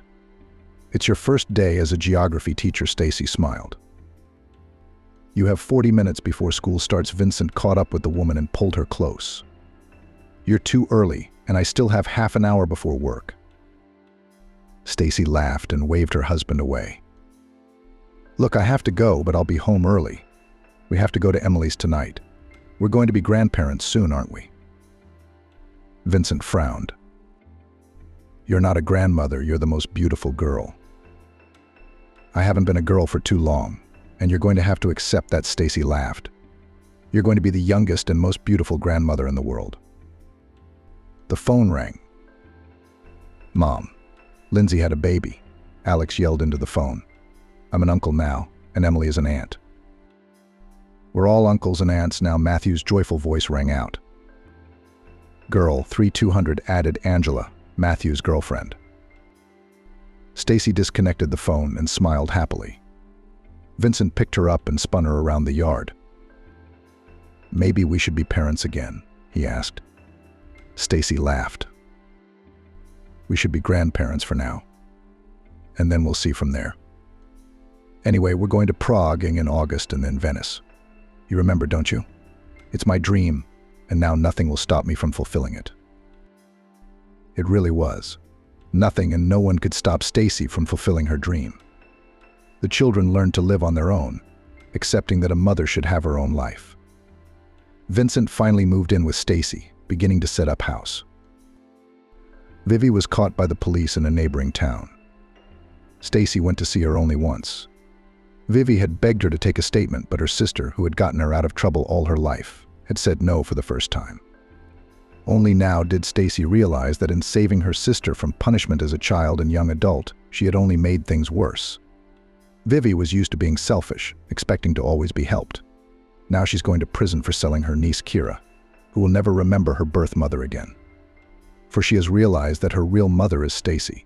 It's your first day as a geography teacher, Stacy smiled. You have 40 minutes before school starts. Vincent caught up with the woman and pulled her close. You're too early, and I still have half an hour before work. Stacy laughed and waved her husband away. Look, I have to go, but I'll be home early. We have to go to Emily's tonight. We're going to be grandparents soon, aren't we? Vincent frowned. You're not a grandmother, you're the most beautiful girl. I haven't been a girl for too long, and you're going to have to accept that. Stacy laughed. You're going to be the youngest and most beautiful grandmother in the world. The phone rang. Mom, Lindsay had a baby. Alex yelled into the phone. I'm an uncle now, and Emily is an aunt. We're all uncles and aunts now. Matthew's joyful voice rang out. Girl 3200 added Angela, Matthew's girlfriend. Stacy disconnected the phone and smiled happily. Vincent picked her up and spun her around the yard. Maybe we should be parents again, he asked. Stacy laughed. We should be grandparents for now, and then we'll see from there. Anyway, we're going to Prague in August and then Venice. You remember, don't you? It's my dream, and now nothing will stop me from fulfilling it. It really was. Nothing and no one could stop Stacy from fulfilling her dream. The children learned to live on their own, accepting that a mother should have her own life. Vincent finally moved in with Stacy, beginning to set up house. Vivi was caught by the police in a neighboring town. Stacy went to see her only once. Vivi had begged her to take a statement, but her sister, who had gotten her out of trouble all her life, had said no for the first time. Only now did Stacy realize that in saving her sister from punishment as a child and young adult, she had only made things worse. Vivi was used to being selfish, expecting to always be helped. Now she's going to prison for selling her niece Kira, who will never remember her birth mother again. For she has realized that her real mother is Stacy.